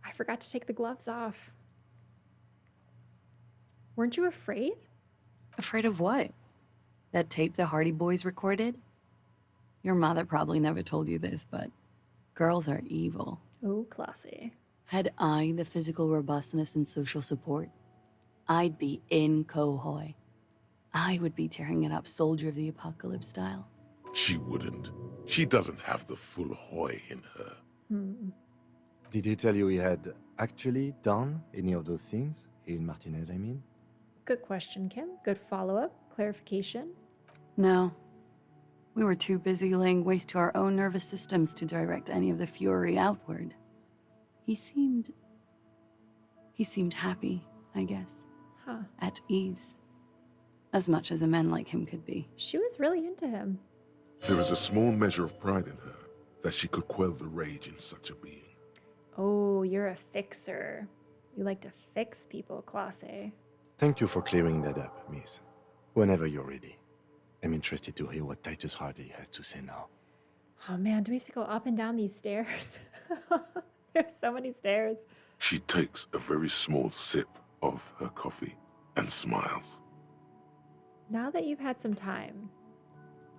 I forgot to take the gloves off. Weren't you afraid? Afraid of what? That tape the Hardie boys recorded? Your mother probably never told you this, but girls are evil. Oh, Klaasje. Had I the physical robustness and social support, I'd be in Kohoi. I would be tearing it up Soldier of the Apocalypse style. She wouldn't. She doesn't have the full Hoy in her. Did he tell you he had actually done any of those things? In Martinez, I mean? Good question, Kim. Good follow-up. Clarification. No. We were too busy laying waste to our own nervous systems to direct any of the fury outward. He seemed happy, I guess. Huh. At ease. As much as a man like him could be. She was really into him. There is a small measure of pride in her that she could quell the rage in such a being. Oh, you're a fixer. You like to fix people, Klaasje. Thank you for clearing that up, miss. Whenever you're ready. I'm interested to hear what Titus Hardie has to say now. Oh man, do we have to go up and down these stairs? There's so many stairs. She takes a very small sip of her coffee and smiles. Now that you've had some time,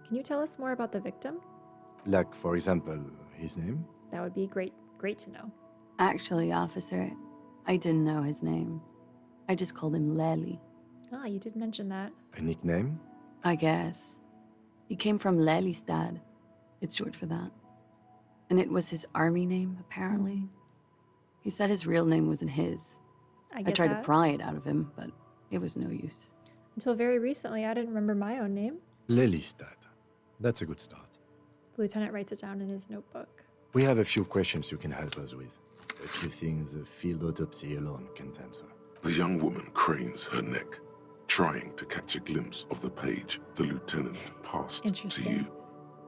can you tell us more about the victim? Like, for example, his name? That would be great to know. Actually, officer, I didn't know his name. I just called him Lely. Ah, you did mention that. A nickname? I guess. He came from Lelystad. It's short for that. And it was his army name, apparently. He said his real name wasn't his. I tried that. to pry it out of him, but it was no use. Until very recently, I didn't remember my own name. Lelystad. That's a good start. The lieutenant writes it down in his notebook. We have a few questions you can help us with. A few things a field autopsy alone can't answer. The young woman cranes her neck, trying to catch a glimpse of the page the lieutenant passed to Interesting. you.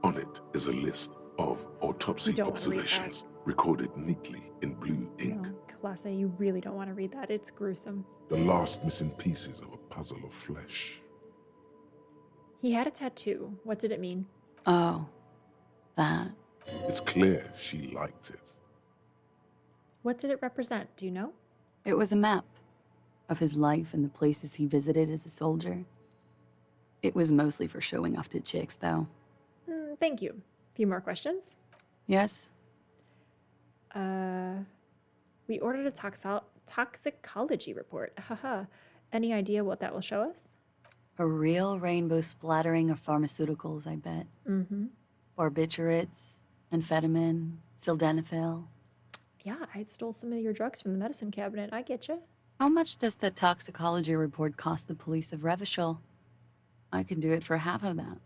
On it is a list of autopsy You don't wanna read observations recorded neatly in blue ink. No, Klaasje, you really don't want to read that. It's gruesome. The last missing pieces of a puzzle of flesh. He had a tattoo. What did it mean? Oh, that. It's clear she liked it. What did it represent? Do you know? It was a map of his life and the places he visited as a soldier. It was mostly for showing off to chicks, though. Thank you. Few more questions? Yes? We ordered a toxicology report. Haha. Any idea what that will show us? A real rainbow splattering of pharmaceuticals, I bet. Barbiturates, amphetamine, sildenafil. Yeah, I stole some of your drugs from the medicine cabinet. I get you. How much does the toxicology report cost the police of Revachol? I can do it for half of that.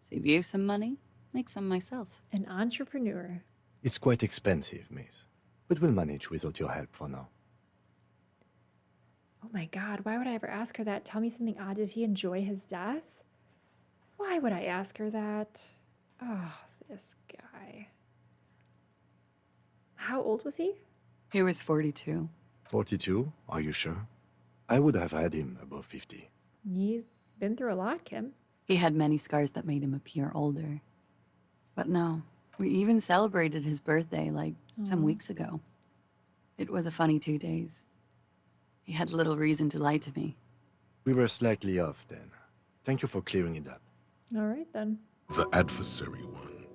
Save you some money, make some myself. An entrepreneur. It's quite expensive, miss. But we'll manage without your help for now. Oh my god, why would I ever ask her that? Tell me something odd. Did he enjoy his death? Why would I ask her that? Oh, this guy. How old was he? He was 42. 42? Are you sure? I would have had him above 50. He's been through a lot, Kim. He had many scars that made him appear older. But no, we even celebrated his birthday like some weeks ago. It was a funny 2 days. He had little reason to lie to me. We were slightly off then. Thank you for clearing it up. All right, then. The adversary one.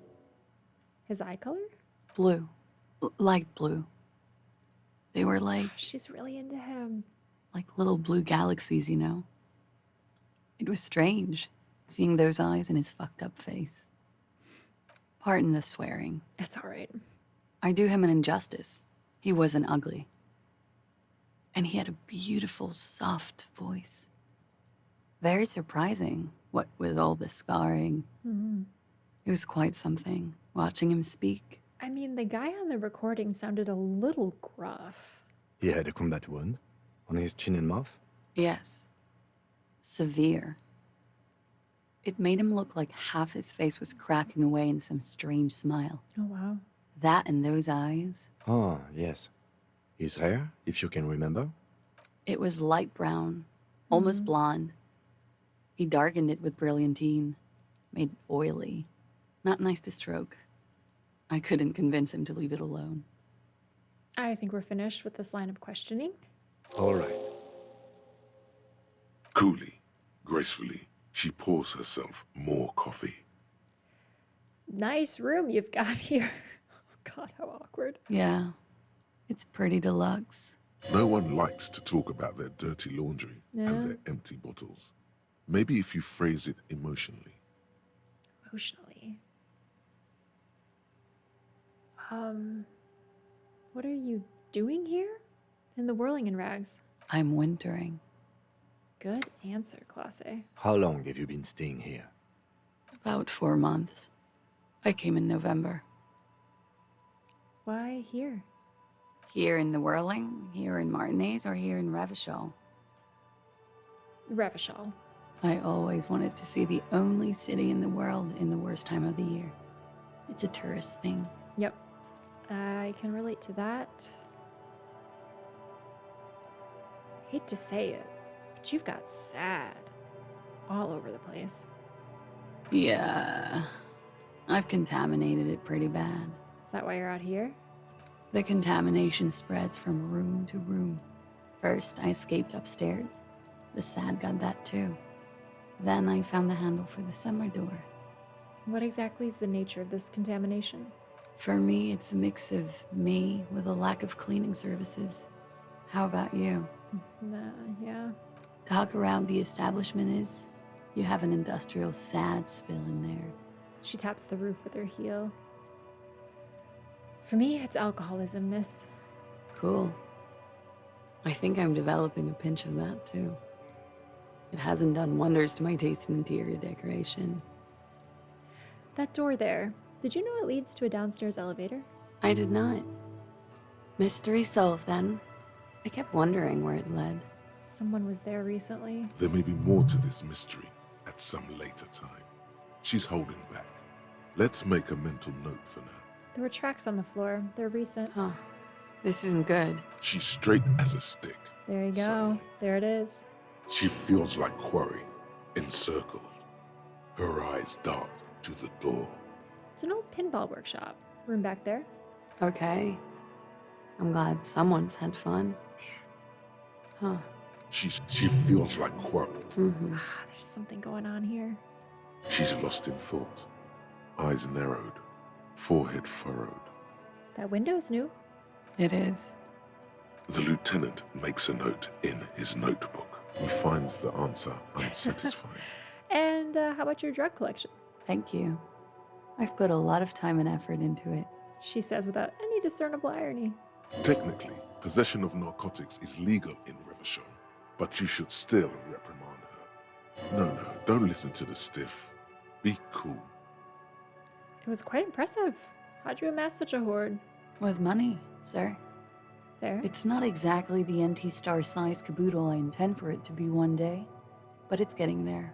His eye color? Blue. Light blue. They were like She's really into him. little blue galaxies, you know? It was strange, seeing those eyes in his fucked up face. Pardon the swearing. It's all right. I do him an injustice. He wasn't ugly. And he had a beautiful, soft voice. Very surprising, what with all the scarring. It was quite something, watching him speak. I mean, the guy on the recording sounded a little gruff. He had a combat wound on his chin and mouth. Yes. Severe. It made him look like half his face was cracking away in some strange smile. Oh, wow. That and those eyes. Oh, yes. His hair, if you can remember. It was light brown, almost blonde. He darkened it with brilliantine, made it oily. Not nice to stroke. I couldn't convince him to leave it alone. I think we're finished with this line of questioning. All right. Coolly, gracefully, she pours herself more coffee. Nice room you've got here. Oh, God, how awkward. Yeah, it's pretty deluxe. No one likes to talk about their dirty laundry Yeah. and their empty bottles. Maybe if you phrase it emotionally. Emotionally. What are you doing here? In the whirling in rags? I'm wintering. Good answer, Klaasje. How long have you been staying here? About 4 months. I came in November. Why here? Here in the Whirling, here in Martinez, or here in Revachol. Revachol. I always wanted to see the only city in the world in the worst time of the year. It's a tourist thing. Yep. I can relate to that. Hate to say it, but you've got sad all over the place. Yeah. I've contaminated it pretty bad. Is that why you're out here? The contamination spreads from room to room. First, I escaped upstairs. The sad got that too. Then I found the handle for the summer door. What exactly is the nature of this contamination? For me, it's a mix of me with a lack of cleaning services. How about you? Yeah. Talk around the establishment is, you have an industrial sad spill in there. She taps the roof with her heel. For me, it's alcoholism, miss. Cool. I think I'm developing a pinch of that too. It hasn't done wonders to my taste in interior decoration. That door there, did you know it leads to a downstairs elevator? I did not. Mystery solved then. I kept wondering where it led. Someone was there recently. There may be more to this mystery at some later time. She's holding back. Let's make a mental note for now. There were tracks on the floor. They're recent. Huh. This isn't good. She's straight as a stick. There you go. Suddenly. There it is. She feels like quarry, encircled. Her eyes dart to the door. It's an old pinball workshop. Room back there. Okay. I'm glad someone's had fun. Huh. She feels like quarry. Mm-hmm. There's something going on here. She's lost in thought. Eyes narrowed, forehead furrowed. That window's new. It is. The lieutenant makes a note in his notebook. He finds the answer unsatisfying. And how about your drug collection? Thank you. I've put a lot of time and effort into it. She says without any discernible irony. Technically, possession of narcotics is legal in Revachol, but you should still reprimand her. No, don't listen to the stiff. Be cool. It was quite impressive. How'd you amass such a hoard? With money, sir. There. It's not exactly the NT-star size caboodle I intend for it to be one day, but it's getting there.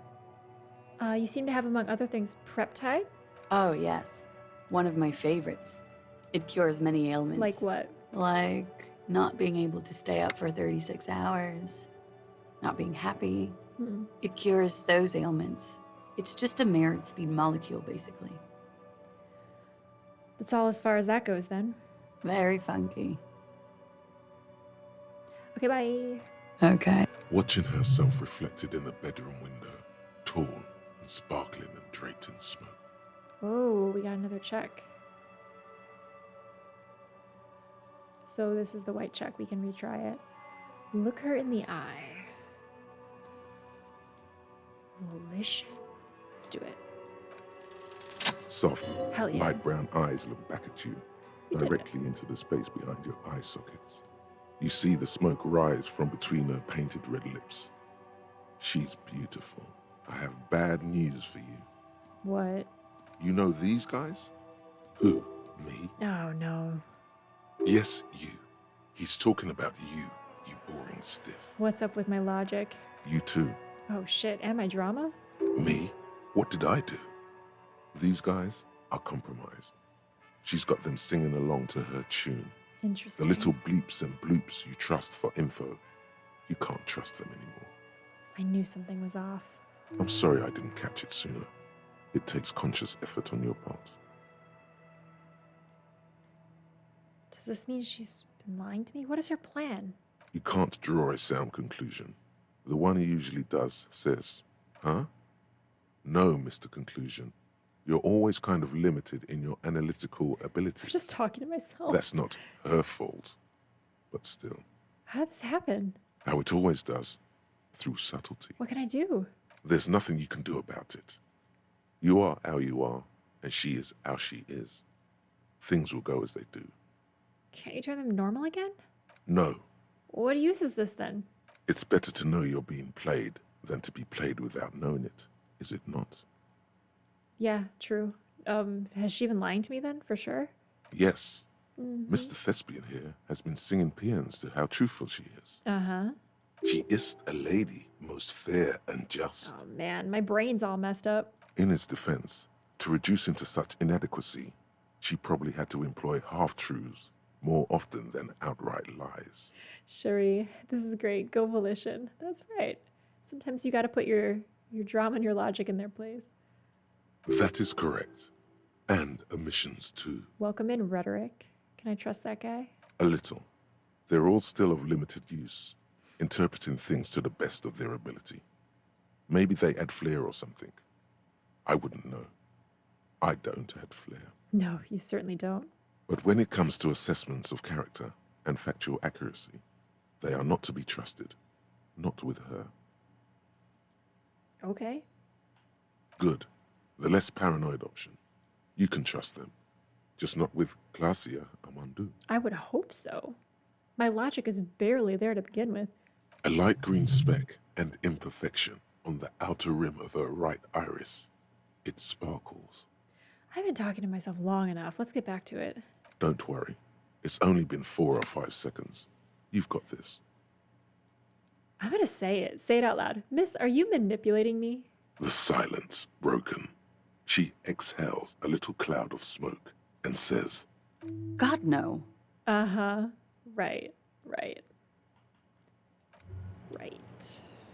You seem to have, among other things, Preptide? Oh, yes. One of my favorites. It cures many ailments. Like what? Like not being able to stay up for 36 hours, not being happy. It cures those ailments. It's just a merit speed molecule, basically. That's all as far as that goes, then. Very funky. Okay, bye. Okay. Watching herself reflected in the bedroom window, torn and sparkling and draped in smoke. Oh, we got another check. So this is the white check. We can retry it. Look her in the eye. Volition. Let's do it. Soft, Hell yeah. light brown eyes look back at you, We did it. directly into the space behind your eye sockets. You see the smoke rise from between her painted red lips. She's beautiful. I have bad news for you. What? You know these guys? Who? Me? Oh, no. Yes, you. He's talking about you, you boring stiff. What's up with my logic? You too. Oh, shit. And my drama? Me? What did I do? These guys are compromised. She's got them singing along to her tune. Interesting. The little bleeps and bloops you trust for info, you can't trust them anymore. I knew something was off. I'm sorry I didn't catch it sooner. It takes conscious effort on your part. Does this mean she's been lying to me? What is her plan? You can't draw a sound conclusion. The one who usually does says, huh? No, Mr. Conclusion. You're always kind of limited in your analytical abilities. I'm just talking to myself. That's not her fault, but still. How did this happen? How it always does, through subtlety. What can I do? There's nothing you can do about it. You are how you are, and she is how she is. things will go as they do. Can't you turn them normal again? No, What use is this then? it's better to know you're being played than to be played without knowing it, is it not? Yeah, true. Has she been lying to me then, for sure? Yes. Mr. Thespian here has been singing paeans to how truthful she is. Uh-huh. She is a lady, most fair and just. Oh man, my brain's all messed up. In his defense, to reduce him to such inadequacy, she probably had to employ half-truths more often than outright lies. Cherie, this is great. Go volition. That's right. Sometimes you gotta put your drama and your logic in their place. That is correct. And omissions too. Welcome in, rhetoric. Can I trust that guy? A little. They're all still of limited use, interpreting things to the best of their ability. Maybe they add flair or something. I wouldn't know. I don't add flair. No, you certainly don't. But when it comes to assessments of character and factual accuracy, they are not to be trusted. Not with her. Okay. Good. The less paranoid option. You can trust them. Just not with Klaasje, Amandu. I would hope so. My logic is barely there to begin with. A light green speck and imperfection on the outer rim of her right iris. It sparkles. I've been talking to myself long enough. Let's get back to it. Don't worry. It's only been 4 or 5 seconds. You've got this. I'm gonna say it. Say it out loud. Miss, are you manipulating me? The silence broken. She exhales a little cloud of smoke and says, God, no. Uh-huh. Right. Right.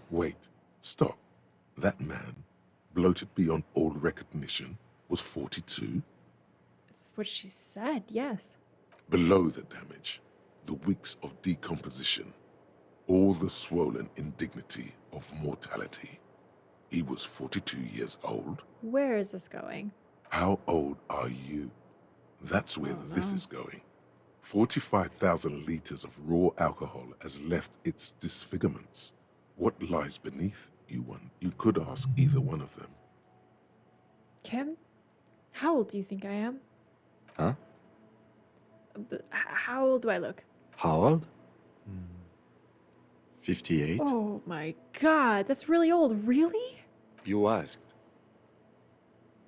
wait, stop. That man, bloated beyond all recognition, was 42? That's what she said, yes. Below the damage, the weeks of decomposition, all the swollen indignity of mortality. He was 42 years old. Where is this going? How old are you? That's where this is going. 45,000 liters of raw alcohol has left its disfigurements. What lies beneath, you could ask either one of them. Kim? How old do you think I am? Huh? How old do I look? How old? 58? Oh my god, that's really old. Really? You asked.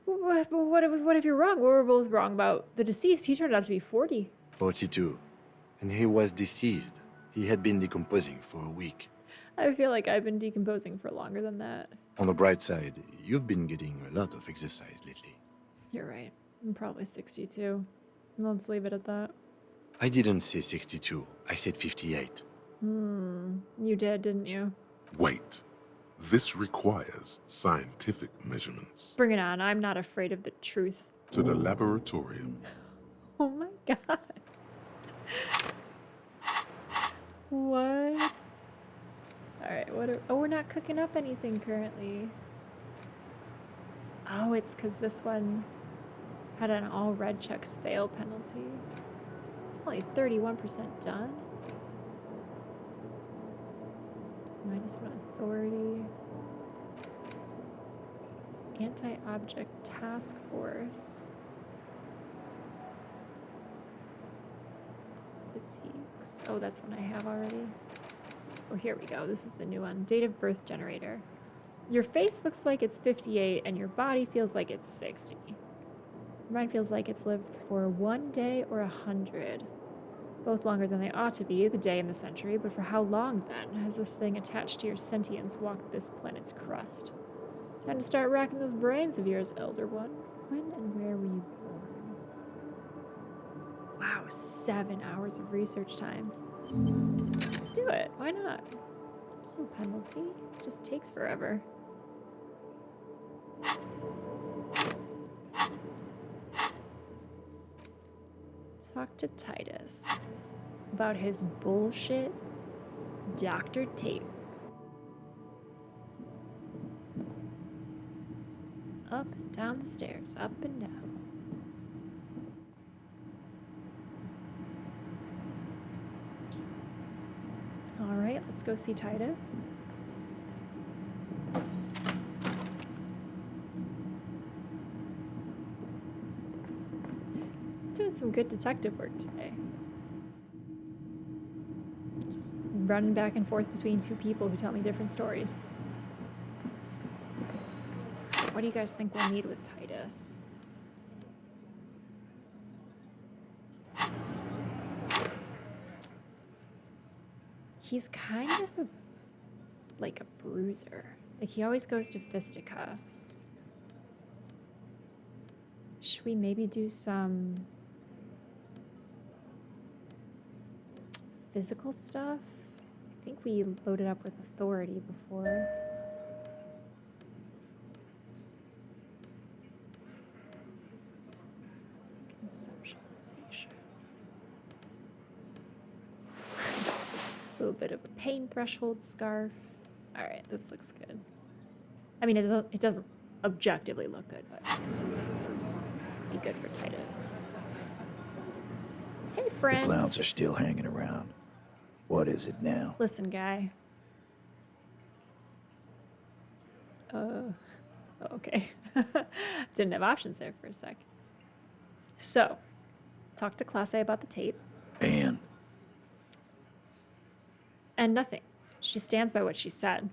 What if you're wrong? We're both wrong about the deceased. He turned out to be 40. 42. And he was deceased. He had been decomposing for a week. I feel like I've been decomposing for longer than that. On the bright side, you've been getting a lot of exercise lately. You're right. I'm probably 62. Let's leave it at that. I didn't say 62. I said 58. You did, didn't you? Wait. This requires scientific measurements. Bring it on. I'm not afraid of the truth. To the laboratorium. Oh my god. What? Alright, we're not cooking up anything currently. Oh, it's because this one had an all red checks fail penalty. It's only 31% done. -1 authority. Anti-object task force. Fatigues. Oh, that's one I have already. Oh, here we go. This is the new one. Date of birth generator. Your face looks like it's 58 and your body feels like it's 60. Mine feels like it's lived for 1 day or 100. Both longer than they ought to be, the day and the century, but for how long then has this thing attached to your sentience walked this planet's crust? Time to start racking those brains of yours, Elder One. When and where were you born? Wow, 7 hours of research time. Let's do it. Why not? There's no penalty. It just takes forever. Talk to Titus about his bullshit Dr. Tape. Up and down the stairs, up and down. All right, let's go see Titus. Doing some good detective work today. Just running back and forth between two people who tell me different stories. What do you guys think we'll need with Titus? He's kind of like a bruiser. Like, he always goes to fisticuffs. Should we maybe do some physical stuff? I think we loaded up with authority before. Conceptualization. A little bit of a pain threshold scarf. All right, this looks good. I mean, it doesn't objectively look good, but this would be good for Titus. Hey, friend. The clowns are still hanging around. What is it now? Listen, guy. Okay. Didn't have options there for a sec. So, talk to Klaasje about the tape. And nothing. She stands by what she said.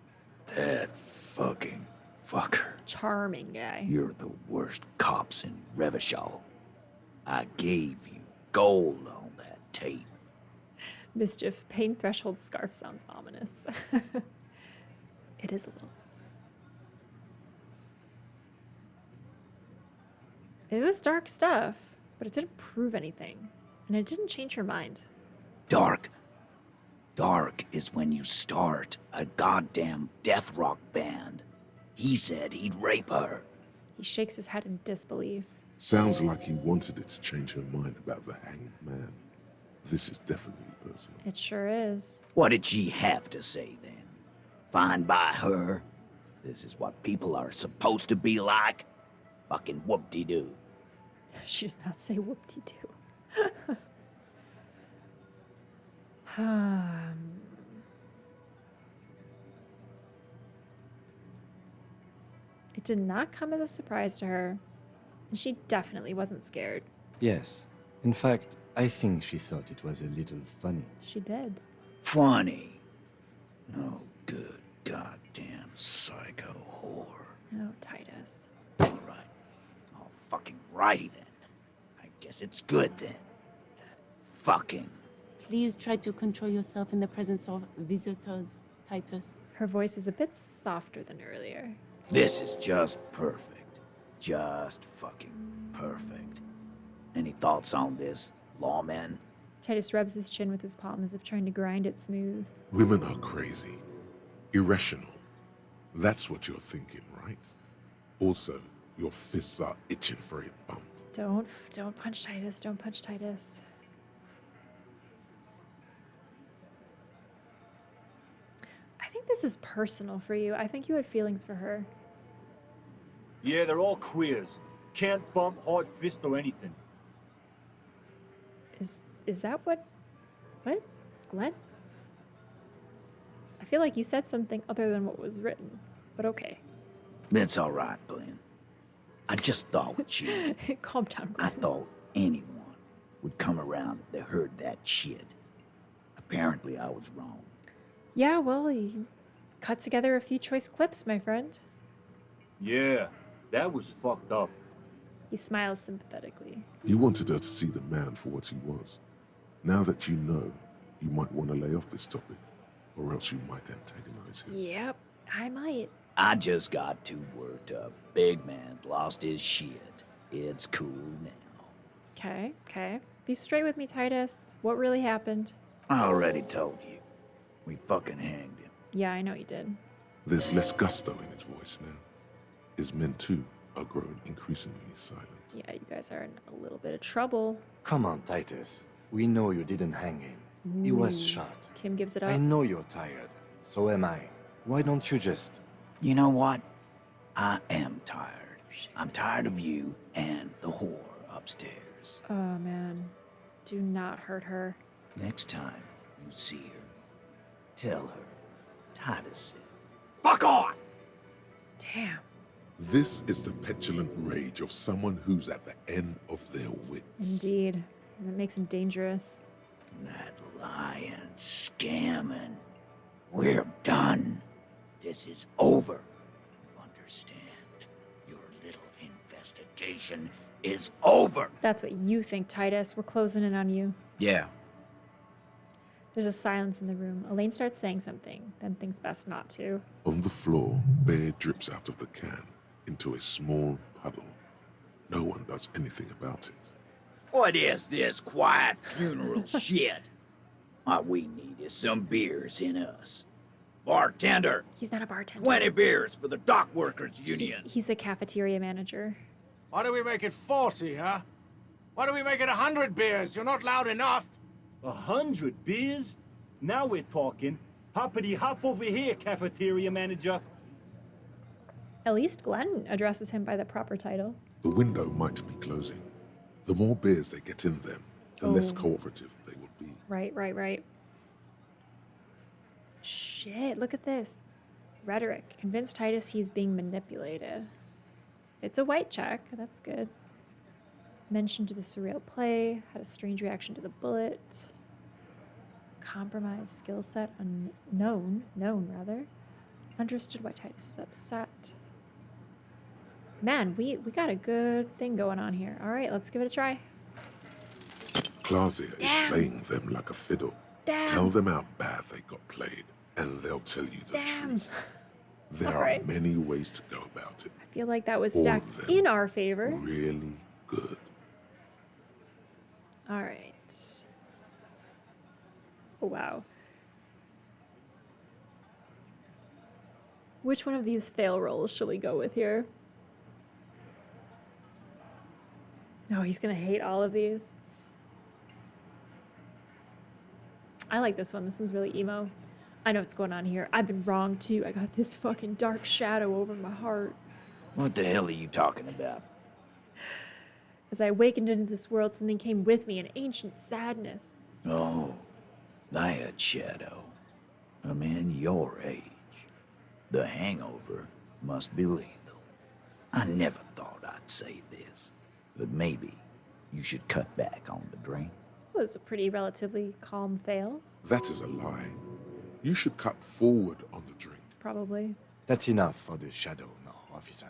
that fucking fucker. Charming guy. You're the worst cops in Revachol. I gave you gold on that tape. Mischief. Pain threshold scarf sounds ominous. It is a little. It was dark stuff, but it didn't prove anything. And it didn't change her mind. Dark. Dark is when you start a goddamn death rock band. He said he'd rape her. He shakes his head in disbelief. Sounds like he wanted it to change her mind about the hanged man. This is definitely personal. It sure is. What did she have to say then? Fine by her? This is what people are supposed to be like? Fucking whoop-de-doo. She did not say whoop-de-doo. It did not come as a surprise to her, and she definitely wasn't scared. Yes. In fact, I think she thought it was a little funny. She did. Funny. No good goddamn psycho whore. Oh, Titus. All right. All fucking righty then. I guess it's good then. That fucking... Please try to control yourself in the presence of visitors, Titus. Her voice is a bit softer than earlier. This is just perfect. Just fucking perfect. Any thoughts on this, lawman? Titus rubs his chin with his palm as if trying to grind it smooth. Women are crazy. Irrational. That's what you're thinking, right? Also, your fists are itching for a bump. Don't punch Titus. Don't punch Titus. I think this is personal for you. I think you had feelings for her. Yeah, they're all queers. Can't bump, hard fist, or anything. Is that what? Glenn? I feel like you said something other than what was written, but okay. That's all right, Glenn. I just thought with you. Calm down, Glenn. I thought anyone would come around if they heard that shit. Apparently, I was wrong. Yeah, well, you cut together a few choice clips, my friend. Yeah, that was fucked up. He smiles sympathetically. You wanted her to see the man for what he was. Now that you know, you might want to lay off this topic, or else you might antagonize him. Yep, I might. I just got too worked up. Big man lost his shit. It's cool now. Okay. Be straight with me, Titus. What really happened? I already told you. We fucking hanged him. Yeah, I know you did. There's less gusto in his voice now. His men, too, are growing increasingly silent. Yeah, you guys are in a little bit of trouble. Come on, Titus. We know you didn't hang him. He was Ooh. shot. Kim gives it up. I know you're tired. So am I. Why don't you just... You know what? I am tired. I'm tired of you and the whore upstairs. Oh, man. Do not hurt her. Next time you see her, tell her Titus said, "Fuck on!" Damn. This is the petulant rage of someone who's at the end of their wits. Indeed. And it makes him dangerous. That lying, scamming. We're done. This is over. You understand? Your little investigation is over. That's what you think, Titus. We're closing in on you. Yeah. There's a silence in the room. Elaine starts saying something, then thinks best not to. On the floor, beer drips out of the can into a small puddle. No one does anything about it. What is this quiet funeral shit? All we need is some beers in us. Bartender, He's not a bartender. 20 beers for the Dock Workers Union. He's a cafeteria manager. Why do we make it 40, huh? Why do we make it 100 beers? You're not loud enough. 100 beers? Now we're talking. Hoppity hop over here, cafeteria manager. At least Glenn addresses him by the proper title. The window might be closing. The more beers they get in them, the less cooperative they will be. Right. Shit, look at this. Rhetoric. Convince Titus he's being manipulated. It's a white check. That's good. Mention to the surreal play. Had a strange reaction to the bullet. Compromise skill set unknown. Known, rather. Understood why Titus is upset. Man, we got a good thing going on here. All right, let's give it a try. Klaasje is playing them like a fiddle. Damn. Tell them how bad they got played, and they'll tell you the truth. There are many ways to go about it. I feel like that was All stacked of them in our favor. Really good. All right. Oh, wow. Which one of these fail rolls shall we go with here? No, he's gonna hate all of these. I like this one. This one's really emo. I know what's going on here. I've been wrong too. I got this fucking dark shadow over my heart. What the hell are you talking about? As I awakened into this world, something came with me, an ancient sadness. Oh, that shadow. A man your age. The hangover must be lethal. I never thought I'd say this, but maybe you should cut back on the drink. It was a pretty relatively calm fail, That is a lie. You should cut forward on the drink. probably. That's enough for the shadow now, officer.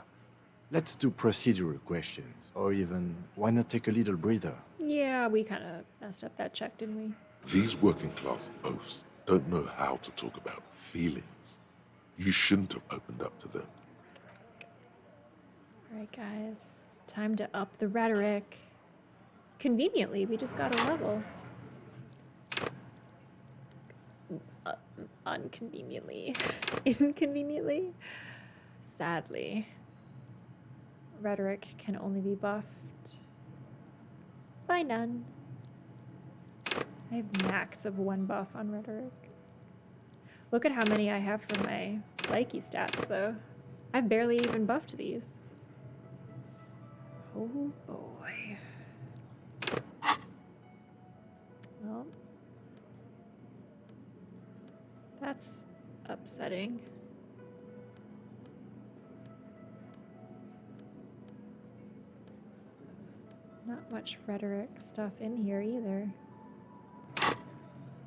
Let's do procedural questions, or even, why not take a little breather? Yeah, we kind of messed up that check, didn't we? These working class oafs don't know how to talk about feelings. You shouldn't have opened up to them. All right, guys. Time to up the rhetoric. Conveniently, we just got a level. Unconveniently. Inconveniently. Sadly. Rhetoric can only be buffed by none. I have max of 1 buff on rhetoric. Look at how many I have for my psyche stats, though. I've barely even buffed these. Oh boy. Well, that's upsetting. Not much rhetoric stuff in here either.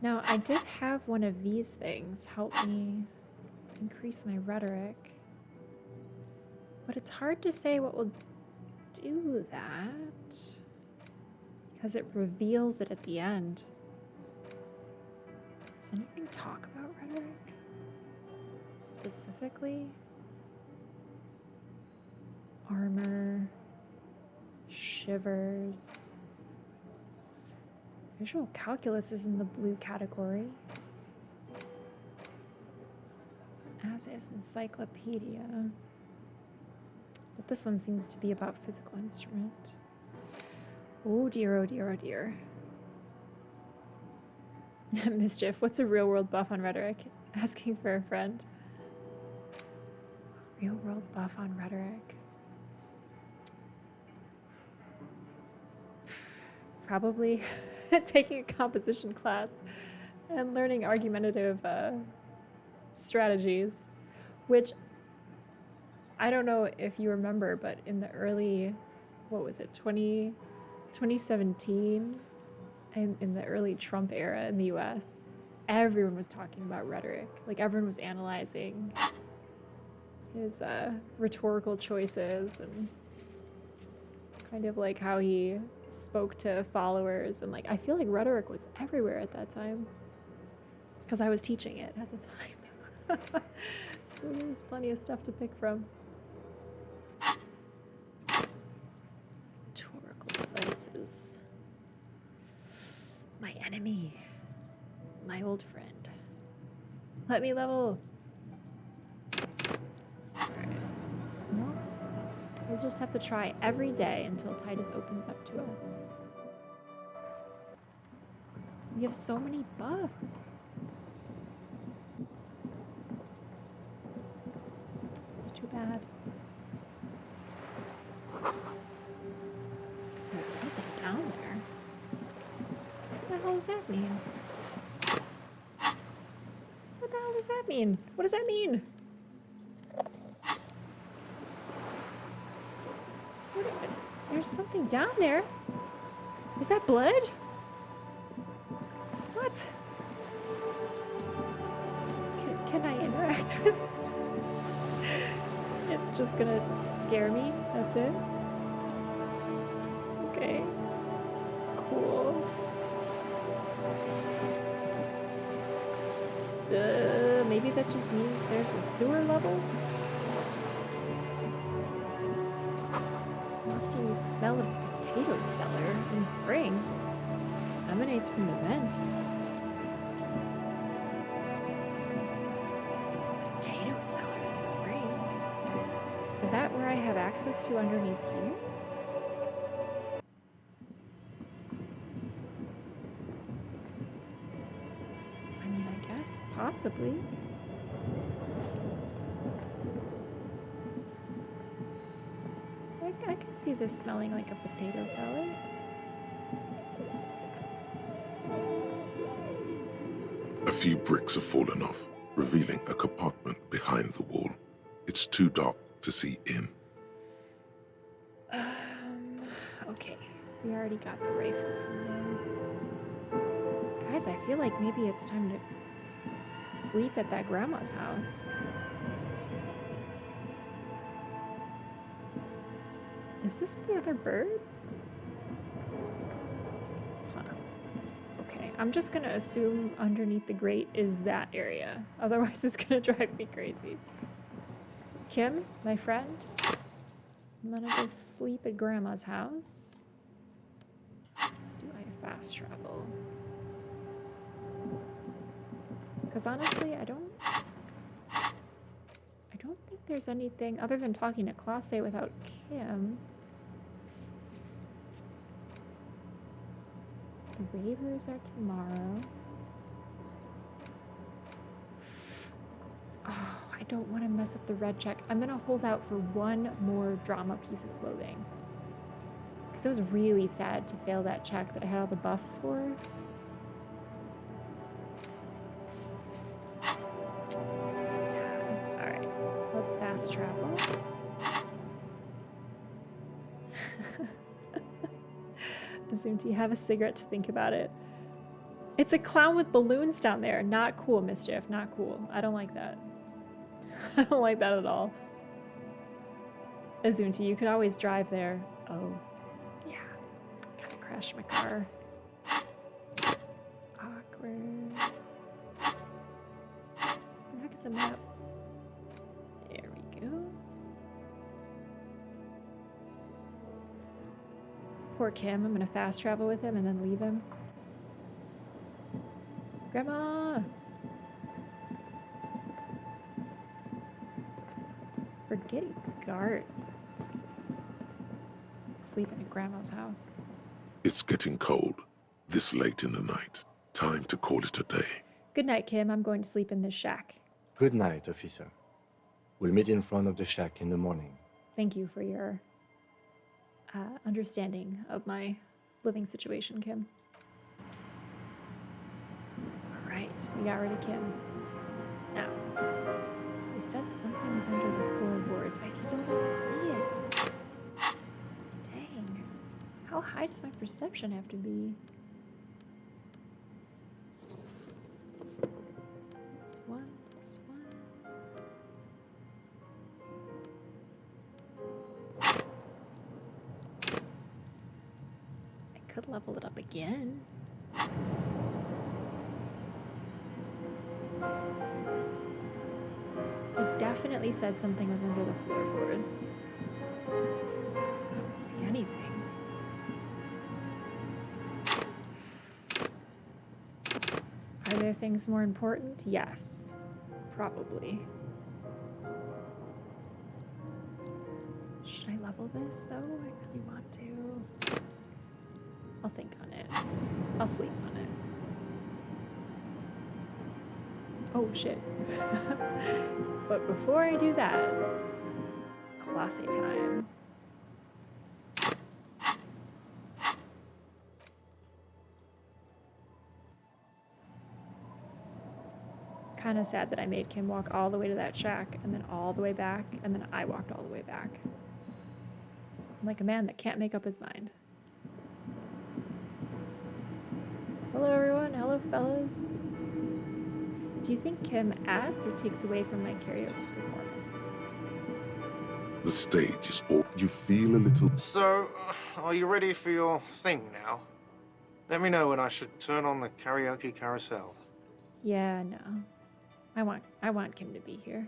Now, I did have one of these things help me increase my rhetoric. But it's hard to say what will do that, because it reveals it at the end. Does anything talk about rhetoric specifically? Armor, shivers. Visual calculus is in the blue category, as is encyclopedia. But this one seems to be about physical instrument. Oh dear, oh dear, oh dear. Mischief, what's a real world buff on rhetoric? Asking for a friend. Real world buff on rhetoric. Probably taking a composition class and learning argumentative strategies, which I don't know if you remember, but in the early, what was it, 2017, in the early Trump era in the US, everyone was talking about rhetoric. Like everyone was analyzing his rhetorical choices and kind of like how he spoke to followers, and like I feel like rhetoric was everywhere at that time because I was teaching it at the time. So there's plenty of stuff to pick from. Rhetorical devices. My enemy. My old friend. Let me level. Alright. Well, we'll just have to try every day until Titus opens up to us. We have so many buffs. It's too bad. There's something down there. What the hell does that mean? What the hell does that mean? What does that mean? There's something down there. Is that blood? What? Can I interact with it? It's just gonna scare me. That's it. Okay. Cool. Maybe that just means there's a sewer level? Musty smell of potato cellar in spring. Emanates from the vent. Potato cellar in spring? Is that where I have access to underneath here? I mean, I guess possibly. I can see this smelling like a potato salad. A few bricks have fallen off, revealing a compartment behind the wall. It's too dark to see in. Okay. We already got the rifle from there. Guys, I feel like maybe it's time to sleep at that grandma's house. Is this the other bird? Huh. Okay, I'm just gonna assume underneath the grate is that area. Otherwise it's gonna drive me crazy. Kim, my friend, I'm gonna go sleep at grandma's house. Do I fast travel? Because honestly, I don't think there's anything other than talking to Klaasje without Kim. The ravers are tomorrow. Oh, I don't want to mess up the red check. I'm gonna hold out for one more drama piece of clothing. Because it was really sad to fail that check that I had all the buffs for. Yeah. Alright. Let's fast travel. Azumti, have a cigarette to think about it. It's a clown with balloons down there. Not cool, Mischief. Not cool. I don't like that. I don't like that at all. Azumti, you could always drive there. Oh, yeah. Gotta crash my car. Awkward. What the heck is a map? There we go. Poor Kim. I'm gonna fast travel with him and then leave him. Grandma! Forget Gart. Sleeping at Grandma's house. It's getting cold, this late in the night. Time to call it a day. Good night, Kim. I'm going to sleep in this shack. Good night, officer. We'll meet in front of the shack in the morning. Thank you for your understanding of my living situation, Kim. All right, we got rid of Kim. Now, they said something was under the floorboards. I still don't see it. Dang. How high does my perception have to be? level it up again. It definitely said something was under the floorboards. I don't see anything. Are there things more important? Yes. Probably. Should I level this though? I really want to. I'll think on it. I'll sleep on it. Oh shit. But before I do that, Klaasje time. Kind of sad that I made Kim walk all the way to that shack and then all the way back and then I walked all the way back. I'm like a man that can't make up his mind. Hello everyone, hello fellas. Do you think Kim adds or takes away from my karaoke performance? The stage is all you feel a little. So, are you ready for your thing now? Let me know when I should turn on the karaoke carousel. Yeah, no. I want Kim to be here.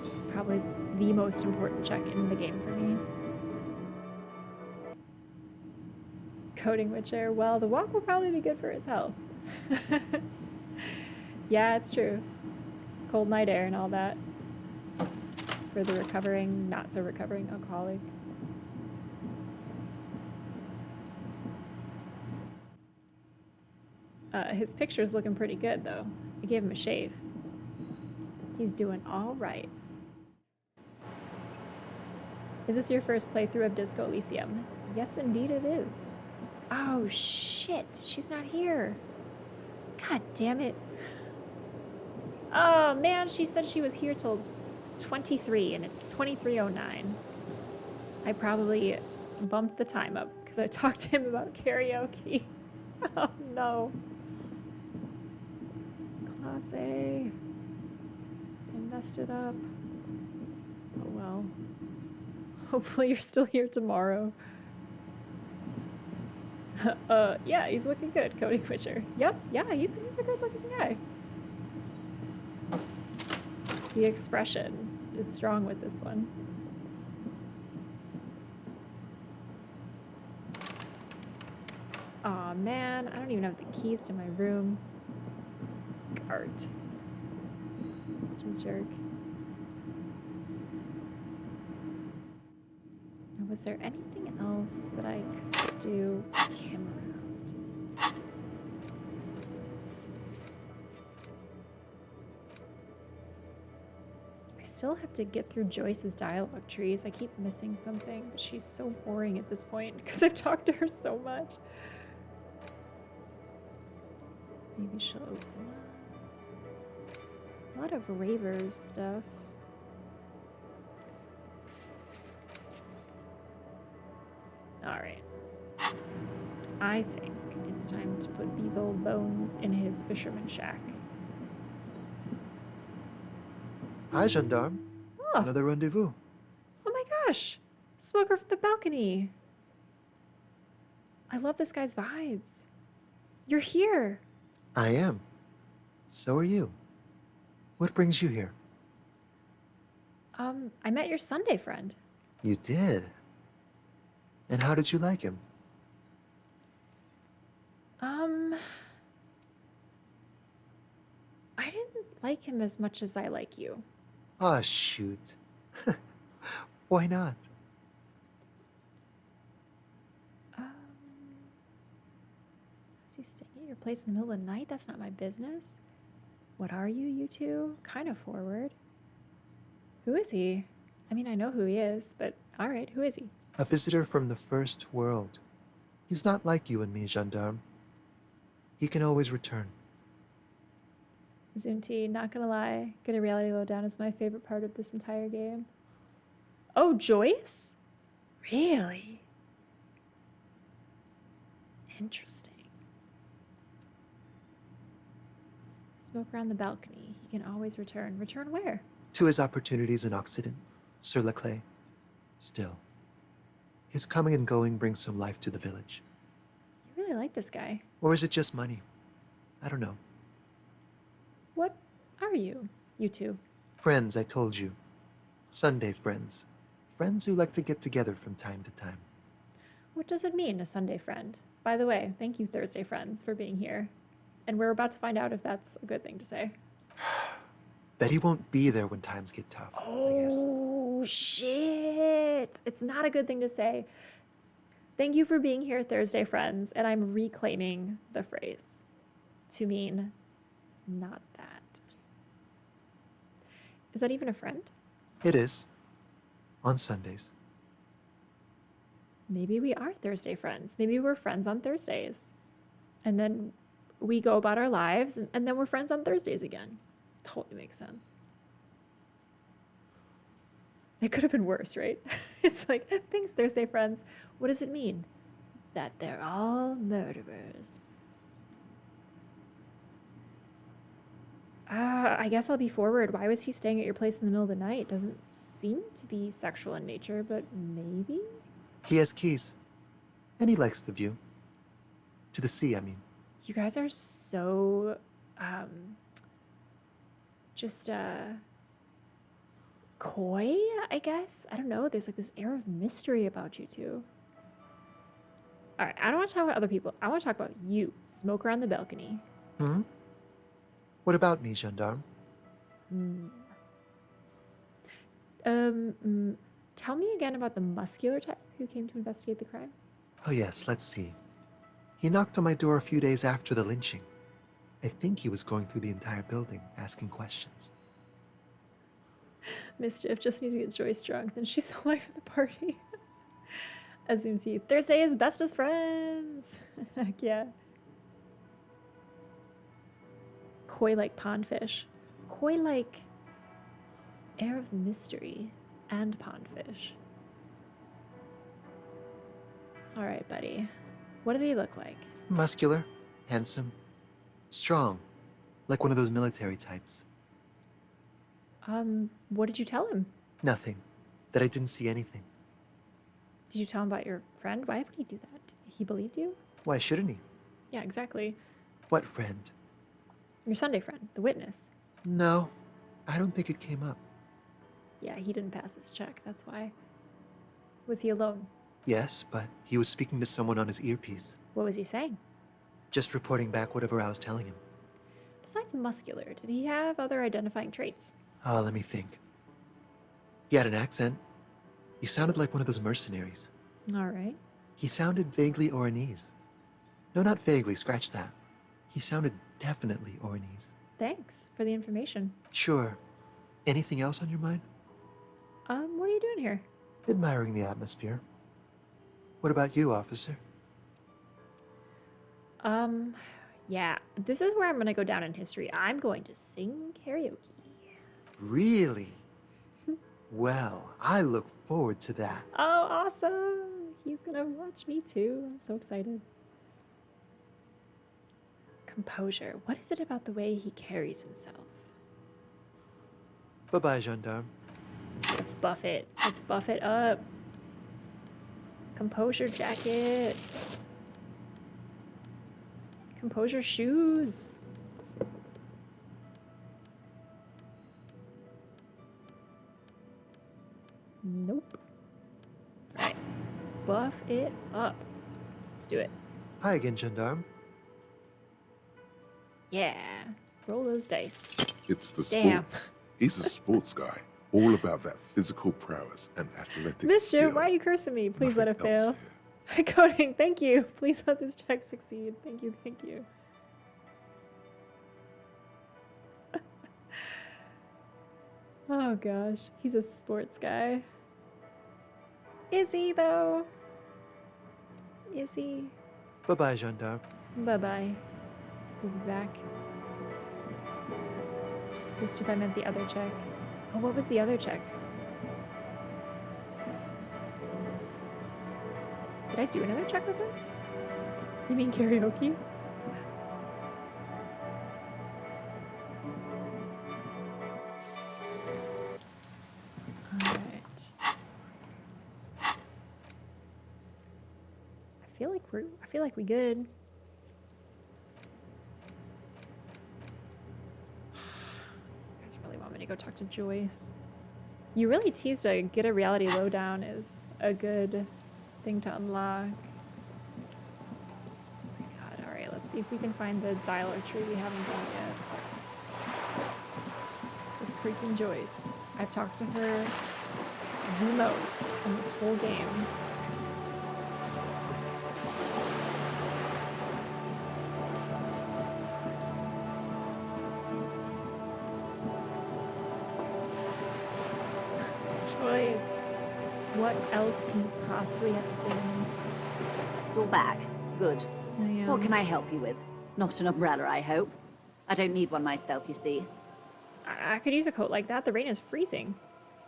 It's probably the most important check in the game for me. Coding Witcher, well, the walk will probably be good for his health. Yeah, it's true. Cold night air and all that. For the recovering, not so recovering alcoholic. His picture's looking pretty good, though. I gave him a shave. He's doing all right. Is this your first playthrough of Disco Elysium? Yes, indeed it is. Oh, shit. She's not here. God damn it. Oh, man, she said she was here till 23, and it's 23:09. I probably bumped the time up because I talked to him about karaoke. Oh, no. Klaasje. I messed it up. Oh, well. Hopefully you're still here tomorrow. Yeah, he's looking good, Coding Witcher. Yep, yeah, he's a good-looking guy. The expression is strong with this one. Aw, man, I don't even have the keys to my room. Gart. Such a jerk. Now, was there anything else that I could do? Camera around. I still have to get through Joyce's dialogue trees. I keep missing something, but she's so boring at this point because I've talked to her so much. Maybe she'll open up. A lot of Ravers stuff. Alright. I think it's time to put these old bones in his fisherman shack. Hi, gendarme. Oh. Another rendezvous. Oh my gosh! Smoker from the balcony! I love this guy's vibes. You're here! I am. So are you. What brings you here? I met your Sunday friend. You did? And how did you like him? I didn't like him as much as I like you. Ah, shoot. Why not? Is he staying at your place in the middle of the night? That's not my business. What are you two? Kind of forward. Who is he? I mean, I know who he is, but alright, who is he? A visitor from the first world. He's not like you and me, gendarme. He can always return. Zoom-T, not gonna lie, Get a Reality Lowdown is my favorite part of this entire game. Oh, Joyce? Really? Interesting. Smoker on the balcony. He can always return. Return where? To his opportunities in Occident, Sur la Clay. Still, his coming and going brings some life to the village. You really like this guy. Or is it just money? I don't know. What are you two? Friends, I told you. Sunday friends. Friends who like to get together from time to time. What does it mean, a Sunday friend? By the way, thank you, Thursday friends, for being here. And we're about to find out if that's a good thing to say. That he won't be there when times get tough, I guess. Oh, shit. It's not a good thing to say. Thank you for being here, Thursday friends. And I'm reclaiming the phrase to mean not that. Is that even a friend? It is. On Sundays. Maybe we are Thursday friends. Maybe we're friends on Thursdays. And then we go about our lives, and then we're friends on Thursdays again. Totally makes sense. It could have been worse, right? It's like, thanks, Thursday friends. What does it mean? That they're all murderers. I guess I'll be forward. Why was he staying at your place in the middle of the night? Doesn't seem to be sexual in nature, but maybe? He has keys. And he likes the view. To the sea, I mean. You guys are so, just, coy, I guess? I don't know. There's like this air of mystery about you two. All right, I don't want to talk about other people. I want to talk about you, smoker on the balcony. Hmm? What about me, gendarme? Tell me again about the muscular type who came to investigate the crime. Oh yes, let's see. He knocked on my door a few days after the lynching. I think he was going through the entire building, asking questions. Mischief, just need to get Joyce drunk, then she's the life of the party. Assumes he. Thursday is best as friends. Heck yeah. Koi like pondfish. Koi like air of mystery and pondfish. All right, buddy. What did he look like? Muscular, handsome, strong, like one of those military types. What did you tell him? Nothing. That I didn't see anything. Did you tell him about your friend? Why would he do that? He believed you? Why shouldn't he? Yeah, exactly. What friend? Your Sunday friend, the witness. No, I don't think it came up. Yeah, he didn't pass his check, that's why. Was he alone? Yes, but he was speaking to someone on his earpiece. What was he saying? Just reporting back whatever I was telling him. Besides muscular, did he have other identifying traits? Oh, let me think. He had an accent. He sounded like one of those mercenaries. All right. He sounded vaguely Oranese. No, not vaguely, scratch that. He sounded definitely Oranese. Thanks for the information. Sure. Anything else on your mind? What are you doing here? Admiring the atmosphere. What about you, officer? Yeah, this is where I'm gonna go down in history. I'm going to sing karaoke. Really? Well, I look forward to that. Oh, awesome! He's gonna watch me too. I'm so excited. Composure. What is it about the way he carries himself? Bye-bye, gendarme. Let's buff it. Let's buff it up. Composure jacket. Composure shoes. Nope. Alright. Buff it up. Let's do it. Hi again, gendarme. Yeah. Roll those dice. It's the Damn. sports. He's a sports guy. All about that physical prowess and athletic Mischief, skill. why are you cursing me? Please let it Nothing else fail. Coding, thank you. Please let this check succeed. Thank you, thank you. Oh gosh, he's a sports guy. Is he though? Is he? Bye-bye, gendarme. Bye-bye. We'll be back. Mischief, I meant the other check. Oh, what was the other check? Did I do another check with him? You mean karaoke? Alright. feel like we good. You guys really want me to go talk to Joyce? You really teased a get a reality lowdown is a good thing to unlock. Oh my god, alright, let's see if we can find the dialer tree we haven't done yet. With freaking Joyce. I've talked to her the most in this whole game. Joyce, what else can you possibly have to say to me? You're back. Good. I am. What can I help you with? Not an umbrella, I hope. I don't need one myself, you see. I could use a coat like that. The rain is freezing.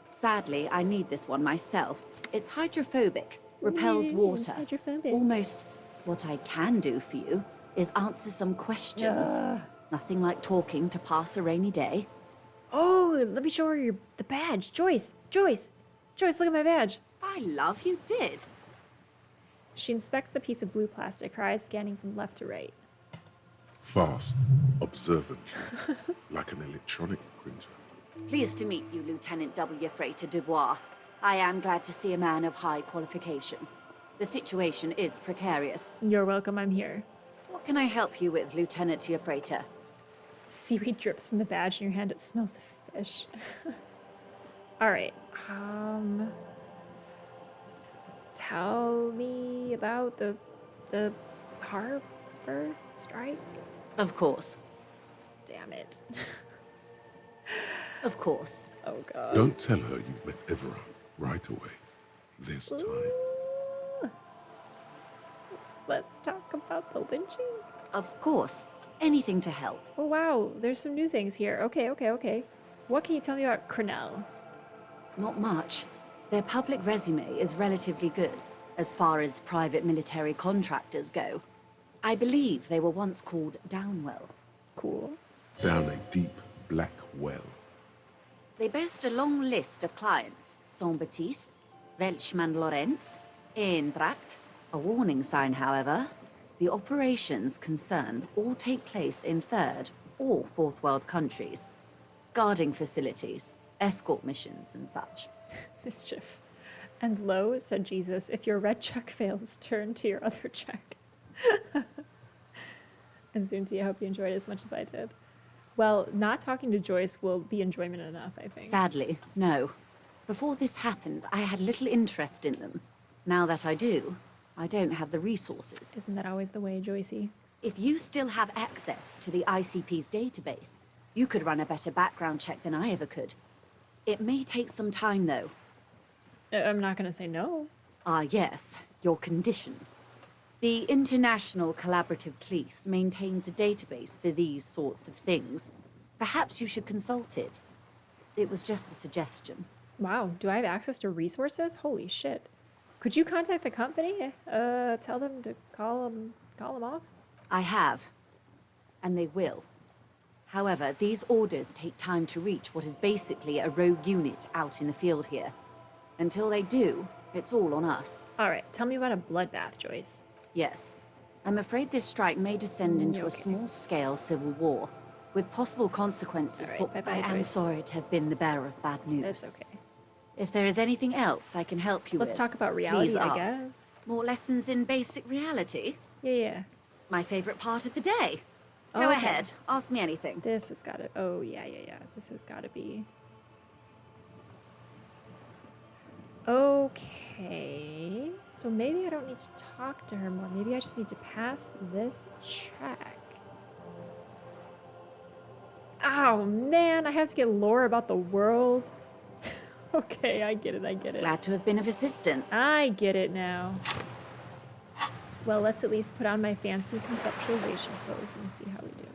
Sadly, I need this one myself. It's hydrophobic, repels Yay, water. it's hydrophobic. Almost what I can do for you is answer some questions. Nothing like talking to pass a rainy day. Oh, let me show her the badge. Joyce, Joyce, Joyce, look at my badge. By love, you did. She inspects the piece of blue plastic, her eyes scanning from left to right. Fast, observant, like an electronic printer. Pleased to meet you, Lieutenant W. Freighter Dubois. I am glad to see a man of high qualification. The situation is precarious. You're welcome, I'm here. What can I help you with, Lieutenant Freighter? Seaweed drips from the badge in your hand. It smells of fish. Alright, tell me about the harbor strike? Of course. Damn it. Of course. Oh god. Don't tell her you've met Everard right away. This time. Let's talk about the lynching. Of course. Anything to help. Oh wow, there's some new things here. Okay. What can you tell me about Cornell? Not much. Their public resume is relatively good, as far as private military contractors go. I believe they were once called Downwell. Cool. Down a deep black well. They boast a long list of clients. Saint-Baptiste, Welchman-Lorenz, Eintracht. A warning sign, however. The operations concerned all take place in third or fourth world countries. Guarding facilities, escort missions, and such. Mischief. And lo, said Jesus, if your red check fails, turn to your other check. And Zunti, I hope you enjoyed it as much as I did. Well, not talking to Joyce will be enjoyment enough, I think. Sadly, no. Before this happened, I had little interest in them. Now that I do, I don't have the resources. Isn't that always the way, Joycey? If you still have access to the ICP's database, you could run a better background check than I ever could. It may take some time, though. I'm not going to say no. Ah, yes, your condition. The International Collaborative Police maintains a database for these sorts of things. Perhaps you should consult it. It was just a suggestion. Wow, do I have access to resources? Holy shit. Could you contact the company? Tell them to call them off? I have. And they will. However, these orders take time to reach what is basically a rogue unit out in the field here. Until they do, it's all on us. Alright, tell me about a bloodbath, Joyce. Yes. I'm afraid this strike may descend into a small-scale civil war, with possible consequences for... bye-bye, I am Joyce. sorry to have been the bearer of bad news. That's okay. If there is anything else I can help you with, Let's talk about reality, please I ask. guess. More lessons in basic reality? Yeah. My favorite part of the day. Go Okay. ahead. Ask me anything. This has got to... Oh, yeah. This has got to be... Okay. So maybe I don't need to talk to her more. Maybe I just need to pass this check. Oh, man. I have to get lore about the world. Okay, I get it. Glad to have been of assistance. I get it now. Well, let's at least put on my fancy conceptualization clothes and see how we do.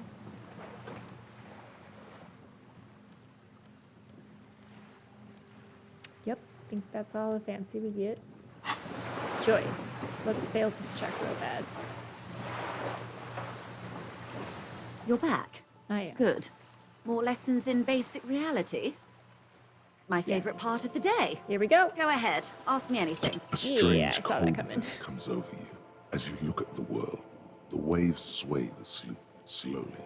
Yep, I think that's all the fancy we get. Joyce, let's fail this check real bad. You're back. I am. Good. More lessons in basic reality? My favorite part of the day. Here we go. Go ahead. Ask me anything. A strange I saw that coming. coldness comes over you. As you look at the world, the waves sway the sloop slowly.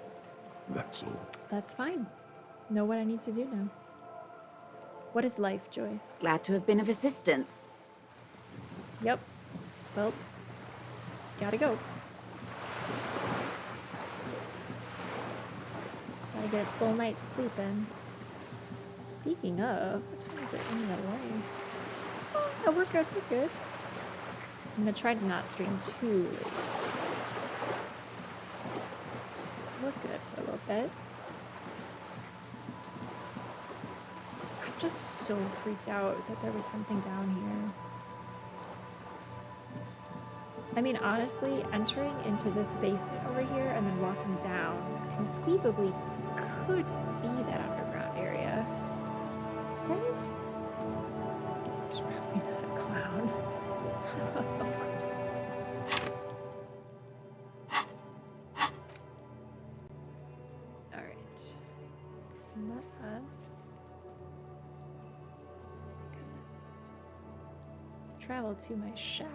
That's all. That's fine. Know what I need to do now. What is life, Joyce? Glad to have been of assistance. Yep. Well, gotta go. Gotta get a full night's sleep in. Speaking of, what time is it anyway? Oh, no, we're good, we're good. I'm gonna try to not stream too late. We're good for a little bit. I'm just so freaked out that there was something down here. I mean, honestly, entering into this basement over here and then walking down conceivably could be that underground area. Right? There's probably not a clown. Of course. Alright. Let us travel to my shack.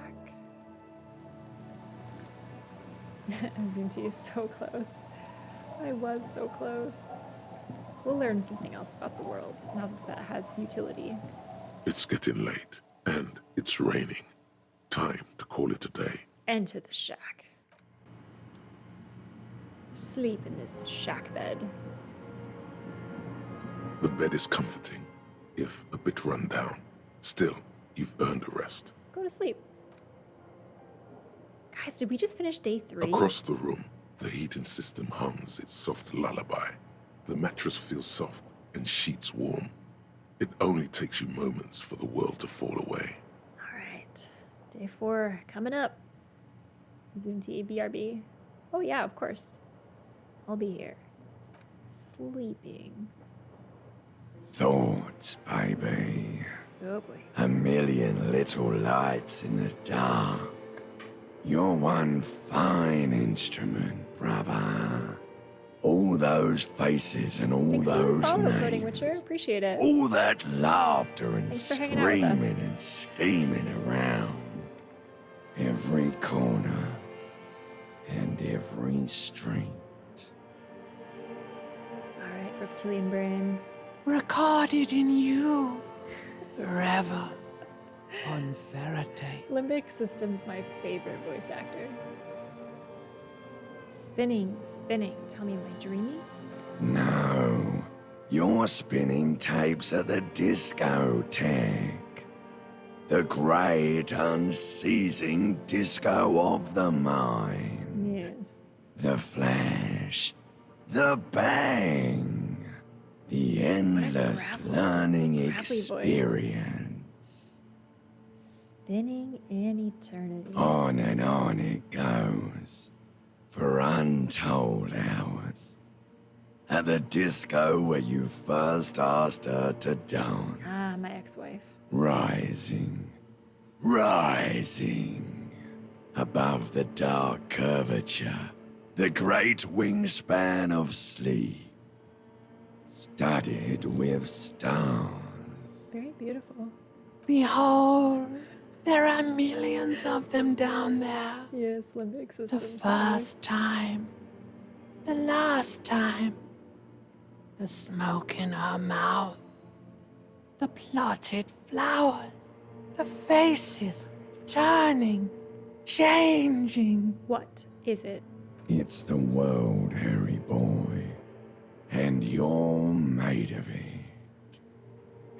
Azunti is so close. I was so close. We'll learn something else about the world now that that has utility. It's getting late, and it's raining. Time to call it a day. Enter the shack. Sleep in this shack bed. The bed is comforting, if a bit run down. Still, you've earned a rest. Go to sleep. Guys, did we just finish day 3? Across the room, the heating system hums its soft lullaby. The mattress feels soft and sheets warm. It only takes you moments for the world to fall away. Alright. Day 4 coming up. Zunti, BRB. Oh yeah, of course. I'll be here. Sleeping. Thoughts, baby. Oh boy. A million little lights in the dark. You're one fine instrument, brother. All those faces and all those Recording, names. Witcher. Appreciate it. All that laughter and Thanks for hanging out with us. screaming and scheming around. Every corner and every street. Alright, reptilian brain. Recorded in you forever on Faraday. Limbic System's my favorite voice actor. Spinning, spinning. Tell me, am I dreaming? No, you're spinning tapes at the discotheque. The great unceasing disco of the mind. Yes. The flash, the bang, the endless learning experience. Spinning in eternity. On and on it goes, for untold hours. At the disco where you first asked her to dance. Ah, my ex-wife. Rising, rising, above the dark curvature, the great wingspan of sleep, studded with stars. Very beautiful. Behold, there are millions of them down there. Yes, Limbic System. The first time, the last time, the smoke in her mouth, the plotted flowers, the faces turning, changing. What is it? It's the world, Harry boy, and you're made of it.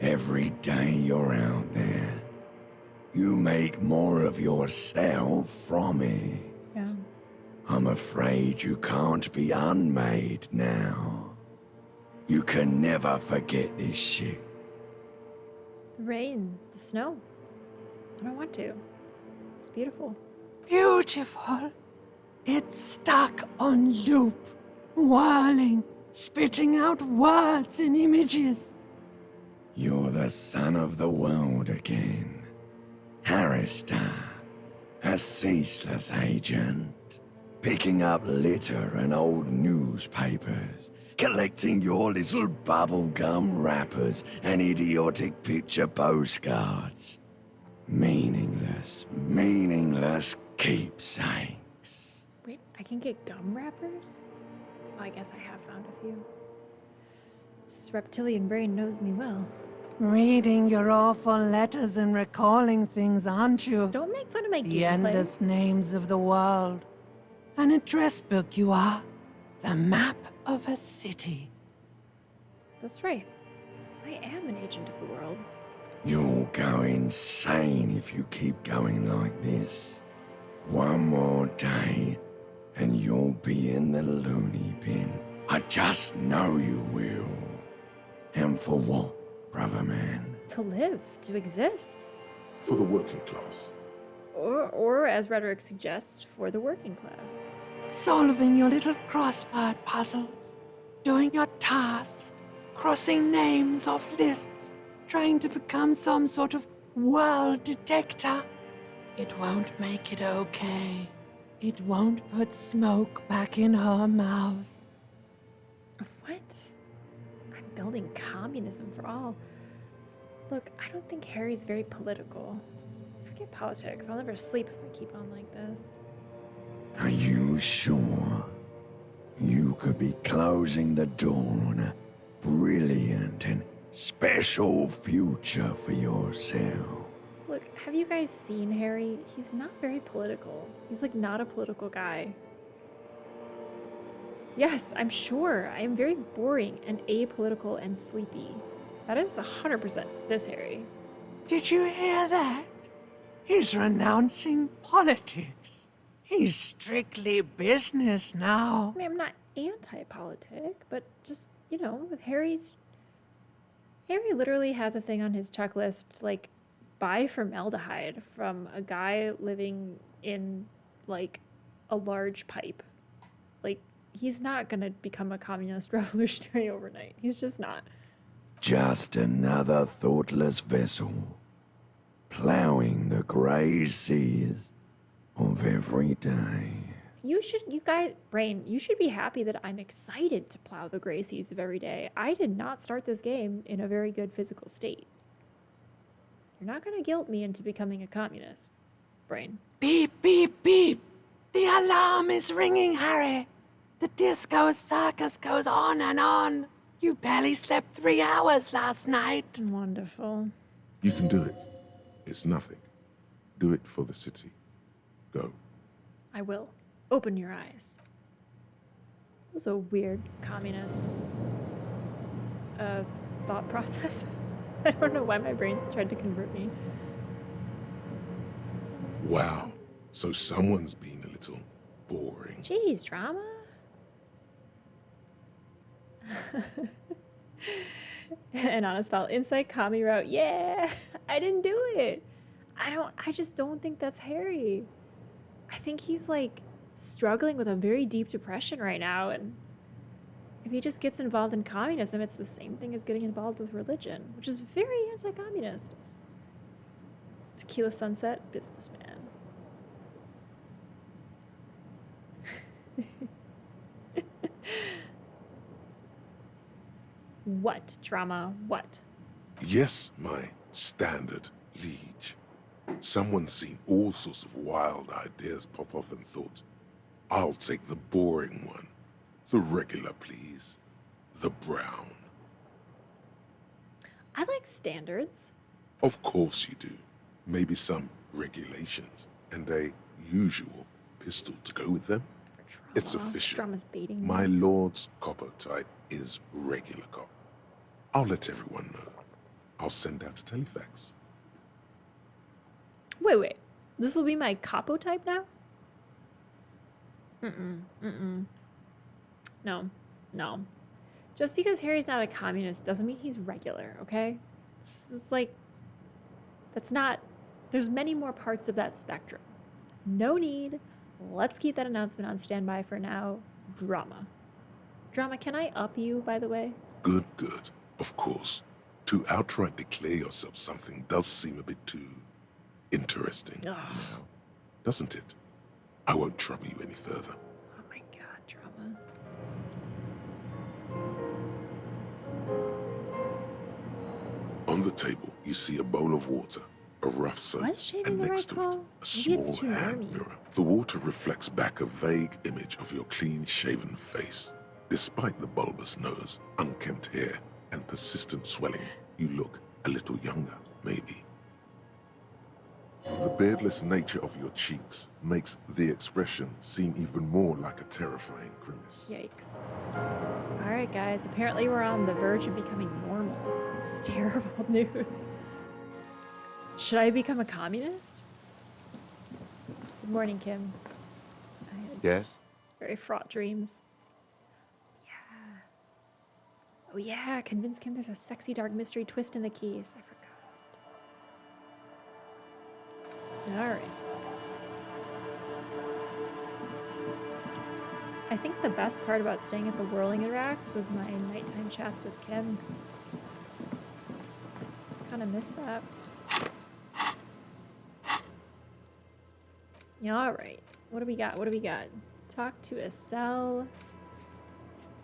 Every day you're out there, you make more of yourself from it. Yeah. I'm afraid you can't be unmade now. You can never forget this shit. The rain, the snow. I don't want to. It's beautiful. Beautiful. It's stuck on loop, whirling, spitting out words and images. You're the son of the world again. Harrister, a ceaseless agent, picking up litter and old newspapers, collecting your little bubblegum wrappers and idiotic picture postcards. Meaningless, meaningless keepsakes. Wait, I can get gum wrappers? Oh, I guess I have found a few. This reptilian brain knows me well. Reading your awful letters and recalling things, aren't you? Don't make fun of my The gameplay. endless names of the world. An address book you are. The map of a city. That's right. I am an agent of the world. You'll go insane if you keep going like this. One more day, and you'll be in the loony bin. I just know you will. And for what, brother man? To live, to exist. For the working class. Or as rhetoric suggests, for the working class. Solving your little crossword puzzles. Doing your tasks. Crossing names off lists. Trying to become some sort of world detector. It won't make it okay. It won't put smoke back in her mouth. What? I'm building communism for all. Look, I don't think Harry's very political. Forget politics. I'll never sleep if I keep on like this. Are you sure? You could be closing the door on a brilliant and special future for yourself. Look, have you guys seen Harry? He's not very political. He's like not a political guy. Yes, I'm sure. I am very boring and apolitical and sleepy. That is 100% this Harry. Did you hear that? He's renouncing politics. He's strictly business now. I mean, I'm not anti-politic, but just, you know, with Harry literally has a thing on his checklist, like, buy formaldehyde from a guy living in, like, a large pipe. Like, he's not gonna become a communist revolutionary overnight. He's just not. Just another thoughtless vessel, plowing the grey seas of every day. You guys, Brain, you should be happy that I'm excited to plow the gray seas of every day. I did not start this game in a very good physical state. You're not gonna guilt me into becoming a communist, Brain. Beep, beep, beep. The alarm is ringing, Harry. The disco circus goes on and on. You barely slept 3 hours last night. Wonderful. You can do it. It's nothing. Do it for the city. Go. I will. Open your eyes. It was a weird communist thought process. I don't know why my brain tried to convert me. Wow. So someone's been a little boring. Jeez, drama. And honest fell inside commie route. Yeah, I didn't do it. I just don't think that's Harry. I think he's like struggling with a very deep depression right now, and if he just gets involved in communism, it's the same thing as getting involved with religion, which is very anti-communist. Tequila Sunset, businessman. What, drama? What? Yes, my standard liege. Someone's seen all sorts of wild ideas pop off and thought, I'll take the boring one. The regular, please. The brown. I like standards. Of course you do. Maybe some regulations and a usual pistol to go with them. It's official. Drama's baiting me. My lord's copper type is regular cop. I'll let everyone know. I'll send out a telefax. Wait. This will be my capo type now? No. Just because Harry's not a communist doesn't mean he's regular, okay? It's like, that's not, there's many more parts of that spectrum. No need. Let's keep that announcement on standby for now. Drama. Drama, can I up you, by the way? Good. Of course. To outright declare yourself something does seem a bit too interesting. Ugh. Doesn't it? I won't trouble you any further. Oh my god, drama. On the table, you see a bowl of water, a rough soap, Was shaving and the next right to it, call? a Maybe it's small too hand normy. mirror. The water reflects back a vague image of your clean-shaven face. Despite the bulbous nose, unkempt hair, and persistent swelling, you look a little younger, maybe. The beardless nature of your cheeks makes the expression seem even more like a terrifying grimace. Yikes. Alright, guys. Apparently we're on the verge of becoming normal. This is terrible news. Should I become a communist? Good morning, Kim. I had Yes? very fraught dreams. Yeah. Oh yeah, convince Kim there's a sexy dark mystery twist in the case. I forgot. Alright. I think the best part about staying at the Whirling Racks was my nighttime chats with Kim. Kinda miss that. Yeah, alright. What do we got? What do we got? Talk to a cell.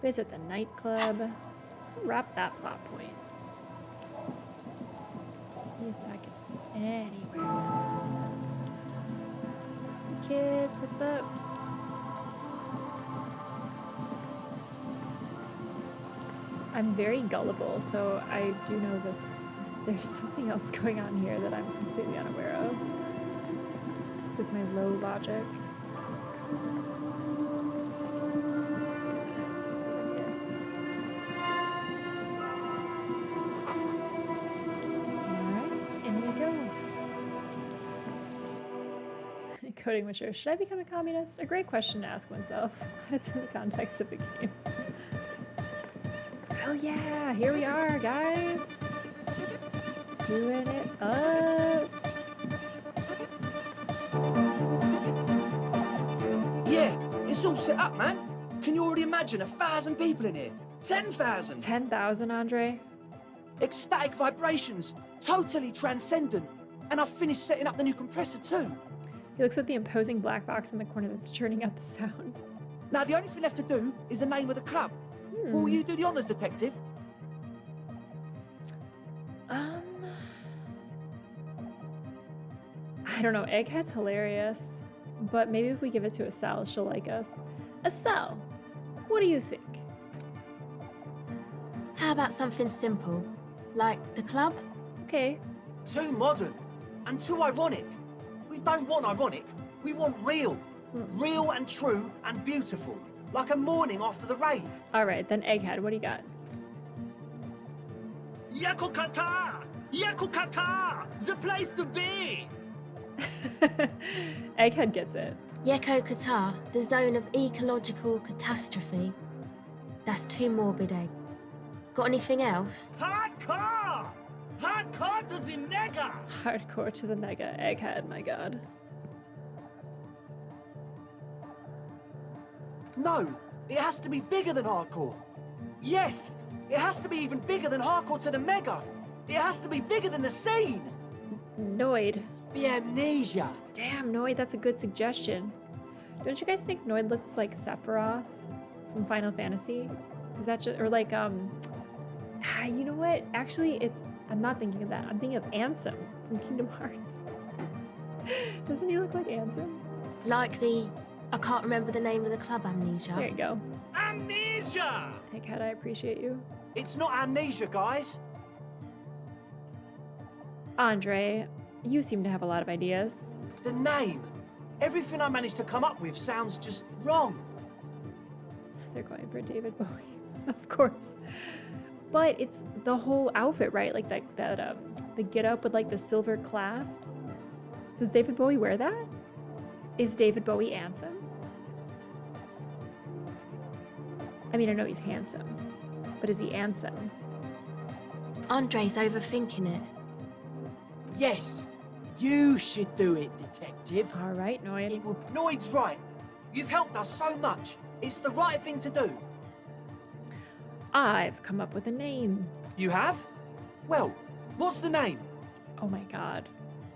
Visit the nightclub. Let's wrap that plot point. See if that gets us anywhere. Hey kids, what's up? I'm very gullible, so I do know that there's something else going on here that I'm completely unaware of. With my low logic. Let's get in here. Alright, in we go. Coding mature. Should I become a communist? A great question to ask oneself. It's in the context of the game. Hell yeah, here we are, guys. Doing it up. Yeah, it's all set up, man. Can you already imagine 1,000 people in here? 10,000. 10,000, Andre? Ecstatic vibrations, totally transcendent. And I've finished setting up the new compressor too. He looks at the imposing black box in the corner that's churning out the sound. Now the only thing left to do is the name of the club. Will you do the honors, detective? I don't know. Egghead's hilarious, but maybe if we give it to Estelle, she'll like us. Estelle, what do you think? How about something simple, like the club? Okay. Too modern and too ironic. We don't want ironic. We want real. Real and true and beautiful. Like a morning after the rave. All right, then Egghead, what do you got? Yakukata! Yakukata! The place to be! Egghead gets it. Yeko Qatar, the zone of ecological catastrophe. That's too morbid, Egg. Got anything else? Hardcore! Hardcore to the nega! Hardcore to the nega. Egghead, my god. No, it has to be bigger than hardcore. Yes, it has to be even bigger than hardcore to the mega. It has to be bigger than the scene. Noid. The amnesia. Damn, Noid, that's a good suggestion. Don't you guys think Noid looks like Sephiroth from Final Fantasy? Is that just, or like, you know what? Actually, I'm not thinking of that. I'm thinking of Ansem from Kingdom Hearts. Doesn't he look like Ansem? Like the, I can't remember the name of the club, amnesia. There you go. Amnesia! Egghead, I appreciate you. It's not amnesia, guys. Andre, you seem to have a lot of ideas. The name. Everything I managed to come up with sounds just wrong. They're going for David Bowie, of course. But it's the whole outfit, right? Like the get up with like the silver clasps. Does David Bowie wear that? Is David Bowie Ansem? I mean, I know he's handsome, but is he Ansem? Andre's overthinking it. Yes, you should do it, detective. All right, Noid. Noid's right. You've helped us so much. It's the right thing to do. I've come up with a name. You have? Well, what's the name? Oh my god.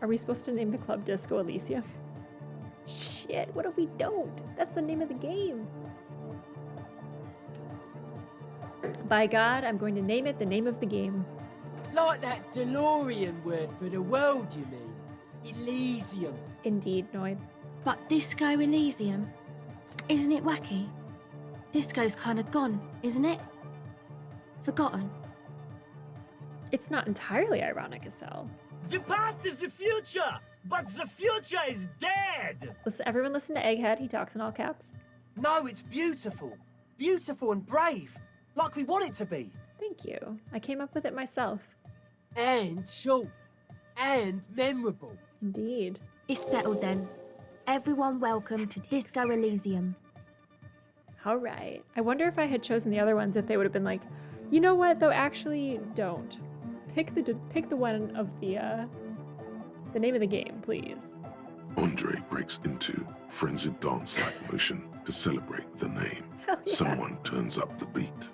Are we supposed to name the club Disco Elysium? Shit, what if we don't? That's the name of the game. By God, I'm going to name it the name of the game. Like that DeLorean word for the world, you mean? Elysium. Indeed, Noid. But Disco Elysium? Isn't it wacky? Disco's kind of gone, isn't it? Forgotten. It's not entirely ironic, Cassell. The past is the future, but the future is dead. Everyone listen to Egghead. He talks in all caps. No, it's beautiful. Beautiful and brave. Like we want it to be. Thank you. I came up with it myself. And short. And memorable. Indeed. It's settled then. Everyone welcome to Disco Elysium. All right. I wonder if I had chosen the other ones, if they would have been like, you know what, though, actually don't. Pick the one of the name of the game, please. Andre breaks into frenzied dance-like motion to celebrate the name. Hell yeah. Someone turns up the beat.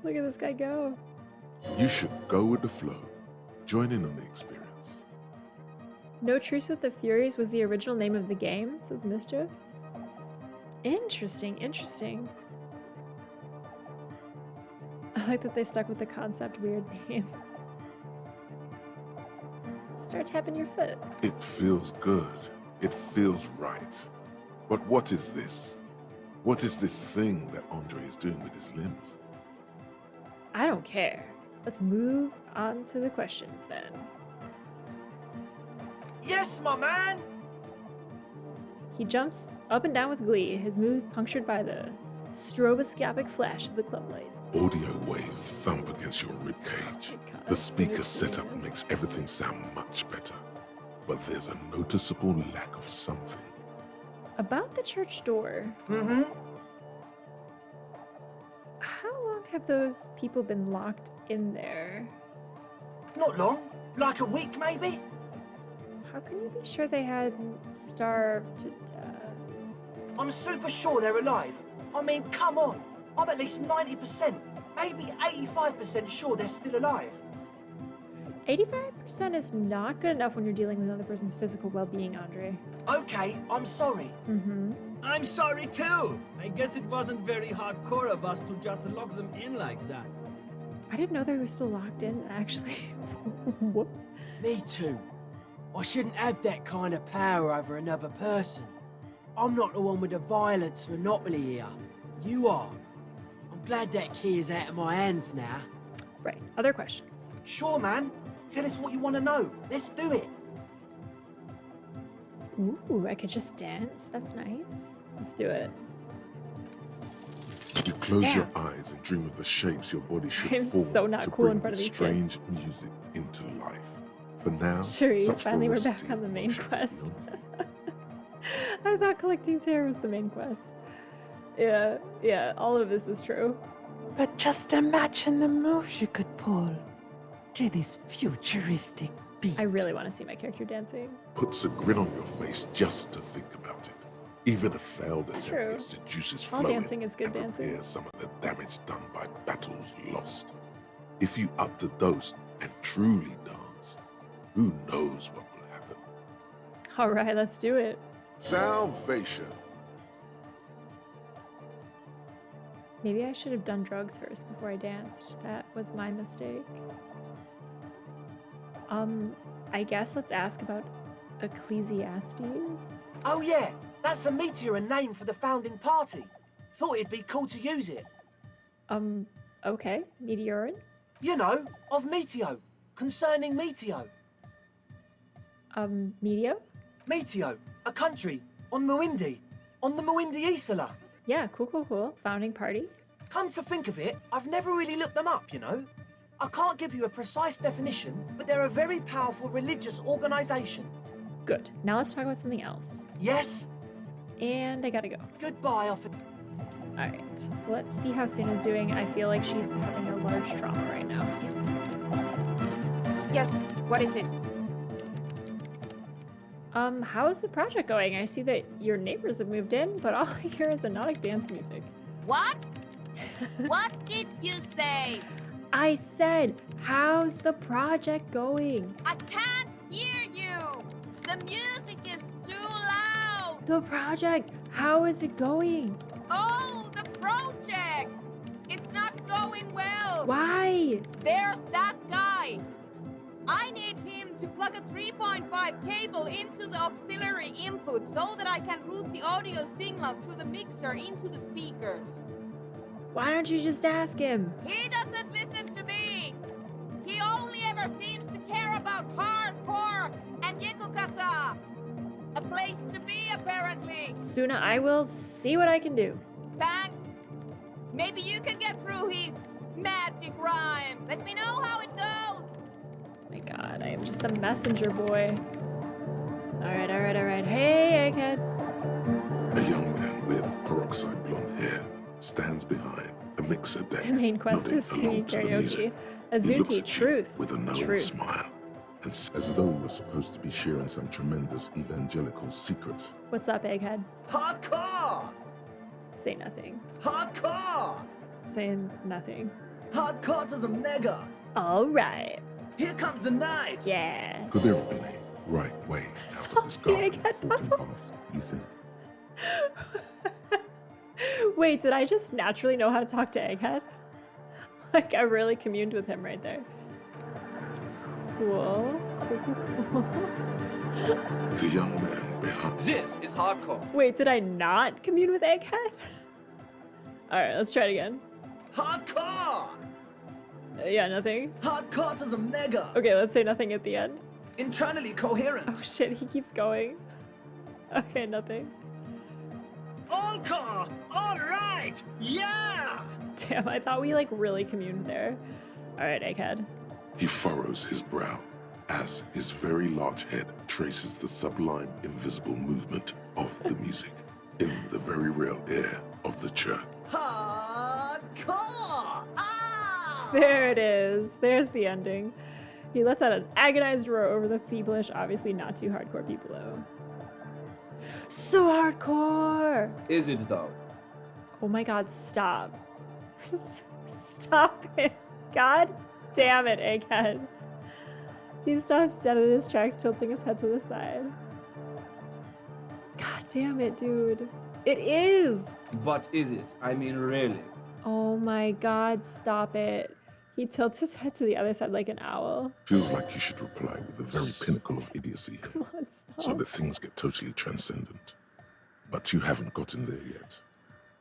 Look at this guy go. You should go with the flow. Join in on the experience. No Truce with the Furies was the original name of the game, says Mischief. Interesting, interesting. I like that they stuck with the concept weird name. Start tapping your foot. It feels good. It feels right. But what is this? What is this thing that Andre is doing with his limbs? I don't care. Let's move on to the questions then. Yes, my man! He jumps up and down with glee, his mood punctured by the stroboscopic flash of the club lights. Audio waves thump against your ribcage. The speaker setup makes everything sound much better. But there's a noticeable lack of something. About the church door. Mm-hmm. How long have those people been locked in there? Not long. Like a week, maybe? How can you be sure they hadn't starved to death? I'm super sure they're alive. I mean, come on. I'm at least 90%, maybe 85% sure they're still alive. 85% is not good enough when you're dealing with another person's physical well-being, Andre. Okay, I'm sorry. Mm-hmm. I'm sorry too. I guess it wasn't very hardcore of us to just lock them in like that. I didn't know they were still locked in, actually. Whoops. Me too. I shouldn't have that kind of power over another person. I'm not the one with the violence monopoly here. You are. I'm glad that key is out of my hands now. Right. Other questions? Sure, man. Tell us what you want to know. Let's do it. Ooh, I could just dance. That's nice. Let's do it. You close your eyes and dream of the shapes your body should I'm form so not to cool bring in front the of these strange music into life. For now, Sure, such finally we're ferocity back on the main shall be quest. beyond. I thought collecting terror was the main quest. Yeah, all of this is true. But just imagine the moves you could pull to this futuristic beat. I really want to see my character dancing. Puts a grin on your face just to think about it. Even a failed It's attempt true. gets the juices All flowing dancing is good and dancing. repairs some of the damage done by battles lost. If you up the dose and truly dance, who knows what will happen? All right, let's do it. Salvation. Maybe I should have done drugs first before I danced. That was my mistake. I guess let's ask about Ecclesiastes. Oh yeah, that's a meteor and name for the founding party. Thought it'd be cool to use it. Okay. Meteorin? You know, of Meteo. Concerning Meteo. Meteo? Meteo, a country, on Muindi. On the Muindi Isla. Yeah, cool. Founding party. Come to think of it, I've never really looked them up, you know. I can't give you a precise definition, but they're a very powerful religious organization. Good. Now let's talk about something else. Yes? And I gotta go. Goodbye, Alright. Let's see how Suna's doing. I feel like she's having a large trauma right now. Yes, what is it? How is the project going? I see that your neighbors have moved in, but all I hear is hypnotic dance music. What? What did you say? I said, how's the project going? I can't hear you. The music is too loud. The project, how is it going? Oh, the project. It's not going well. Why? There's that guy. I need him to plug a 3.5 cable into the auxiliary input so that I can route the audio signal through the mixer into the speakers. Why don't you just ask him? He doesn't listen to me! He only ever seems to care about hardcore and Yekokata! A place to be, apparently! Suna, I will see what I can do. Thanks! Maybe you can get through his magic rhyme. Let me know how it goes! My god, I am just the messenger boy. Alright, alright, alright. Hey, Egghead. A young man with peroxide blonde hair stands behind a mixer deck. The main quest nodding is singing along to the karaoke. music. He looks Azuti, at you truth. with a knowing Truth. smile, and as though you're supposed to be sharing some tremendous evangelical secret. What's up, Egghead? Hardcore! Say nothing. Hardcore! Saying nothing. Hardcore to the mega! Alright. Here comes the night! Yeah. Could there have been a right way out of this garden of forking paths, you think? Wait, did I just naturally know how to talk to Egghead? Like, I really communed with him right there. Cool. Cool. The young man behind. This is hardcore. Wait, did I not commune with Egghead? Alright, let's try it again. Hardcore! Yeah, nothing. Hardcore to the mega! Okay, let's say nothing at the end. Internally coherent. Oh shit, he keeps going. Okay, nothing. All car! Alright! Yeah! Damn, I thought we like really communed there. Alright, Egghead. He furrows his brow as his very large head traces the sublime invisible movement of the music in the very real air of the church. Hardcore! Ah! There it is. There's the ending. He lets out an agonized roar over the feeblish, obviously not too hardcore people though. So hardcore! Is it though? Oh my god, stop. Stop it. God damn it, Egghead. He stops dead in his tracks, tilting his head to the side. God damn it, dude. It is! But is it? I mean, really? Oh my god, stop it. He tilts his head to the other side like an owl. Feels like you should reply with the very pinnacle of idiocy here, Come on, stop. so that things get totally transcendent. But you haven't gotten there yet,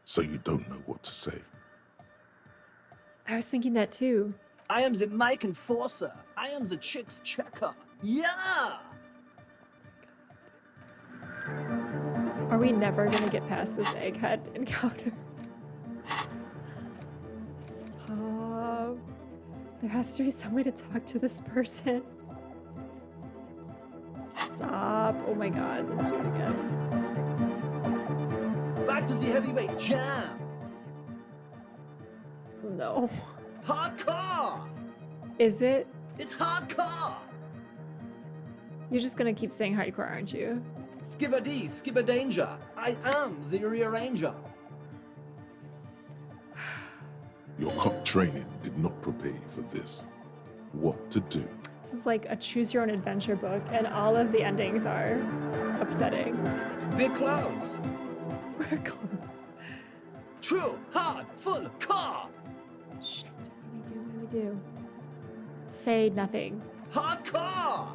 so you don't know what to say. I was thinking that too. I am the mic enforcer. I am the chick's checker. Yeah! Are we never gonna get past this Egghead encounter? Stop. There has to be some way to talk to this person. Stop. Oh my god, let's do it again. Back to the heavyweight jam. No. Hardcore! Is it? It's hardcore! You're just gonna keep saying hardcore, aren't you? Skibba-dee, skibba-danger. I am the rearranger. Your cop training did not prepare you for this. What to do? This is like a choose your own adventure book, and all of the endings are upsetting. We're close. We're close. True, hard, full, car. Shit, what do we do? What do we do? Say nothing. Hardcore!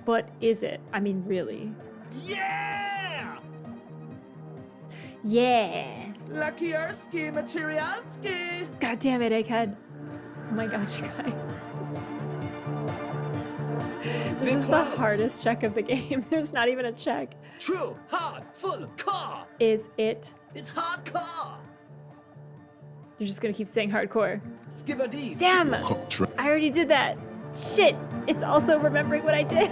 But is it? I mean, really? Yeah! Yeah! Luckyerski, materialski! God damn it, Egghead. Oh my god, you guys. This is the hardest check of the game. There's not even a check. True, hard, full, car. Is it? It's hardcore. You're just gonna keep saying hardcore. Skibba-dee. Damn! I already did that. Shit! It's also remembering what I did.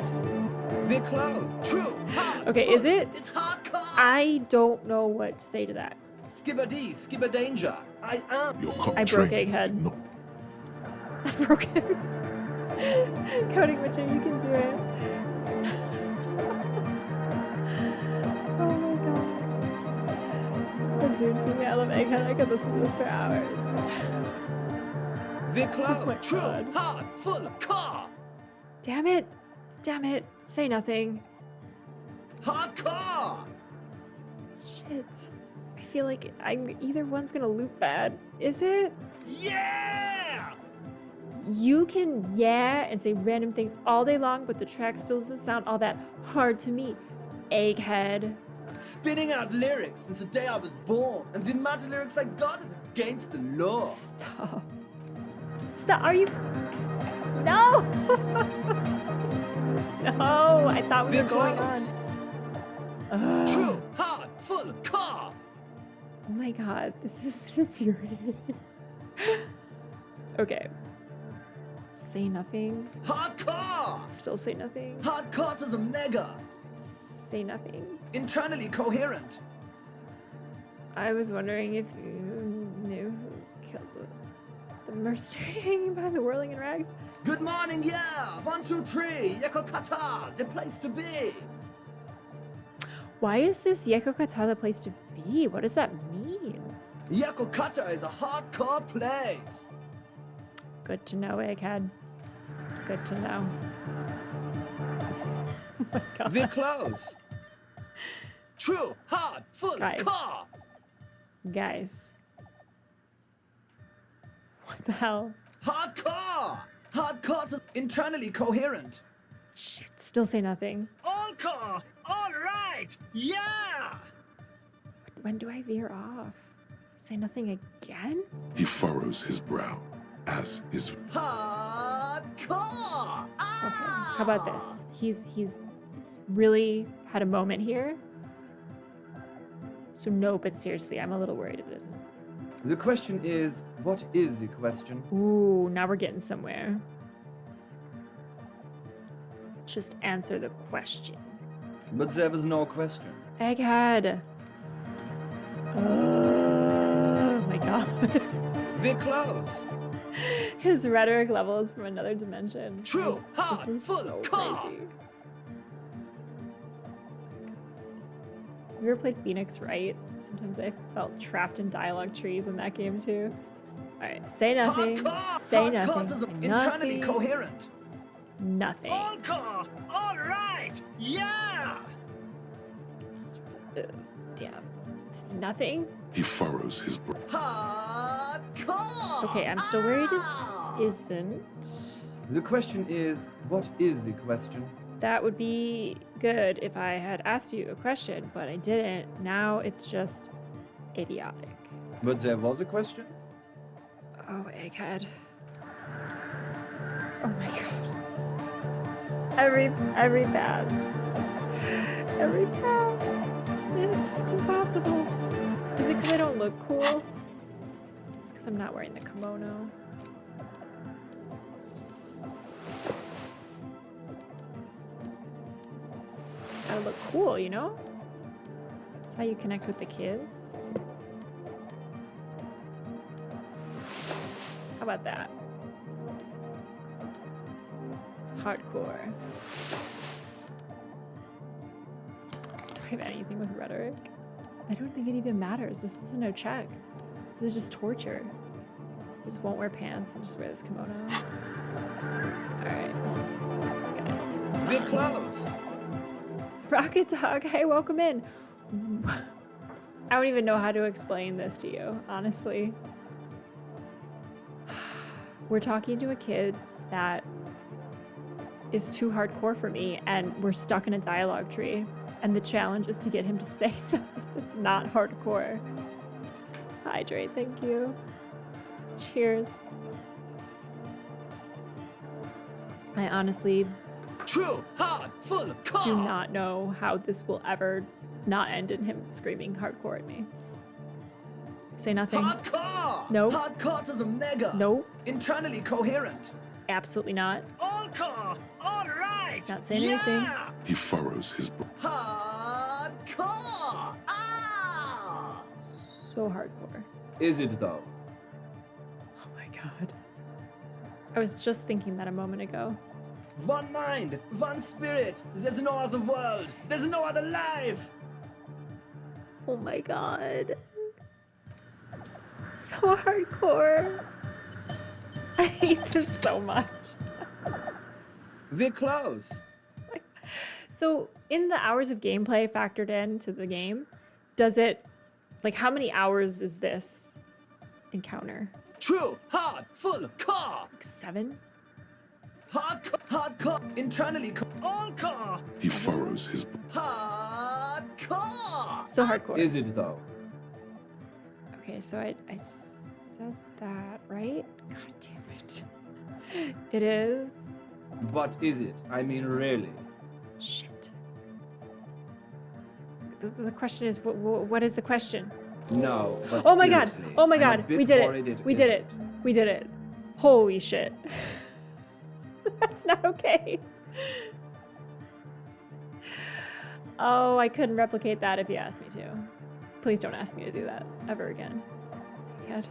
We're close. True, hard, Okay, full. is it? It's hardcore. I don't know what to say to that. Skibba-dee, skibba-danger. I am. Your cop I broke training Egghead. did not I broke him. Coding Witcher, you can do it. Oh my god. The Zoom team, I love Egghead. I could listen to this for hours. We're close. Oh my True, God. hard, full, car. Damn it. Damn it. Say nothing. Hardcore. Shit. I feel like either one's gonna loop bad. Is it? Yeah! You can yeah and say random things all day long, but the track still doesn't sound all that hard to me. Egghead. Spitting out lyrics since the day I was born, and the amount of lyrics I got is against the law. Stop. Stop. Are you? No. No. I thought we were going on. True, hard, full, car. Oh my god, this is infuriating. Okay. Say nothing. Hardcore! Still say nothing. Hardcore to the mega. Say nothing. Internally coherent. I was wondering if you knew who killed the mercenary hanging by the whirling in rags. Good morning, yeah. 1, 2, 3. Yekokata, the place to be. Why is this Yekokata the place to be? What does that mean? Yekokata is a hardcore place. Good to know, Egghead. Good to know. Oh my god. We're close. True, hard, full, Guys. car. Guys. What the hell? Hardcore! Hardcore to internally coherent. Shit, still say nothing. All car! All right! Yeah! When do I veer off? Say nothing again? He furrows his brow as his Hardcore! Okay, how about this? He's really had a moment here. So no, but seriously, I'm a little worried if it isn't. The question is, what is the question? Ooh, now we're getting somewhere. Just answer the question. But there was no question. Egghead. Oh my god. We're close. His rhetoric level is from another dimension. True, hard, this is full, so car. crazy. Have you ever played Phoenix Wright? Sometimes I felt trapped in dialogue trees in that game too. Alright, say nothing. Say nothing. Say Internally nothing. coherent. Nothing. All car! All right! Yeah! Damn. It's nothing? he furrows his brow. Hardcore! Okay, I'm still worried it isn't. The question is, what is the question? That would be good if I had asked you a question, but I didn't. Now it's just idiotic. But there was a question? Oh, Egghead. Oh my god. Every path. Every path. It's impossible. Is it because I don't look cool? It's because I'm not wearing the kimono. Just gotta look cool, you know? That's how you connect with the kids. How about that? Hardcore. Do I have anything with rhetoric? I don't think it even matters. This isn't a check. This is just torture. Just won't wear pants and just wear this kimono. Alright. Guys. We're close. Rocket Dog, hey, welcome in. I don't even know how to explain this to you, honestly. We're talking to a kid that is too hardcore for me, and we're stuck in a dialogue tree. And the challenge is to get him to say something that's not hardcore. Hydrate, thank you. Cheers. I honestly True, hard, full, car. do not know how this will ever not end in him screaming hardcore at me. Say nothing. Hardcore! Nope. Hardcore to the mega. Nope. Internally coherent. Absolutely not. All car! All right! Not saying anything. He furrows his brow. Hardcore! Ah! So hardcore. Is it though? Oh my god. I was just thinking that a moment ago. One mind, one spirit. There's no other world. There's no other life. Oh my god. So hardcore. I hate this so much. We're close. So, in the hours of gameplay factored into the game, does it, like, how many hours is this encounter? True, hard, full, car. 7? Hardcore, internally, all car. He furrows his. Hardcore. So hardcore. Is it though? Okay, so I said that, right? God damn it. It is. But is it? I mean, really? Shit. The question is, what is the question? No. But Oh my god! seriously, Oh my I'm a god! bit We did worried it! We did it! isn't. We did it! Holy shit! That's not okay. Oh, I couldn't replicate that if you asked me to. Please don't ask me to do that ever again. God.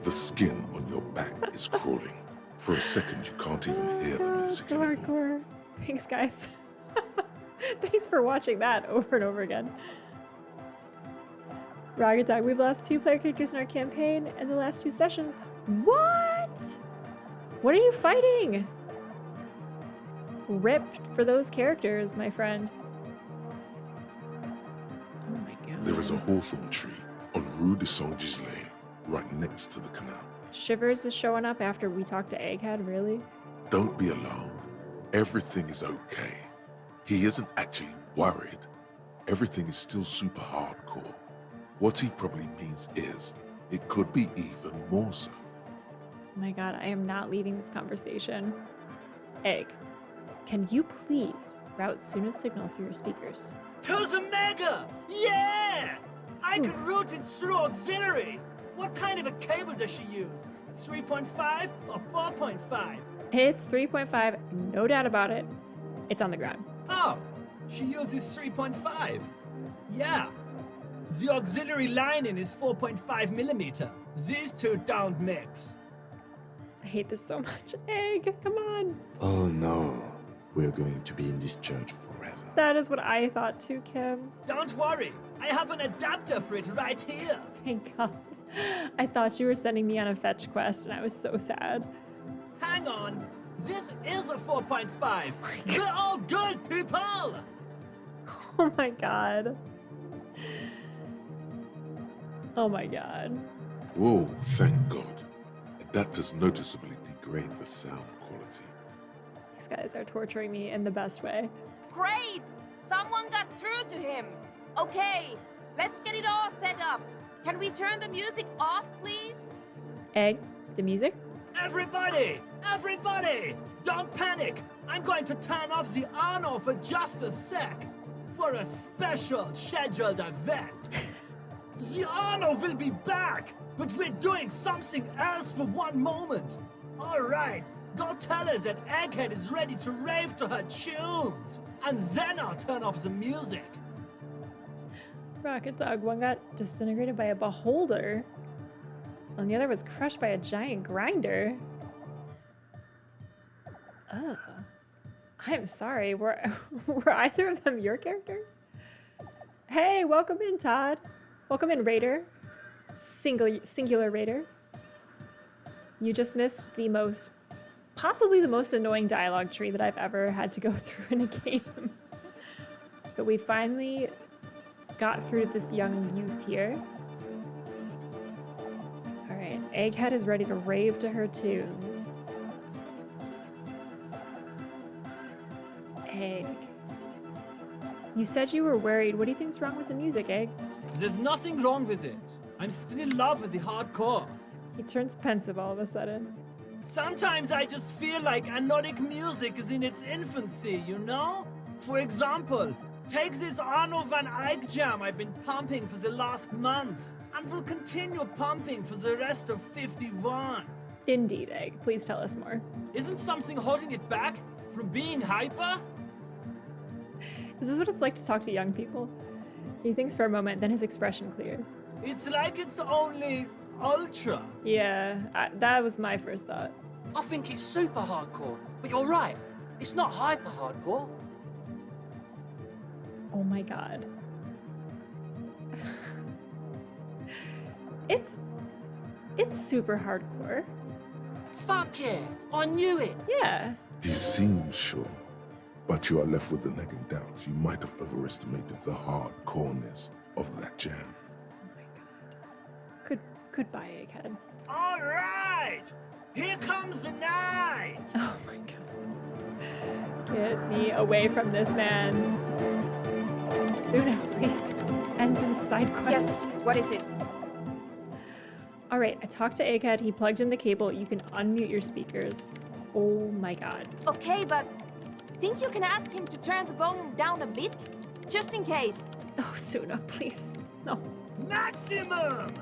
The skin on your back is crawling. For a second, you can't even hear the music So anymore. hardcore. Thanks, guys. Thanks for watching that over and over again. Rocket Dog, we've lost 2 player characters in our campaign and the last 2 sessions. What? What are you fighting? Ripped for those characters, my friend. Oh my god. There is a hawthorn tree on Rue de Saint-Gilles Lane, right next to the canal. Shivers is showing up after we talked to Egghead, really? Don't be alarmed. Everything is okay. He isn't actually worried. Everything is still super hardcore. What he probably means is, it could be even more so. Oh my god, I am not leaving this conversation. Egg, can you please route Suna's signal through your speakers? To the Mega! Yeah! I could route it through auxiliary. What kind of a cable does she use? 3.5 or 4.5? It's 3.5, no doubt about it. It's on the ground. Oh, she uses 3.5. Yeah. The auxiliary lining is 4.5 millimeter. These two don't mix. I hate this so much. Egg, come on. Oh no, we're going to be in this church forever. That is what I thought too, Kim. Don't worry, I have an adapter for it right here. Thank God. I thought you were sending me on a fetch quest, and I was so sad. Hang on, this is a 4.5. We're all good people. Oh my god. Oh my god. Whoa, thank God. That does noticeably degrade the sound quality. These guys are torturing me in the best way. Great! Someone got through to him. Okay, let's get it all set up. Can we turn the music off, please? Egg, the music? Everybody! Everybody! Don't panic! I'm going to turn off the Ano for just a sec. For a special scheduled event. The Ano will be back, but we're doing something else for one moment. All right, go tell her that Egghead is ready to rave to her tunes, and then I'll turn off the music. Rocket Dog, one got disintegrated by a beholder, and the other was crushed by a giant grinder. Ugh. I'm sorry, were either of them your characters? Hey, welcome in, Todd. Welcome in, Raider. Singular Raider. You just missed the possibly the most annoying dialogue tree that I've ever had to go through in a game. But we finally got through to this young youth here. Alright, Egghead is ready to rave to her tunes. Egg. You said you were worried. What do you think's wrong with the music, Egg? There's nothing wrong with it. I'm still in love with the hardcore. He turns pensive all of a sudden. Sometimes I just feel like anodic music is in its infancy, you know? For example, take this Arno van Eyck jam I've been pumping for the last months, and will continue pumping for the rest of 51. Indeed, Egg. Please tell us more. Isn't something holding it back from being hyper? Is this what it's like to talk to young people? He thinks for a moment, then his expression clears. It's like it's only ultra. Yeah, that was my first thought. I think it's super hardcore, but you're right. It's not hyper hardcore. Oh my god. It's super hardcore. Fuck yeah, I knew it. Yeah. He seems sure, but you are left with the nagging doubt. You might have overestimated the hardcoreness of that jam. Goodbye, Egghead. All right, here comes the night. Oh my god. Get me away from this man. Suna, please. End to the side quest. Yes, what is it? Alright, I talked to Egghead. He plugged in the cable. You can unmute your speakers. Oh my god. Okay, but think you can ask him to turn the volume down a bit? Just in case. Oh, Suna, please. No. Maximum!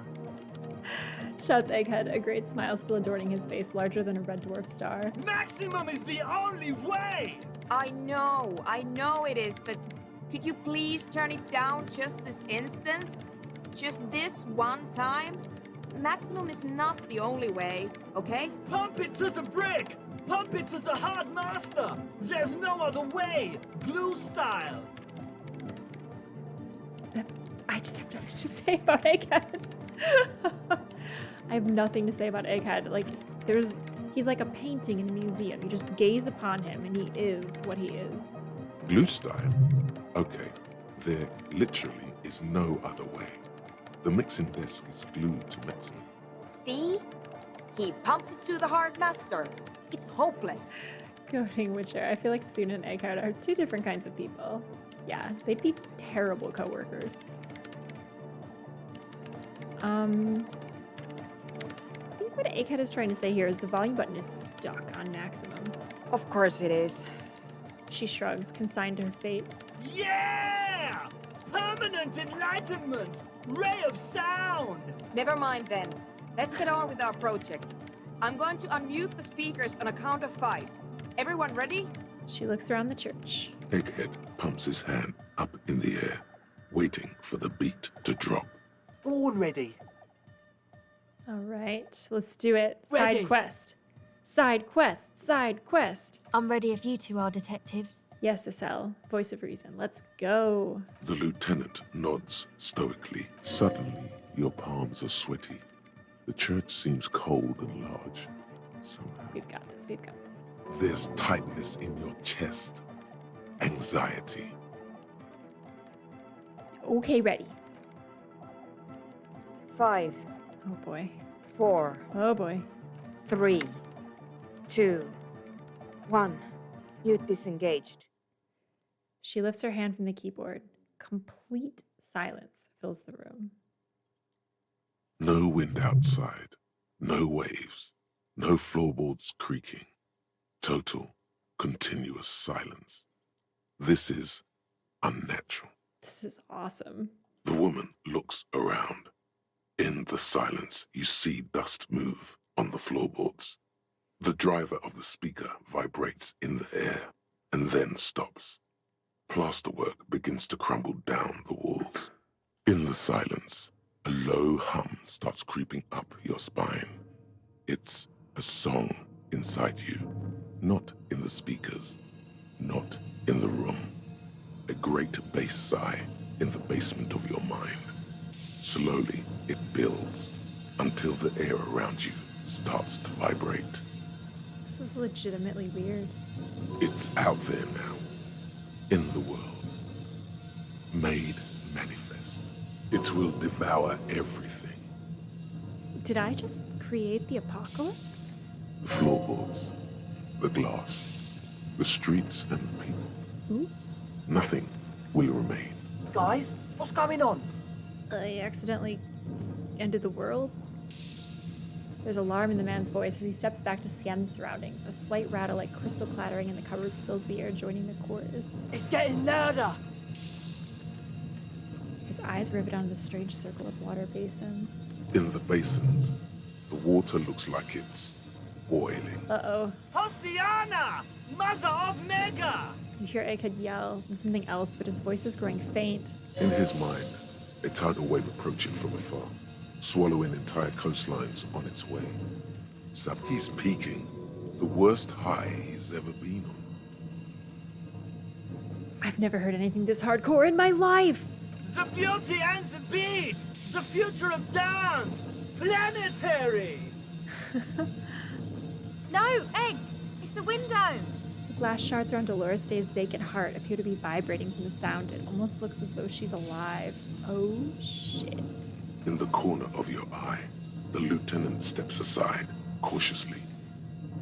Shouts Egghead, a great smile still adorning his face, larger than a red dwarf star. Maximum is the only way! I know it is, but could you please turn it down just this instance? Just this one time? Maximum is not the only way, okay? Pump it to the brick! Pump it to the hard master! There's no other way! Glue style! I just have nothing to say about Egghead. I have nothing to say about Egghead. Like, he's like a painting in a museum. You just gaze upon him and he is what he is. Glue style? Okay, there literally is no other way. The mixing desk is glued to maximum. See? He pumps it to the hard master. It's hopeless. Goading Witcher. I feel like Suna and Egghead are two different kinds of people. Yeah, they'd be terrible co-workers. I think what Egghead is trying to say here is the volume button is stuck on maximum. Of course it is. She shrugs, consigned to her fate. Yeah! Permanent enlightenment! Ray of sound! Never mind then. Let's get on with our project. I'm going to unmute the speakers on a count of 5. Everyone ready? She looks around the church. Egghead pumps his hand up in the air, waiting for the beat to drop. Born ready. All right, let's do it. Ready. Side quest. Side quest. Side quest. I'm ready if you two are detectives. Yes, Estelle. Voice of reason. Let's go. The lieutenant nods stoically. Suddenly, your palms are sweaty. The church seems cold and large. Somehow. We've got this. We've got this. There's tightness in your chest. Anxiety. Okay, ready. 5. Oh boy. 4. Oh boy. 3. 2. 1. Mute disengaged. She lifts her hand from the keyboard. Complete silence fills the room. No wind outside. No waves. No floorboards creaking. Total, continuous silence. This is unnatural. This is awesome. The woman looks around. In the silence, you see dust move on the floorboards. The driver of the speaker vibrates in the air and then stops. Plasterwork begins to crumble down the walls. In the silence, a low hum starts creeping up your spine. It's a song inside you, not in the speakers, not in the room. A great bass sigh in the basement of your mind. Slowly, it builds until the air around you starts to vibrate. This is legitimately weird. It's out there now, in the world, made manifest. It will devour everything. Did I just create the apocalypse? The floorboards, the glass, the streets and the people. Oops. Nothing will remain. Guys, what's going on? I accidentally ended the world. There's alarm in the man's voice as he steps back to scan the surroundings. A slight rattle like crystal clattering in the cupboards fills the air, joining the chorus. It's getting louder. His eyes rivet on the strange circle of water basins. In the basins, the water looks like it's boiling. Uh-oh. Hosiana! Mother of Mega! You hear Egghead yell and something else, but his voice is growing faint. In his mind, a tidal wave approaching from afar, swallowing entire coastlines on its way. He's peaking, the worst high he's ever been on. I've never heard anything this hardcore in my life! The beauty and the beat! The future of dance! Planetary! No, Egg! It's the window! The glass shards around Dolores Day's vacant heart appear to be vibrating from the sound. It almost looks as though she's alive. Oh, shit. In the corner of your eye, The lieutenant steps aside, cautiously,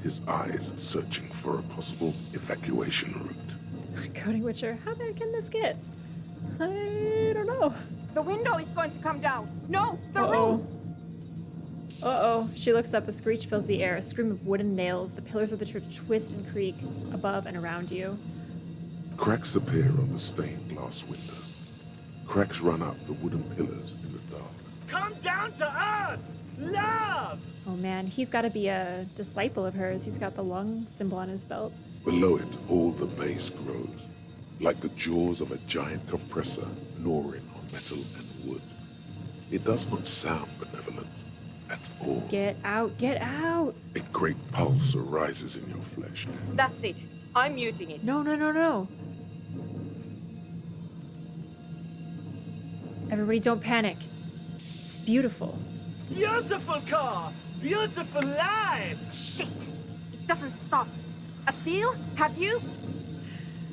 his eyes searching for a possible evacuation route. Coding Witcher, how bad can this get? I don't know. The window is going to come down. No, the Uh-oh. roof. Uh-oh. She looks up. A screech fills the air. A scream of wooden nails. The pillars of the church twist and creak above and around you. Cracks appear on the stained glass window. Cracks run up the wooden pillars in the dark. Come down to earth! Love! Oh man, he's got to be a disciple of hers. He's got the lung symbol on his belt. Below it, all the base grows, like the jaws of a giant compressor gnawing on metal and wood. It does not sound benevolent at all. Get out, get out! A great pulse arises in your flesh. That's it. I'm muting it. No, no, no, no. Everybody don't panic. It's beautiful. Beautiful car! Beautiful life! Shit! It doesn't stop. A seal? Have you?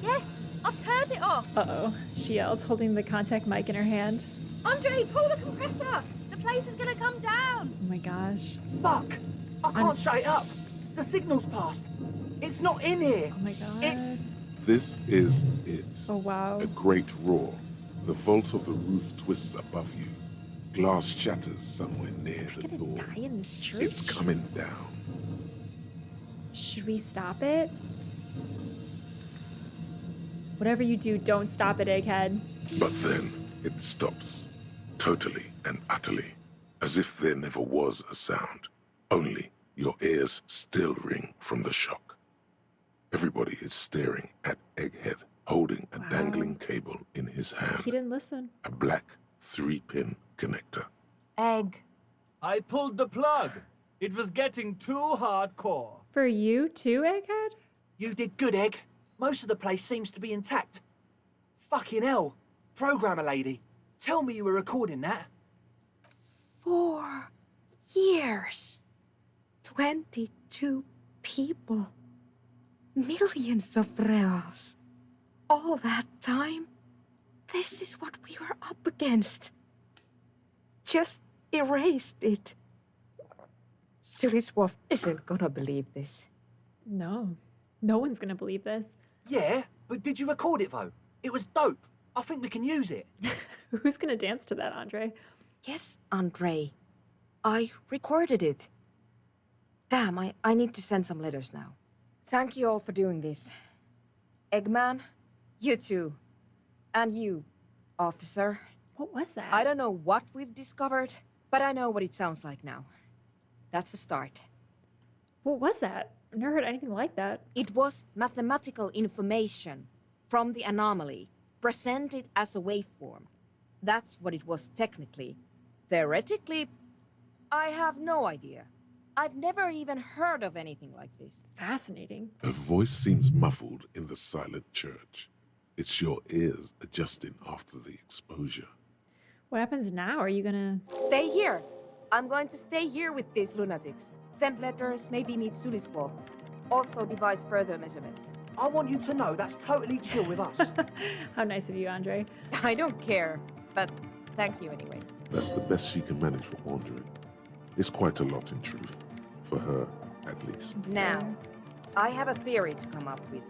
Yes, I've turned it off. Uh-oh. She yells, holding the contact mic in her hand. Andre, pull the compressor. The place is gonna come down. Oh my gosh. Fuck! I can't shut it up. The signal's passed. It's not in here. Oh my god. This is it. Oh wow. A great roar. The vault of the roof twists above you. Glass shatters somewhere near the door. Die in this church? It's coming down. Should we stop it? Whatever you do, don't stop it, Egghead. But then it stops. Totally and utterly. As if there never was a sound. Only your ears still ring from the shock. Everybody is staring at Egghead, holding a dangling cable in his hand. He didn't listen. A black 3-pin connector. Egg. I pulled the plug. It was getting too hardcore. For you too, Egghead? You did good, Egg. Most of the place seems to be intact. Fucking hell. Programmer lady, tell me you were recording that. 4 years. 22 people. Millions of reals. All that time? This is what we were up against. Just erased it. Suliswolf isn't gonna believe this. No. No one's gonna believe this. Yeah, but did you record it though? It was dope. I think we can use it. Who's gonna dance to that, Andre? Yes, Andre. I recorded it. Damn, I need to send some letters now. Thank you all for doing this. Eggman, you too. And you, officer. What was that? I don't know what we've discovered, but I know what it sounds like now. That's a start. What was that? I've never heard anything like that. It was mathematical information from the anomaly, presented as a waveform. That's what it was technically. Theoretically, I have no idea. I've never even heard of anything like this. Fascinating. A voice seems muffled in the silent church. It's your ears adjusting after the exposure. What happens now? Are you gonna... Stay here. I'm going to stay here with these lunatics. Send letters, maybe meet Suliswolf. Also devise further measurements. I want you to know that's totally chill with us. How nice of you, Andre. I don't care, but thank you anyway. That's the best she can manage for Andre. It's quite a lot in truth. For her, at least. Now, I have a theory to come up with.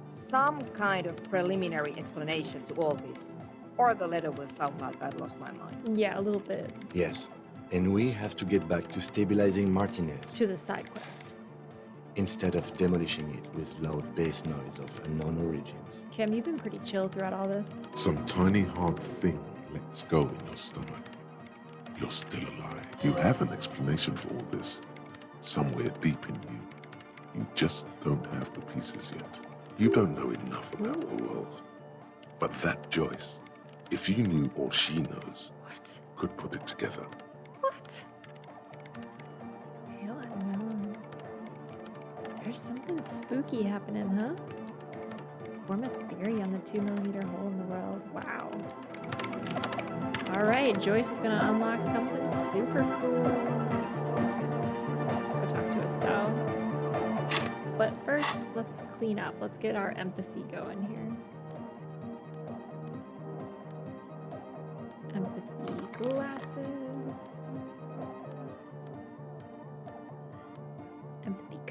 Some kind of preliminary explanation to all this. Or the letter will sound like I've lost my mind. Yeah, a little bit. Yes, and we have to get back to stabilizing Martinez. To the side quest. Instead of demolishing it with loud bass noise of unknown origins. Kim, you've been pretty chill throughout all this. Some tiny hard thing lets go in your stomach. You're still alive. You have an explanation for all this. Somewhere deep in you. You just don't have the pieces yet. You don't know enough about the world. But that Joyce, if you knew all she knows, could put it together. What? Hell, I know. There's something spooky happening, huh? Form a theory on the 2mm hole in the world. Wow. Alright, Joyce is gonna unlock something super cool. Let's go talk to a cell. But first, let's clean up. Let's get our empathy going here. Empathy glasses.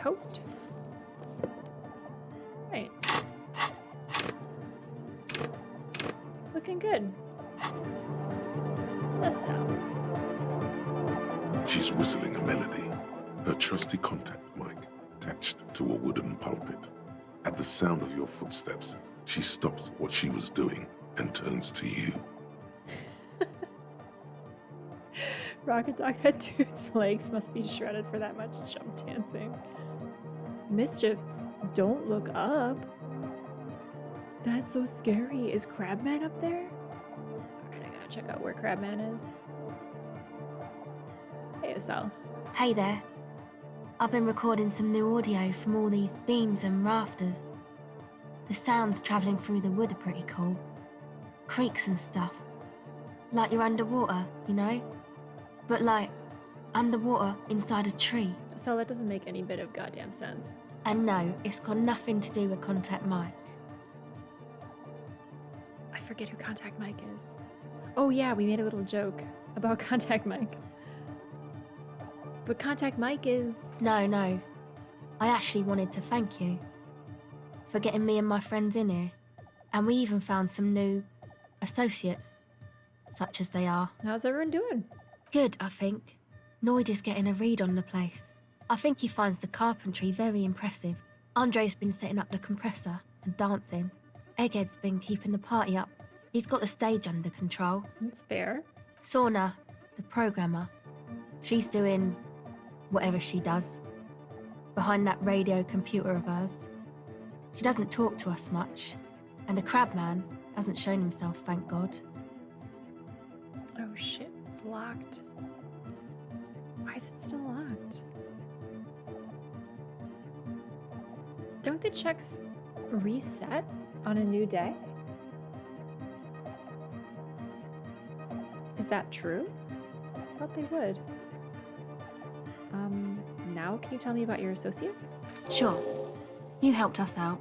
coat. Right. Looking good. Yes, so. She's whistling a melody, her trusty contact mic attached to a wooden pulpit. At the sound of your footsteps, she stops what she was doing and turns to you. Rocket Dog, that dude's legs must be shredded for that much jump dancing. Mischief, don't look up. That's so scary. Is Crabman up there? Alright, I gotta check out where Crabman is. Hey, Asal. Hey there. I've been recording some new audio from all these beams and rafters. The sounds travelling through the wood are pretty cool. Creaks and stuff. Like you're underwater, you know? But like, underwater inside a tree. So that doesn't make any bit of goddamn sense. And no, it's got nothing to do with Contact Mike. I forget who Contact Mike is. Oh yeah, we made a little joke about Contact Mikes. But Contact Mike is... No. I actually wanted to thank you for getting me and my friends in here. And we even found some new associates, such as they are. How's everyone doing? Good, I think. Noid is getting a read on the place. I think he finds the carpentry very impressive. Andre's been setting up the compressor and dancing. Egghead's been keeping the party up. He's got the stage under control. That's fair. Sauna, the programmer, she's doing whatever she does behind that radio computer of hers. She doesn't talk to us much, and the Crabman hasn't shown himself, thank God. Oh shit, it's locked. Why is it still locked? Don't the checks reset on a new day? Is that true? I thought they would. Now can you tell me about your associates? Sure. You helped us out.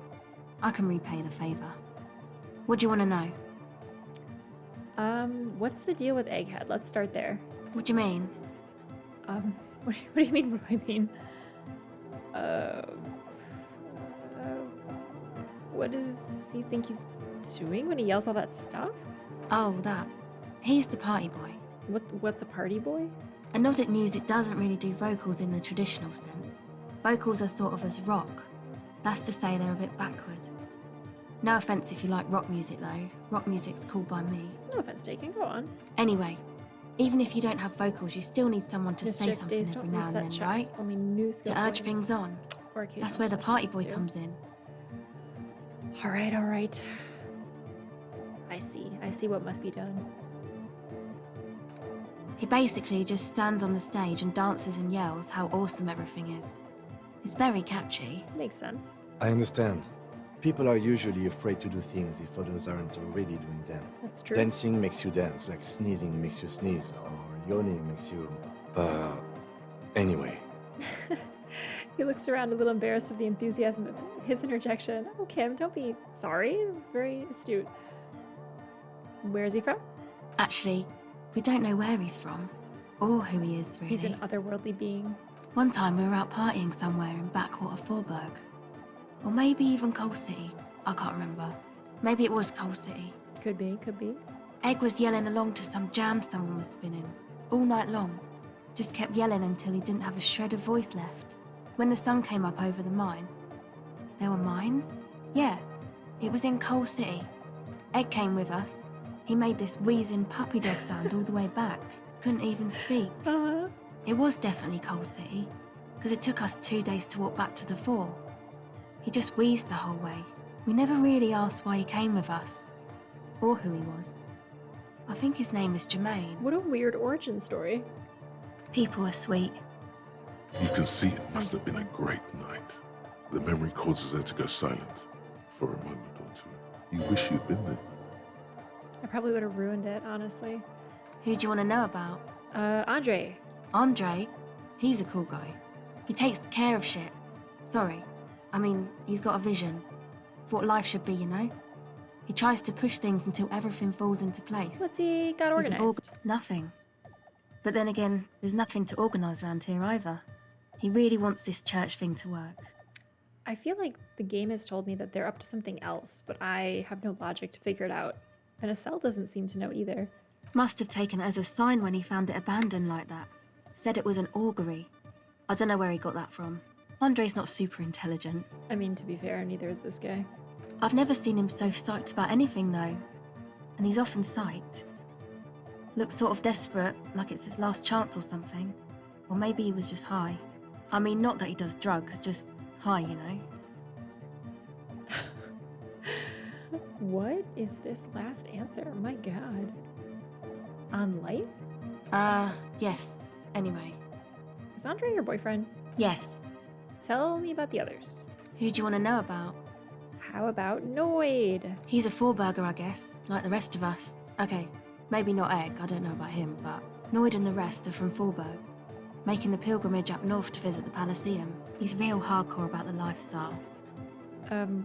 I can repay the favor. What do you want to know? What's the deal with Egghead? Let's start there. What do you mean? What do you mean? What do I mean? What does he think he's doing when he yells all that stuff? Oh, that. He's the party boy. What's a party boy? And Nordic music doesn't really do vocals in the traditional sense. Vocals are thought of as rock. That's to say they're a bit backward. No offense if you like rock music though. Rock music's cool by me. No offense taken, go on. Anyway, even if you don't have vocals, you still need someone to say something every now and then, right? Only new skill to urge points. things on. That's where the party boy comes in. Alright. I see what must be done. He basically just stands on the stage and dances and yells how awesome everything is. It's very catchy. Makes sense. I understand. People are usually afraid to do things if others aren't already doing them. That's true. Dancing makes you dance, like sneezing makes you sneeze, or yawning makes you... Anyway. He looks around a little embarrassed of the enthusiasm of his interjection. Oh, Kim, don't be sorry. It was very astute. Where is he from? Actually, we don't know where he's from, or who he is, really. He's an otherworldly being. One time we were out partying somewhere in backwater Forburg. Or maybe even Coal City. I can't remember. Maybe it was Coal City. Could be. Egg was yelling along to some jam someone was spinning. All night long. Just kept yelling until he didn't have a shred of voice left. When the sun came up over the mines. There were mines? Yeah. It was in Coal City. Egg came with us. He made this wheezing puppy dog sound all the way back. Couldn't even speak. It was definitely Coal City, because it took us 2 days to walk back to the fort. He just wheezed the whole way. We never really asked why he came with us, or who he was. I think his name is Jermaine. What a weird origin story. People are sweet. You can see it must have been a great night. The memory causes her to go silent for a moment or two. You wish you'd been there. I probably would have ruined it, honestly. Who do you want to know about? Andre. Andre? He's a cool guy. He takes care of shit. Sorry. I mean, he's got a vision. For what life should be, you know? He tries to push things until everything falls into place. What's he got organized? Nothing. But then again, there's nothing to organise around here either. He really wants this church thing to work. I feel like the game has told me that they're up to something else, but I have no logic to figure it out. And Estelle doesn't seem to know either. Must have taken it as a sign when he found it abandoned like that. Said it was an augury. I don't know where he got that from. Andre's not super intelligent. I mean, to be fair, neither is this guy. I've never seen him so psyched about anything, though. And he's often psyched. Looks sort of desperate, like it's his last chance or something. Or maybe he was just high. I mean, not that he does drugs, just high, you know? What is this last answer? My god. On life? Yes. Anyway. Is Andre your boyfriend? Yes. Tell me about the others. Who do you want to know about? How about Noid? He's a four-burger, I guess, like the rest of us. Okay, maybe not Egg, I don't know about him, but Noid and the rest are from Forburg, making the pilgrimage up north to visit the Elysium. He's real hardcore about the lifestyle.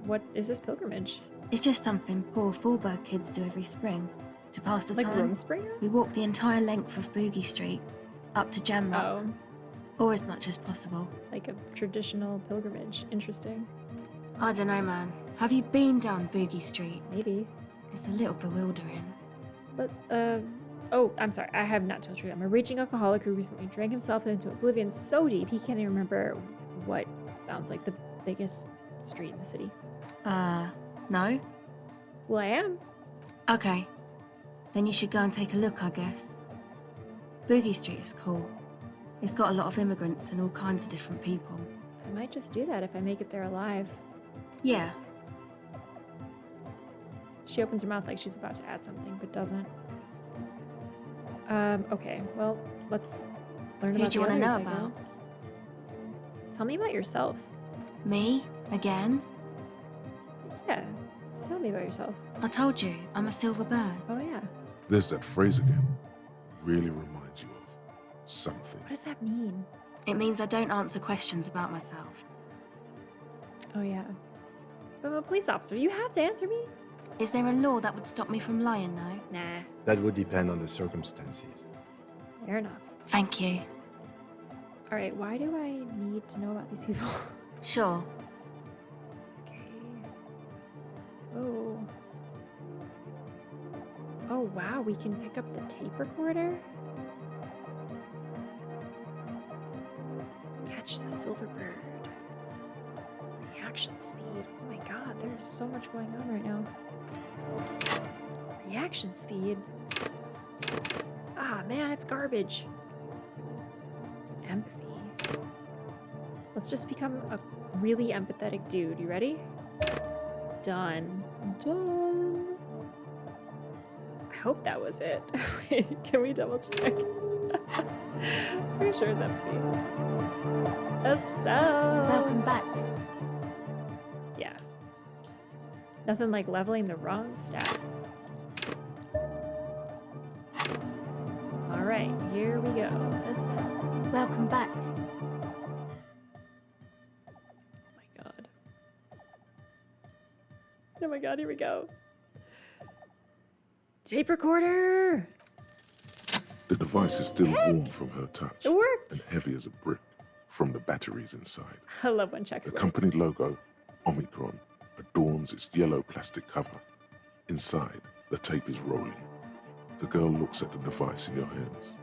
What is this pilgrimage? It's just something poor Forburg kids do every spring. To pass the Like time, Rumspringa? we walk the entire length of Boogie Street, up to Jamrock, or as much as possible. Like a traditional pilgrimage. Interesting. I don't know, man. Have you been down Boogie Street? Maybe. It's a little bewildering. But, oh, I'm sorry. I have not told you. I'm a raging alcoholic who recently drank himself into oblivion so deep he can't even remember what sounds like the biggest street in the city. No? Well, I am. Okay. Then you should go and take a look, I guess. Boogie Street is cool. It's got a lot of immigrants and all kinds of different people. I might just do that if I make it there alive. Yeah. She opens her mouth like she's about to add something, but doesn't. Okay. Well, let's learn Who about do you the want to others, know I about? guess. Tell me about yourself. Me? Again? Yeah. Tell me about yourself. I told you, I'm a silver bird. Oh, yeah. There's that phrase again. Really reminds you of something. What does that mean? It means I don't answer questions about myself. Oh, yeah. But I'm a police officer. You have to answer me. Is there a law that would stop me from lying, though? Nah. That would depend on the circumstances. Fair enough. Thank you. All right. Why do I need to know about these people? Sure. Okay. Oh. Oh, wow. We can pick up the tape recorder. Catch the silver bird. Reaction speed. Oh my god, there's so much going on right now. Reaction speed. Ah, man, it's garbage. Empathy. Let's just become a really empathetic dude. You ready? Done. Done. I hope that was it. Wait, can we double check? Pretty sure it's empathy. Estelle! Welcome back. Yeah. Nothing like leveling the wrong staff. Alright, here we go. Estelle. Welcome back. Oh my god, here we go. Tape recorder! The device is still warm from her touch. It worked! And heavy as a brick from the batteries inside. I love when checks The work. company logo, Omicron, adorns its yellow plastic cover. Inside, the tape is rolling. The girl looks at the device in your hands.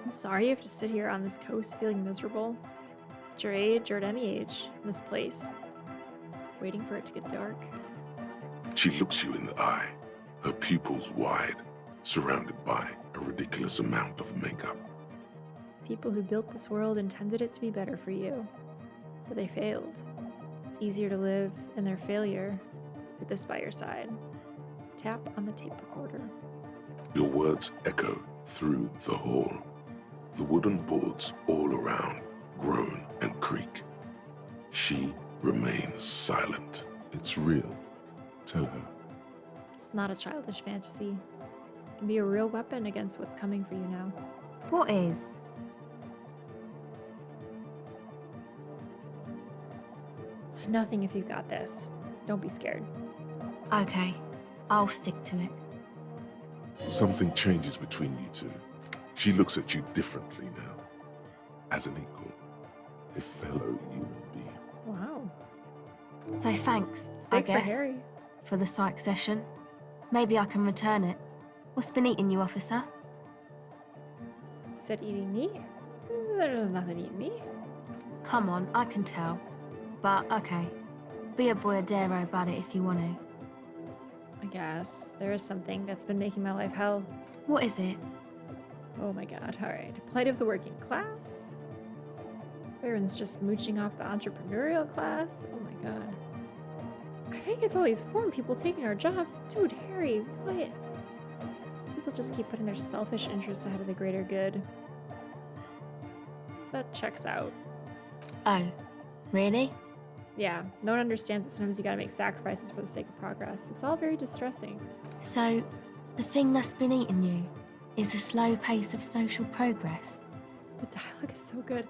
I'm sorry you have to sit here on this coast feeling miserable. At your age, or at any age, in this place. Waiting for it to get dark. She looks you in the eye, her pupils wide, surrounded by a ridiculous amount of makeup. People who built this world intended it to be better for you. But they failed. It's easier to live in their failure with this by your side. Tap on the tape recorder. Your words echo through the hall. The wooden boards all around groan and creak. She remains silent. It's real. Tell her. It's not a childish fantasy. It can be a real weapon against what's coming for you now. What is? Nothing if you've got this. Don't be scared. Okay, I'll stick to it. Something changes between you two. She looks at you differently now. As an equal. A fellow human being. Wow. So thanks, It's I big for guess, Harry. for the psych session. Maybe I can return it. What's been eating you, officer? You said eating me? There's nothing eating me. Come on, I can tell. But, okay. Be a boyadero about it if you want to. I guess. There is something that's been making my life hell. What is it? Oh my god, alright. Plight of the working class? Baron's just mooching off the entrepreneurial class? Oh my god. I think it's all these foreign people taking our jobs. Dude, Harry, what? People just keep putting their selfish interests ahead of the greater good. That checks out. Oh, really? Yeah, no one understands that sometimes you gotta make sacrifices for the sake of progress. It's all very distressing. So, the thing that's been eating you is the slow pace of social progress. The dialogue is so good.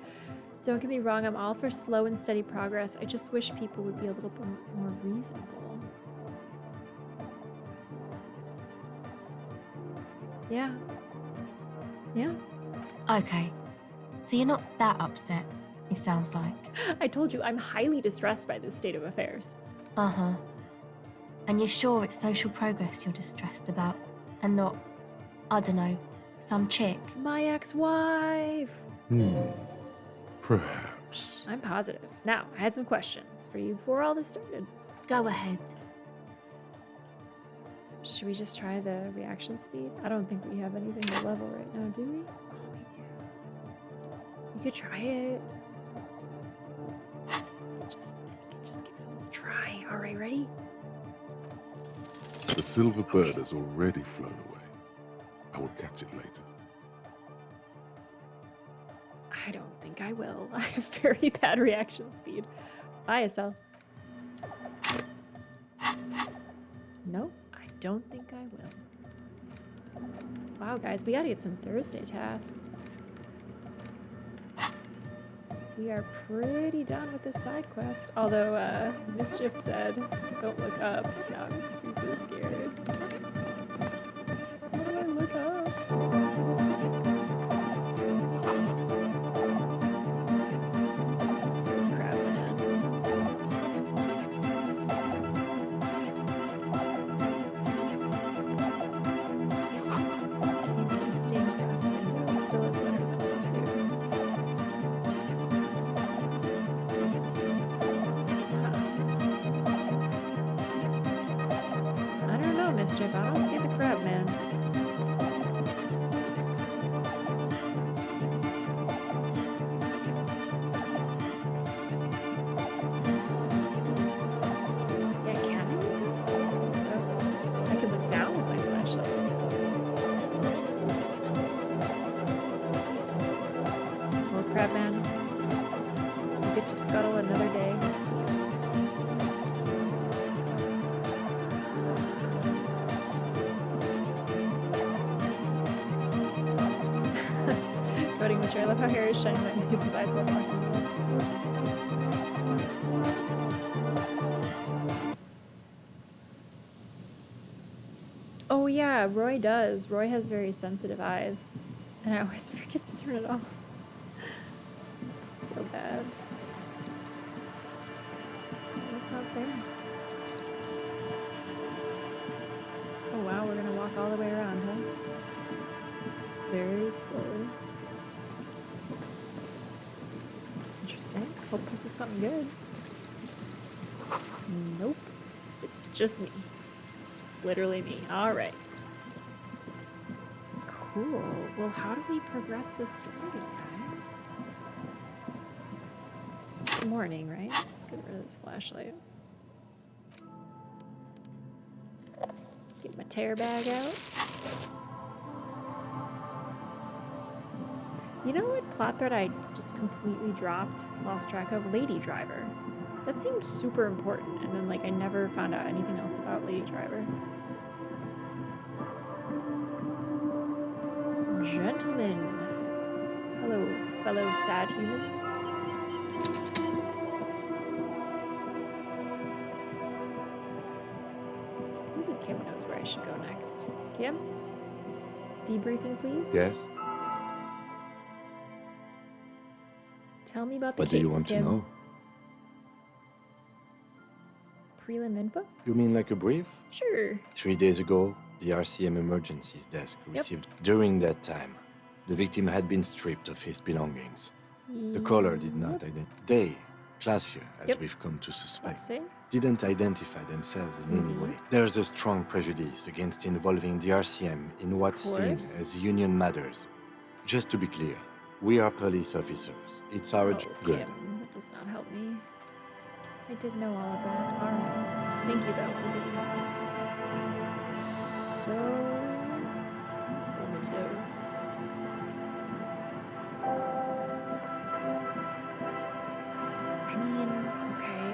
Don't get me wrong, I'm all for slow and steady progress. I just wish people would be a little bit more reasonable. Yeah. Yeah. Okay, so you're not that upset, it sounds like. I told you, I'm highly distressed by this state of affairs. Uh-huh. And you're sure it's social progress you're distressed about, and not, I don't know, some chick? My ex-wife! Perhaps. I'm positive. Now, I had some questions for you before all this started. Go ahead. Should we just try the reaction speed? I don't think we have anything to level right now, do we? Oh, we do. We could try it. Just give it a little try. All right, ready? The silver bird has already flown away. I will catch it later. I don't think I will. I have very bad reaction speed. Bye, Estelle. Nope, I don't think I will. Wow, guys, we gotta get some Thursday tasks. We are pretty done with this side quest. Although, Mischief said, don't look up. Now I'm super scared. How do I look up? This crap, man. The stained glass window still has letters on it, too. I don't know, Mischief. I don't see the crab, man. Yeah, can I? So, I could look down with my flashlight. More crab, man. You get to scuttle another day. Voting mature. I love how Harry's shining light in people's eyes while talking. Oh yeah, Roy does. Roy has very sensitive eyes. And I always forget to turn it off. So bad. What's out there? Oh wow, we're gonna walk all the way around, huh? It's very slowly. Interesting. Hope this is something good. Nope. It's just me. It's just literally me. Alright. Cool. Well, how do we progress this story, guys? It's morning, right? Let's get rid of this flashlight. Get my tear bag out. You know what plot thread I just completely dropped, lost track of? Lady Driver. That seemed super important, and then like I never found out anything else about Lady Driver. Gentlemen. Hello, fellow sad humans. Maybe Kim knows where I should go next. Kim? Debriefing, please? Yes? Tell me about the What do you case, want to Kim. know? Prelim info? You mean like a brief? Sure. 3 days ago, the RCM emergencies desk received. During that time, the victim had been stripped of his belongings. The caller did not identify. They, Klaasje, as we've come to suspect, didn't identify themselves in any way. There's a strong prejudice against involving the RCM in what's seen as union matters. Just to be clear, we are police officers. It's our good. Kim, that does not help me. I did know all of that. Alright. Thank you, though, for giving that. So informative. I mean, okay.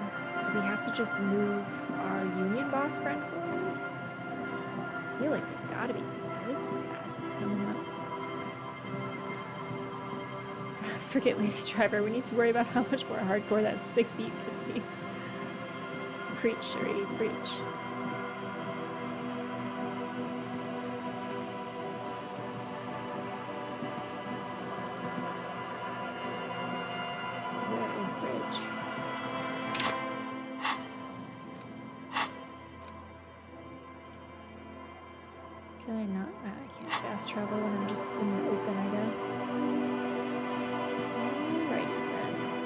Do we have to just move our union boss friend forward? I feel like there's gotta be some Thursday tasks coming up. Forget Lady Driver, we need to worry about how much more hardcore that sick beat could be. Preach, Sherry, preach. Where is Bridge? Can I not? I can't fast travel when I'm just in the open, I guess. Alrighty, friends.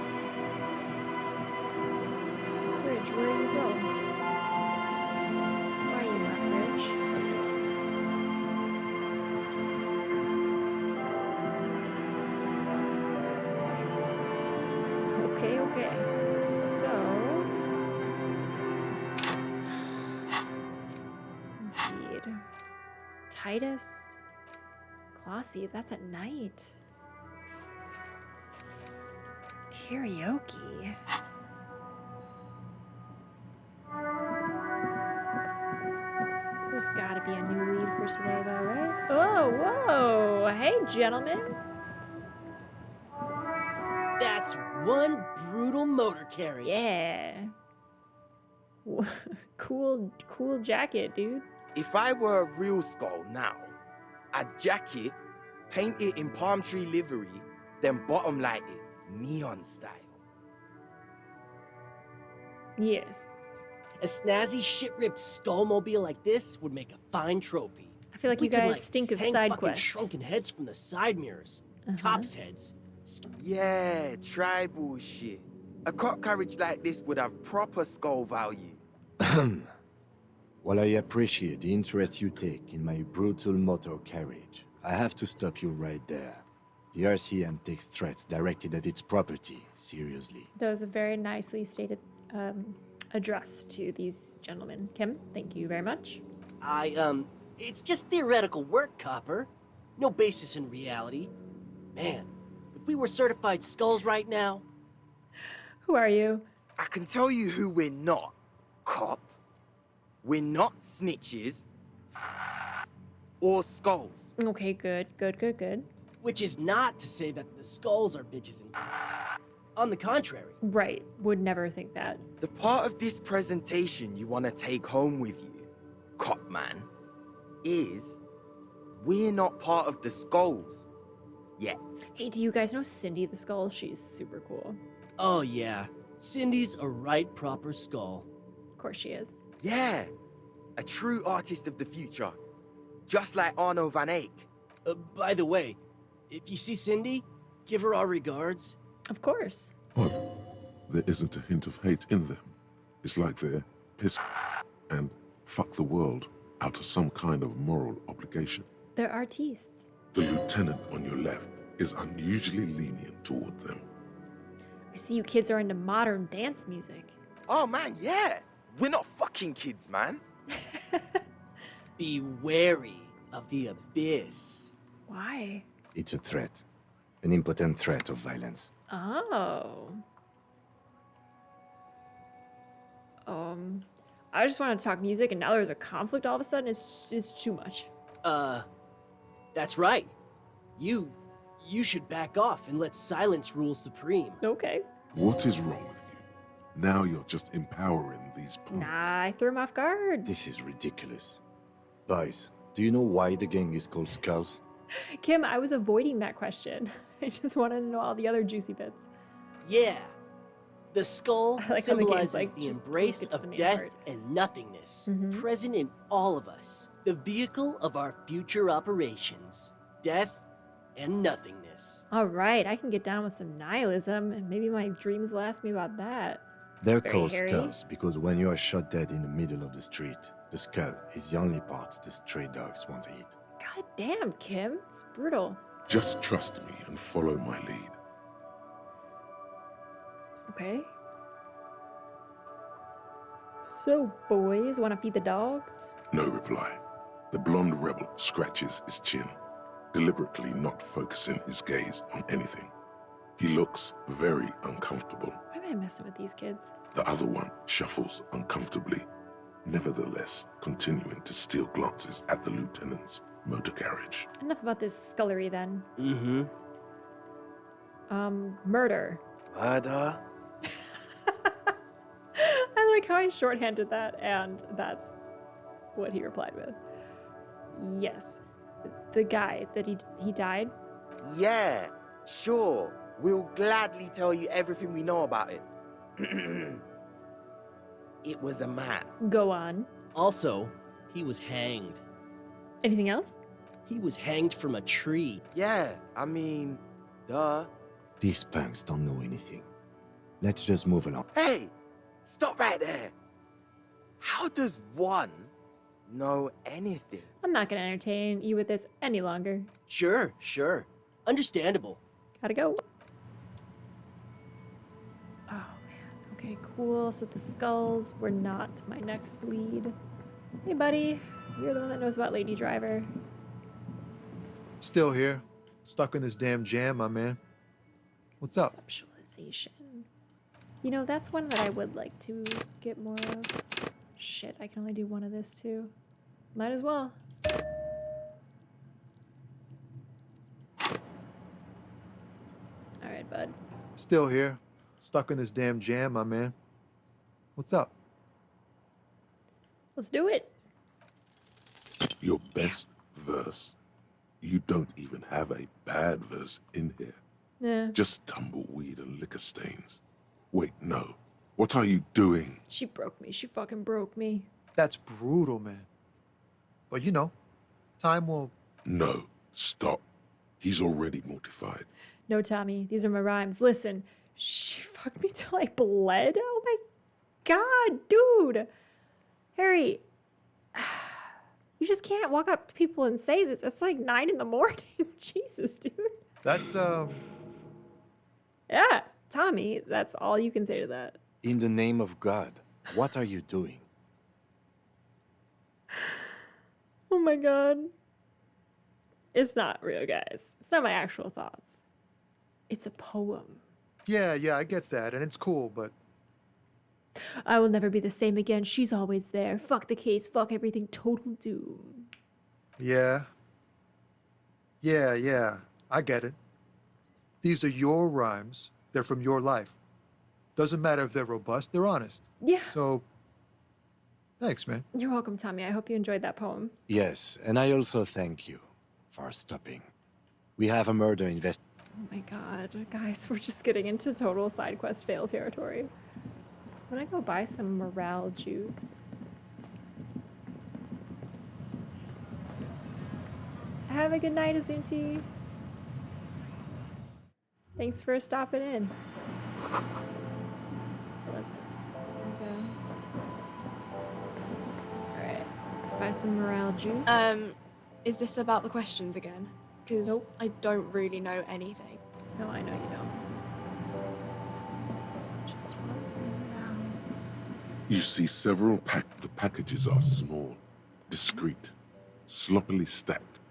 Bridge, where are you going? Why are you not, Bridge? Okay, okay. So... Indeed. Titus? Klaasje, that's at night. Karaoke. There's gotta be a new lead for today, though, right? Oh, whoa! Hey, gentlemen! That's one brutal motor carriage. Yeah. Cool jacket, dude. If I were a real skull now, I'd jack it, paint it in palm tree livery, then bottom light it, neon style. Yes. A snazzy, shit-ripped skullmobile like this would make a fine trophy. I feel like you guys stink of hang side fucking quests. shrunken heads from the side mirrors. Cops' heads. Yeah, tribal shit. A cop carriage like this would have proper skull value. While I appreciate the interest you take in my brutal motor carriage, I have to stop you right there. The RCM takes threats directed at its property seriously. That was a very nicely stated address to these gentlemen. Kim, thank you very much. It's just theoretical work, Copper. No basis in reality. Man, if we were certified skulls right now... Who are you? I can tell you who we're not, cop. We're not snitches or skulls. Okay, good. Which is not to say that the skulls are bitches and... On the contrary. Right, would never think that. The part of this presentation you want to take home with you, cop man, is we're not part of the skulls yet. Hey, do you guys know Cindy the Skull? She's super cool. Oh yeah, Cindy's a right proper skull. Of course she is. Yeah, a true artist of the future, just like Arno van Eyck. By the way, if you see Cindy, give her our regards. Of course. Odd. There isn't a hint of hate in them. It's like they're pissed and fuck the world out of some kind of moral obligation. They're artistes. The lieutenant on your left is unusually lenient toward them. I see you kids are into modern dance music. Oh man, yeah. We're not fucking kids, man. Be wary of the abyss. Why? It's a threat. An impotent threat of violence. Oh. I just want to talk music and now there's a conflict all of a sudden. It's too much. That's right. You should back off and let silence rule supreme. Okay. What is wrong with you? Now you're just empowering these punks. Nah, I threw him off guard. This is ridiculous. Boys, do you know why the gang is called Skulls? Kim, I was avoiding that question. I just wanted to know all the other juicy bits. Yeah. The skull I like how the game's symbolizes like, the just embrace get to of the main death part. and nothingness, Mhm. present in all of us. The vehicle of our future operations. Death and nothingness. All right, I can get down with some nihilism, and maybe my dreams will ask me about that. They're Very called hairy. skulls because when you are shot dead in the middle of the street, the skull is the only part the stray dogs want to eat. God damn, Kim, it's brutal. Just trust me and follow my lead. Okay. So, boys, want to feed the dogs? No reply. The blonde rebel scratches his chin, deliberately not focusing his gaze on anything. He looks very uncomfortable. Why am I messing with these kids? The other one shuffles uncomfortably, nevertheless continuing to steal glances at the lieutenant's motor carriage. Enough about this scullery then. Mm-hmm. Murder. Murder? I like how I shorthanded that, and that's what he replied with. Yes. The guy that he died? Yeah, sure. We'll gladly tell you everything we know about it. It was a man. Go on. Also, he was hanged. Anything else? He was hanged from a tree. Yeah, I mean, duh. These punks don't know anything. Let's just move along. Hey, stop right there. How does one know anything? I'm not going to entertain you with this any longer. Sure. Understandable. Gotta go. Oh, man. Okay, cool. So the skulls were not my next lead. Hey, buddy. You're the one that knows about Lady Driver. Still here. Stuck in this damn jam, my man. What's up? Conceptualization. You know, that's one that I would like to get more of. Shit, I can only do one of this too. Might as well. Alright, bud. Still here. Stuck in this damn jam, my man. What's up? Let's do it. Your best verse? You don't even have a bad verse in here. Yeah. Just tumbleweed and liquor stains. Wait, no. What are you doing? She broke me. She fucking broke me. That's brutal, man. But you know, time will... No, stop. He's already mortified. No, Tommy. These are my rhymes. Listen. She fucked me till I bled? Oh my god, dude. Harry. You just can't walk up to people and say this. It's like 9 in the morning. Jesus, dude. That's, Yeah, Tommy, that's all you can say to that. In the name of God, what are you doing? Oh my god. It's not real, guys. It's not my actual thoughts. It's a poem. Yeah, I get that, and it's cool, but... I will never be the same again. She's always there. Fuck the case. Fuck everything. Total doom. Yeah. I get it. These are your rhymes. They're from your life. Doesn't matter if they're robust, they're honest. Yeah. So, thanks, man. You're welcome, Tommy. I hope you enjoyed that poem. Yes, and I also thank you for stopping. We have a murder invest. Oh my god. Guys, we're just getting into total side quest fail territory. I'm gonna go buy some morale juice. Have a good night, Azunti. Thanks for stopping in. Alright, let's buy some morale juice. Is this about the questions again? Because Nope. I don't really know anything. No, I know you don't. Just want some morale. You see several the packages are small, discreet, sloppily stacked.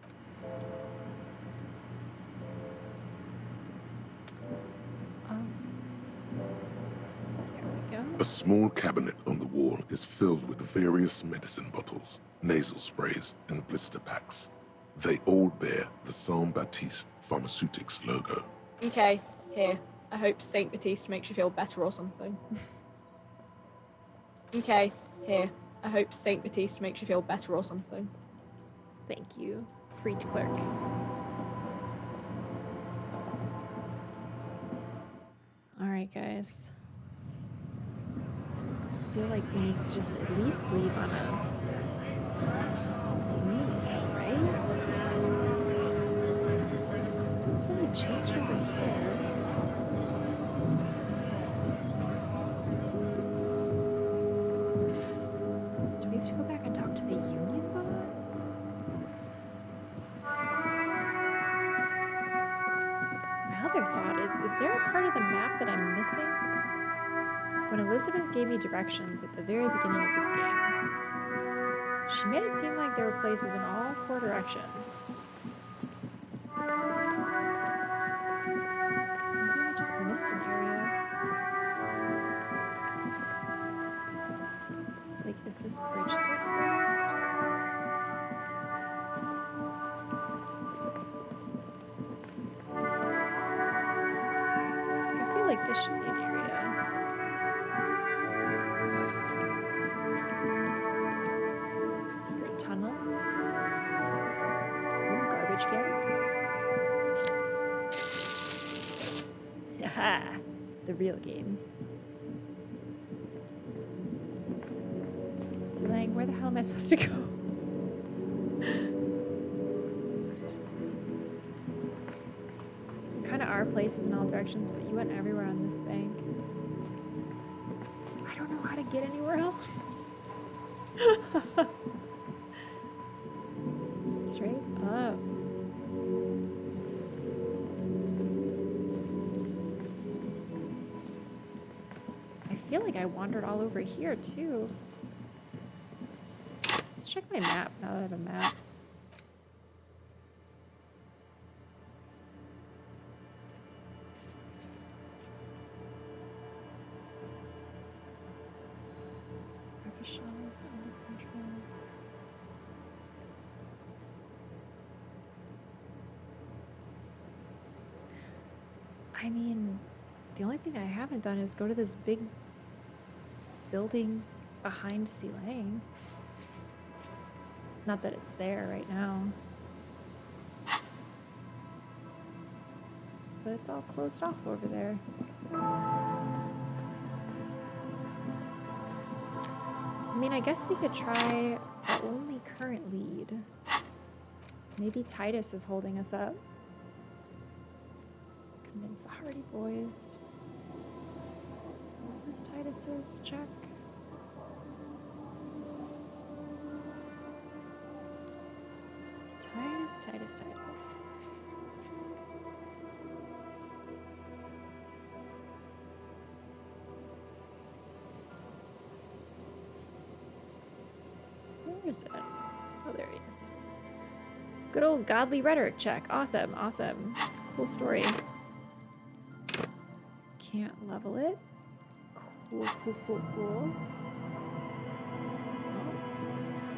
A small cabinet on the wall is filled with various medicine bottles, nasal sprays, and blister packs. They all bear the Saint Baptiste Pharmaceutics logo. Okay, here. I hope Saint Baptiste makes you feel better or something. Okay, here. I hope Saint Baptiste makes you feel better or something. Thank you, Freed Clerk. Alright, Alright, guys. I feel like we need to just at least leave on a green note, right? What's really changed over here? Do we have to go back and talk to the union boss? My other thought is there a part of the map that I'm missing? When Elizabeth gave me directions at the very beginning of this game, she made it seem like there were places in all 4 directions. Maybe I just missed an area. Like, is this bridge still closed? I feel like this should be an area. Secret tunnel. Ooh, garbage can. Haha, the real game. Silang, where the hell am I supposed to go? There kind of are places in all directions, but you went everywhere on this bank. I don't know how to get anywhere else. Straight up. I feel like I wandered all over here too. Let's check my map now that I have a map. Professionals under control. I mean, the only thing I haven't done is go to this big building behind Silang. Not that it's there right now. But it's all closed off over there. I mean, I guess we could try our only current lead. Maybe Titus is holding us up. Convince the Hardie boys. What was Titus's check? Titus. Where is it? Oh, there he is. Good old godly rhetoric check. Awesome, awesome. Cool story. Can't level it. Cool. Well,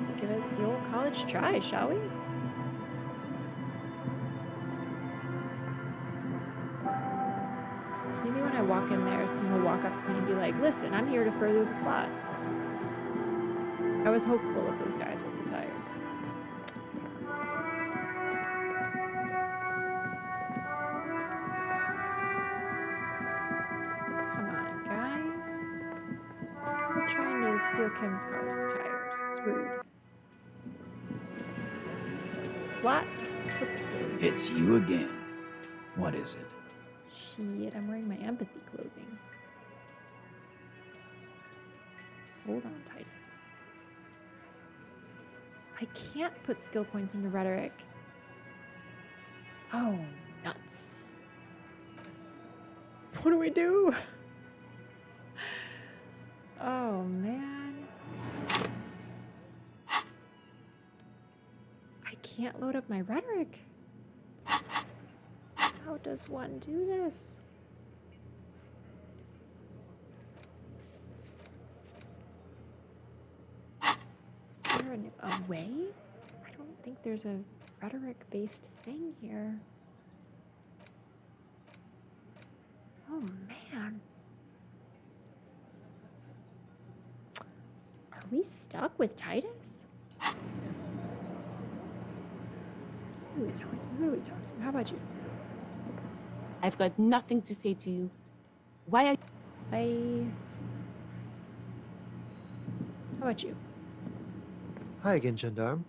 let's give it the old college try, shall we? Maybe when I walk in there, someone will walk up to me and be like, listen, I'm here to further the plot. I was hopeful of those guys with the tires. Come on, guys. I'm trying to steal Kim's car's tires. It's rude. Plot purposes. It's you again. What is it? Shit, I'm wearing my empathy clothing. Hold on, Titus. I can't put skill points into rhetoric. Oh, nuts. What do we do? Oh, man. I can't load up my rhetoric. How does one do this? Is there a way? I don't think there's a rhetoric-based thing here. Oh, man. Are we stuck with Titus? Who are we talking to? How about you? I've got nothing to say to you. Why are Bye. How about you? Hi again, Gendarme.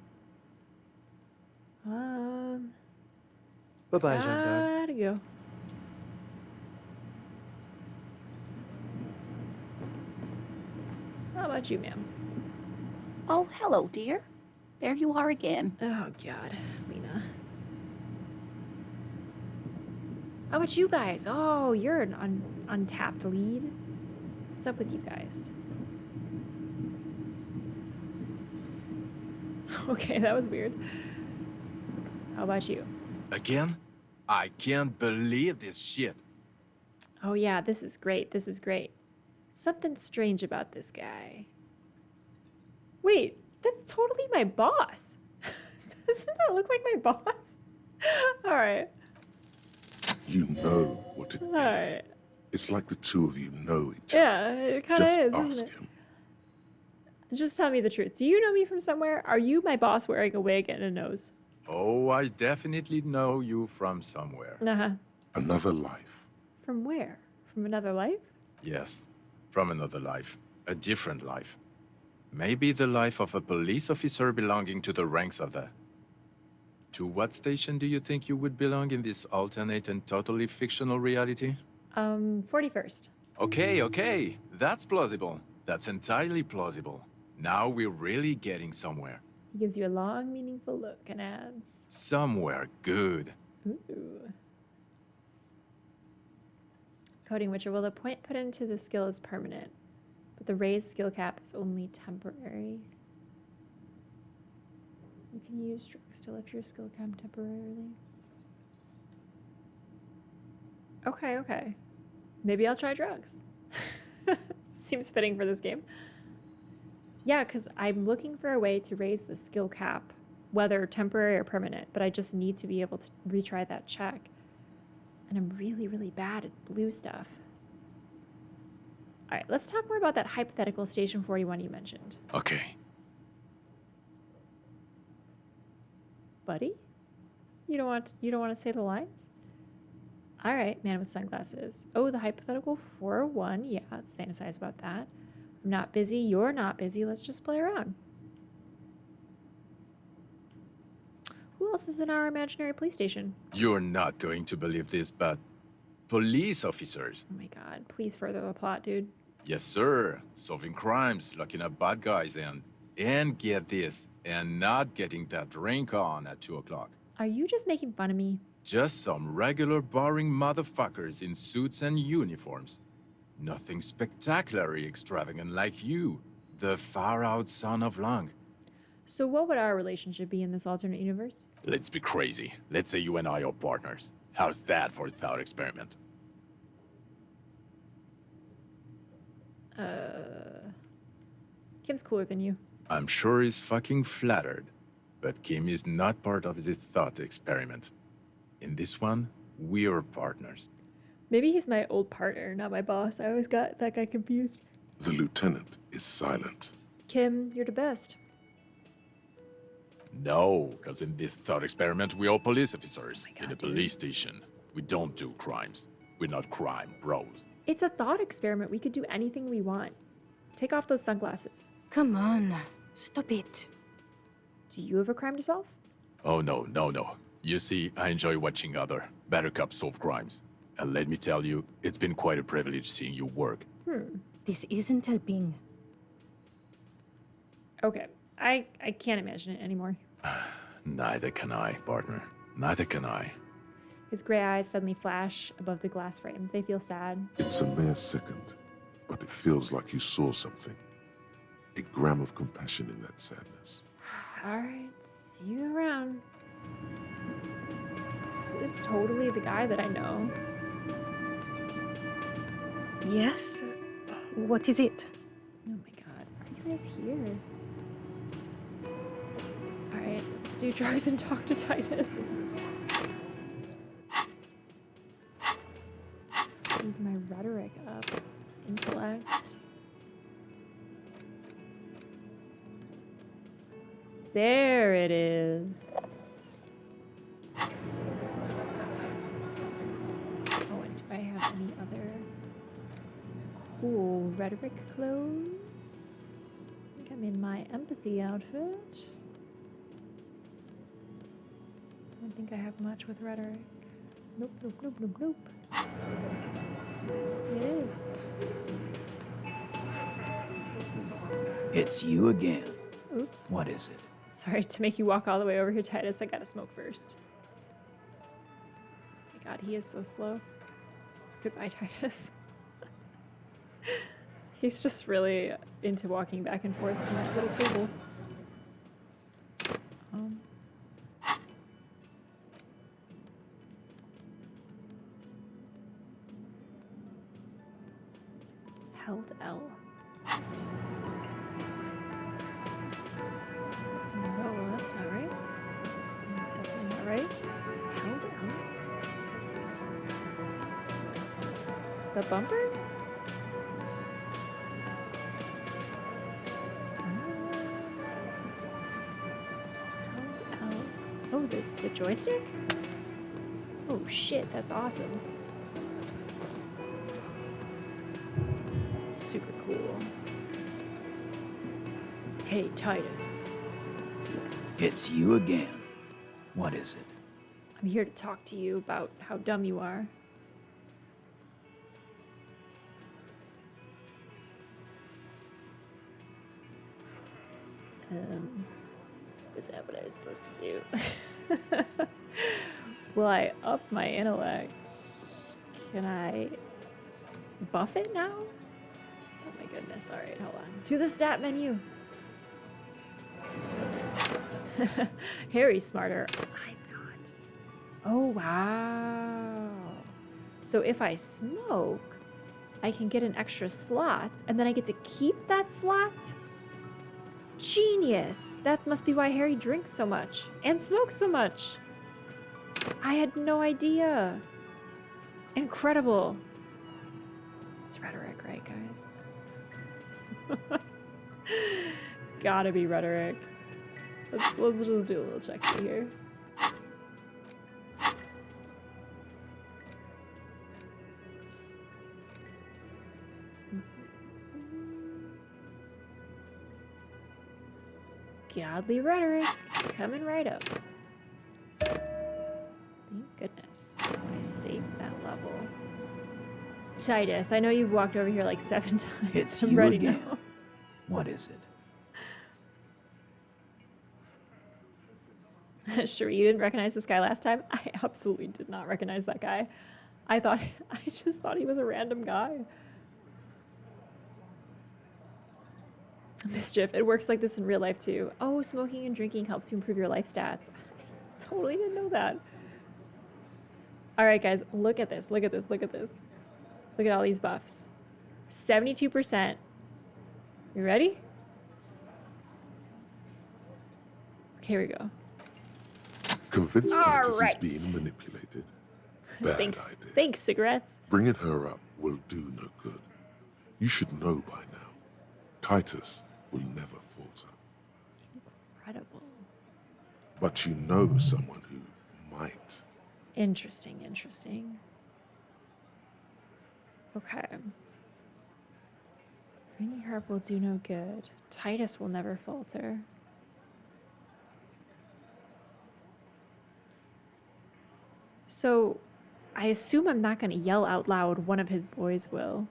Bye-bye, Gendarme. Gotta go. How about you, ma'am? Oh, hello, dear. There you are again. Oh, God, Lena. How about you guys? Oh, you're an untapped lead. What's up with you guys? Okay, that was weird. How about you? Again? I can't believe this shit. Oh yeah, this is great. This is great. Something strange about this guy. Wait, that's totally my boss. Doesn't that look like my boss? All right. You know what it is. Alright. It's like the two of you know each other. Yeah, it kind of Just is, ask isn't it? him. Just tell me the truth. Do you know me from somewhere? Are you my boss wearing a wig and a nose? Oh, I definitely know you from somewhere. Uh-huh. Another life. From where? From another life? Yes, from another life. A different life. Maybe the life of a police officer belonging to the ranks of the... To what station do you think you would belong in this alternate and totally fictional reality? 41st. Okay. That's plausible. That's entirely plausible. Now we're really getting somewhere. He gives you a long, meaningful look and adds... Somewhere good. Ooh. Coding Witcher. Well, the point put into the skill is permanent, but the raised skill cap is only temporary. You can use drugs to lift your skill cap temporarily. Okay. Maybe I'll try drugs. Seems fitting for this game. Yeah, because I'm looking for a way to raise the skill cap, whether temporary or permanent, but I just need to be able to retry that check. And I'm really, really bad at blue stuff. All right, let's talk more about that hypothetical Station 41 you mentioned. Okay. Buddy? You don't want to say the lines? All right, man with sunglasses. Oh, the hypothetical 401. Yeah, let's fantasize about that. I'm not busy. You're not busy. Let's just play around. Who else is in our imaginary police station? You're not going to believe this, but... Police officers. Oh my god, please further the plot, dude. Yes, sir. Solving crimes, locking up bad guys, and get this, and not getting that drink on at 2 o'clock. Are you just making fun of me? Just some regular boring motherfuckers in suits and uniforms. Nothing spectacularly extravagant like you, the far-out son of Lang. So what would our relationship be in this alternate universe? Let's be crazy. Let's say you and I are partners. How's that for a thought experiment? Kim's cooler than you. I'm sure he's fucking flattered. But Kim is not part of the thought experiment. In this one, we're partners. Maybe he's my old partner, not my boss. I always got that guy confused. The lieutenant is silent. Kim, you're the best. No, because in this thought experiment, we're all police officers in a police station. We don't do crimes. We're not crime bros. It's a thought experiment. We could do anything we want. Take off those sunglasses. Come on, stop it. Do you have a crime to solve? Oh, no. You see, I enjoy watching other better cops solve crimes. And let me tell you, it's been quite a privilege seeing you work. This isn't helping. Okay, I can't imagine it anymore. Neither can I, partner. Neither can I. His gray eyes suddenly flash above the glass frames. They feel sad. It's a mere second, but it feels like you saw something. A gram of compassion in that sadness. All right, see you around. This is totally the guy that I know. Yes? What is it? Oh my god, are you guys here? Alright, let's do drugs and talk to Titus. Need my rhetoric up. It's intellect. There it is. Oh, and do I have any other... rhetoric clothes. I think I'm in my empathy outfit. I don't think I have much with rhetoric. Nope, nope, nope, nope, nope. It is. It's you again. Oops. What is it? Sorry to make you walk all the way over here, Titus. I gotta smoke first. Oh my god, he is so slow. Goodbye, Titus. He's just really into walking back and forth on that little table. Held L. No, that's not right. Definitely not right. Held L. The bumper? Held L. Oh, the joystick? Oh shit, that's awesome. Super cool. Hey, Titus. It's you again. What is it? I'm here to talk to you about how dumb you are. Was that what I was supposed to do? Will I up my intellect? Can I buff it now? Oh my goodness. All right, hold on. To the stat menu. Harry's smarter. I'm not. Oh, wow. So if I smoke, I can get an extra slot, and then I get to keep that slot? Genius. That must be why Harry drinks so much and smokes so much. I had no idea. Incredible. It's rhetoric, right, guys? It's gotta be rhetoric. Let's just do a little check here. Godly rhetoric coming right up. Thank goodness I saved that level. Titus, I know you've walked over here like 7 times. It's I'm you ready again. now. What is it? Sure, you didn't recognize this guy last time? I absolutely did not recognize that guy. I just thought he was a random guy. Mischief. It works like this in real life too. Oh, smoking and drinking helps you improve your life stats. I totally didn't know that. All right, guys, look at this. Look at this. Look at this. Look at all these buffs. 72%. You ready? Here we go. Convinced All Titus right. is being manipulated. Bad Thanks. idea. Thanks, cigarettes. Bringing her up will do no good. You should know by now. Titus will never falter. Incredible. But you know someone who might. Interesting, interesting. Okay. Bringing her up will do no good. Titus will never falter. So, I assume I'm not going to yell out loud. One of his boys will.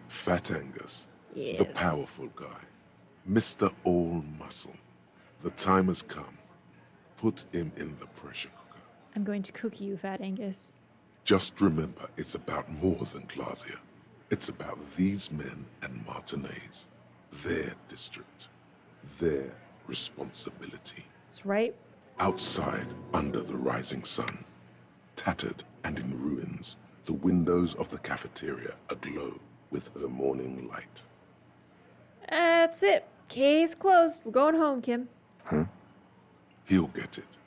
Fat Angus, Yes. the powerful guy, Mr. All Muscle. The time has come. Put him in the pressure cooker. I'm going to cook you, Fat Angus. Just remember, it's about more than Klaasje. It's about these men and Martinez, their district, their responsibility. That's right. Outside, under the rising sun, tattered and in ruins, the windows of the cafeteria aglow with her morning light. That's it. Case closed. We're going home, Kim. Huh? He'll get it.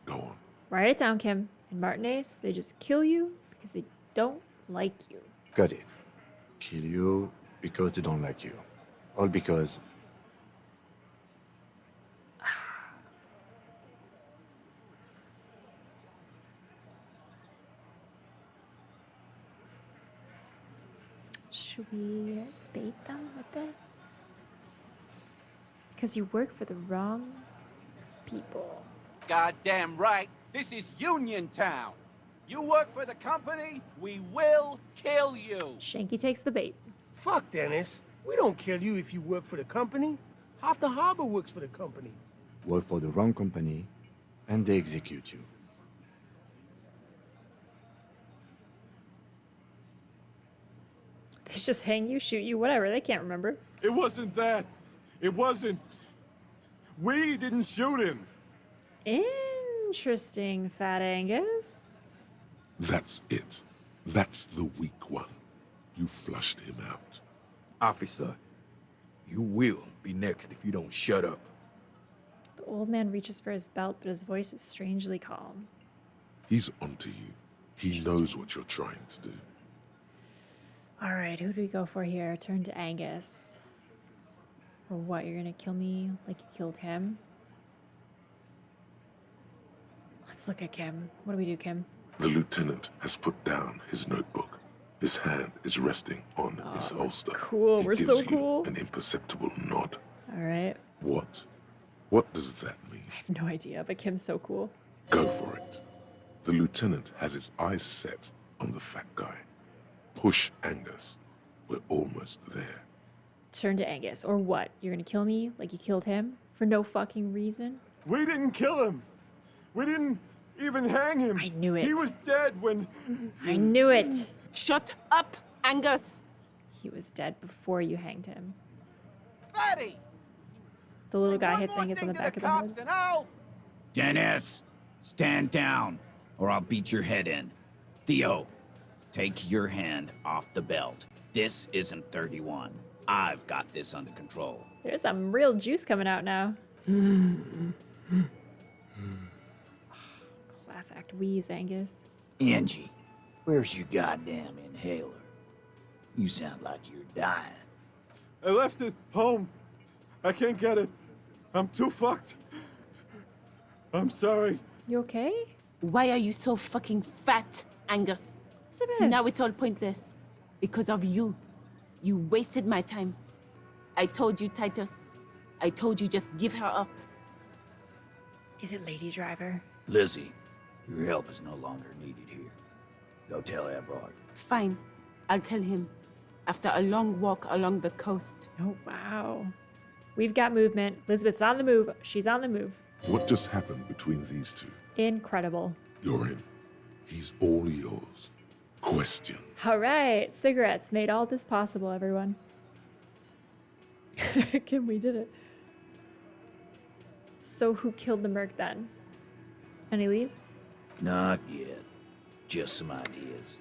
Go on. Write it down, Kim. In Martinez, they just kill you because they don't like you. Got it. Kill you because they don't like you. All because... Should we bait them with this? Because you work for the wrong people. Goddamn right. This is Union Town. You work for the company, we will kill you. Shanky takes the bait. Fuck, Dennis. We don't kill you if you work for the company. Half the harbor works for the company. Work for the wrong company, and they execute you. They just hang you, shoot you, whatever. They can't remember. It wasn't that. It wasn't. We didn't shoot him. Interesting, Fat Angus. That's it. That's the weak one. You flushed him out. Officer, you will be next if you don't shut up. The old man reaches for his belt, but his voice is strangely calm. He's onto you. He knows what you're trying to do. All right, who do we go for here? Turn to Angus. Or what? You're gonna kill me like you killed him? Let's look at Kim. What do we do, Kim? The lieutenant has put down his notebook. His hand is resting on his holster. Cool, He we're gives so you cool. an imperceptible nod. All right. What? What does that mean? I have no idea, but Kim's so cool. Go for it. The lieutenant has his eyes set on the fat guy. Push Angus. We're almost there. Turn to Angus. Or what? You're gonna kill me like you killed him? For no fucking reason? We didn't kill him. We didn't even hang him. I knew it. He was dead when... I knew it! Shut up, Angus! He was dead before you hanged him. Fatty! The little guy hits Angus on the back of the head. And I'll... Dennis, stand down, or I'll beat your head in. Theo, take your hand off the belt. This isn't 31. I've got this under control. There's some real juice coming out now. Class act wheeze, Angus. Angie, where's your goddamn inhaler? You sound like you're dying. I left it home. I can't get it. I'm too fucked. I'm sorry. You okay? Why are you so fucking fat, Angus? Elizabeth. Now it's all pointless. Because of you. You wasted my time. I told you, Titus. I told you just give her up. Is it Lady Driver? Lizzie, your help is no longer needed here. Go tell Everard. Fine. I'll tell him. After a long walk along the coast. Oh, wow. We've got movement. Elizabeth's on the move. She's on the move. What just happened between these two? Incredible. You're in. He's all yours. Question. All right. Cigarettes made all this possible, everyone. Kim, we did it. So who killed the merc then? Any leads? Not yet. Just some ideas.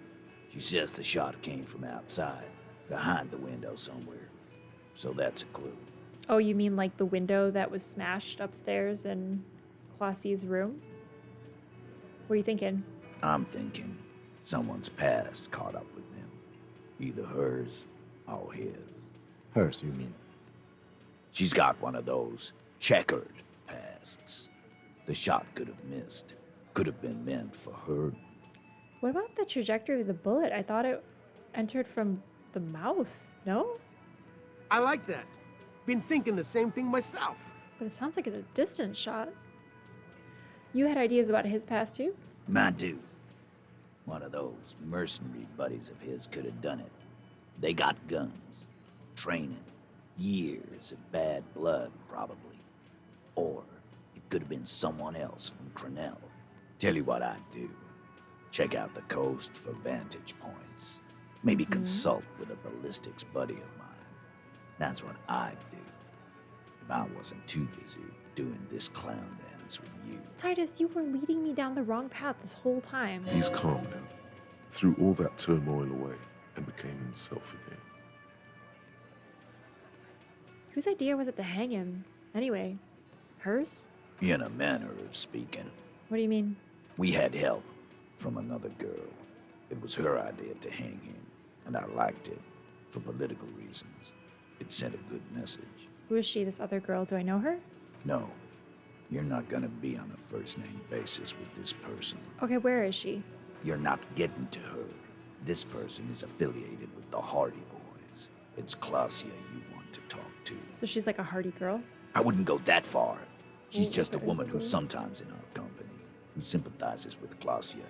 She says the shot came from outside, behind the window somewhere. So that's a clue. Oh, you mean like the window that was smashed upstairs in Klaasje's room? What are you thinking? I'm thinking someone's past caught up with them. Either hers or his. Hers, you mean? She's got one of those checkered pasts. The shot could have missed. Could have been meant for her. What about the trajectory of the bullet? I thought it entered from the mouth, no? I like that. Been thinking the same thing myself. But it sounds like it's a distant shot. You had ideas about his past too? I do. One of those mercenary buddies of his could have done it. They got guns, training, years of bad blood, probably. Or it could have been someone else from Crenell. Tell you what I'd do. Check out the coast for vantage points. Maybe consult with a ballistics buddy of mine. That's what I'd do. If I wasn't too busy doing this clown dance with you. Titus, you were leading me down the wrong path this whole time. He's calm now. Threw all that turmoil away and became himself again. Whose idea was it to hang him? Anyway, hers? In a manner of speaking. What do you mean? We had help from another girl. It was her idea to hang him, and I liked it for political reasons. It sent a good message. Who is she, this other girl? Do I know her? No, you're not gonna be on a first-name basis with this person. Okay, where is she? You're not getting to her. This person is affiliated with the Hardie boys. it's Klaasje you want to talk to. So she's like a Hardie girl? I wouldn't go that far. She's Ooh, just a okay. woman who's sometimes in our company, who sympathizes with Klaasje.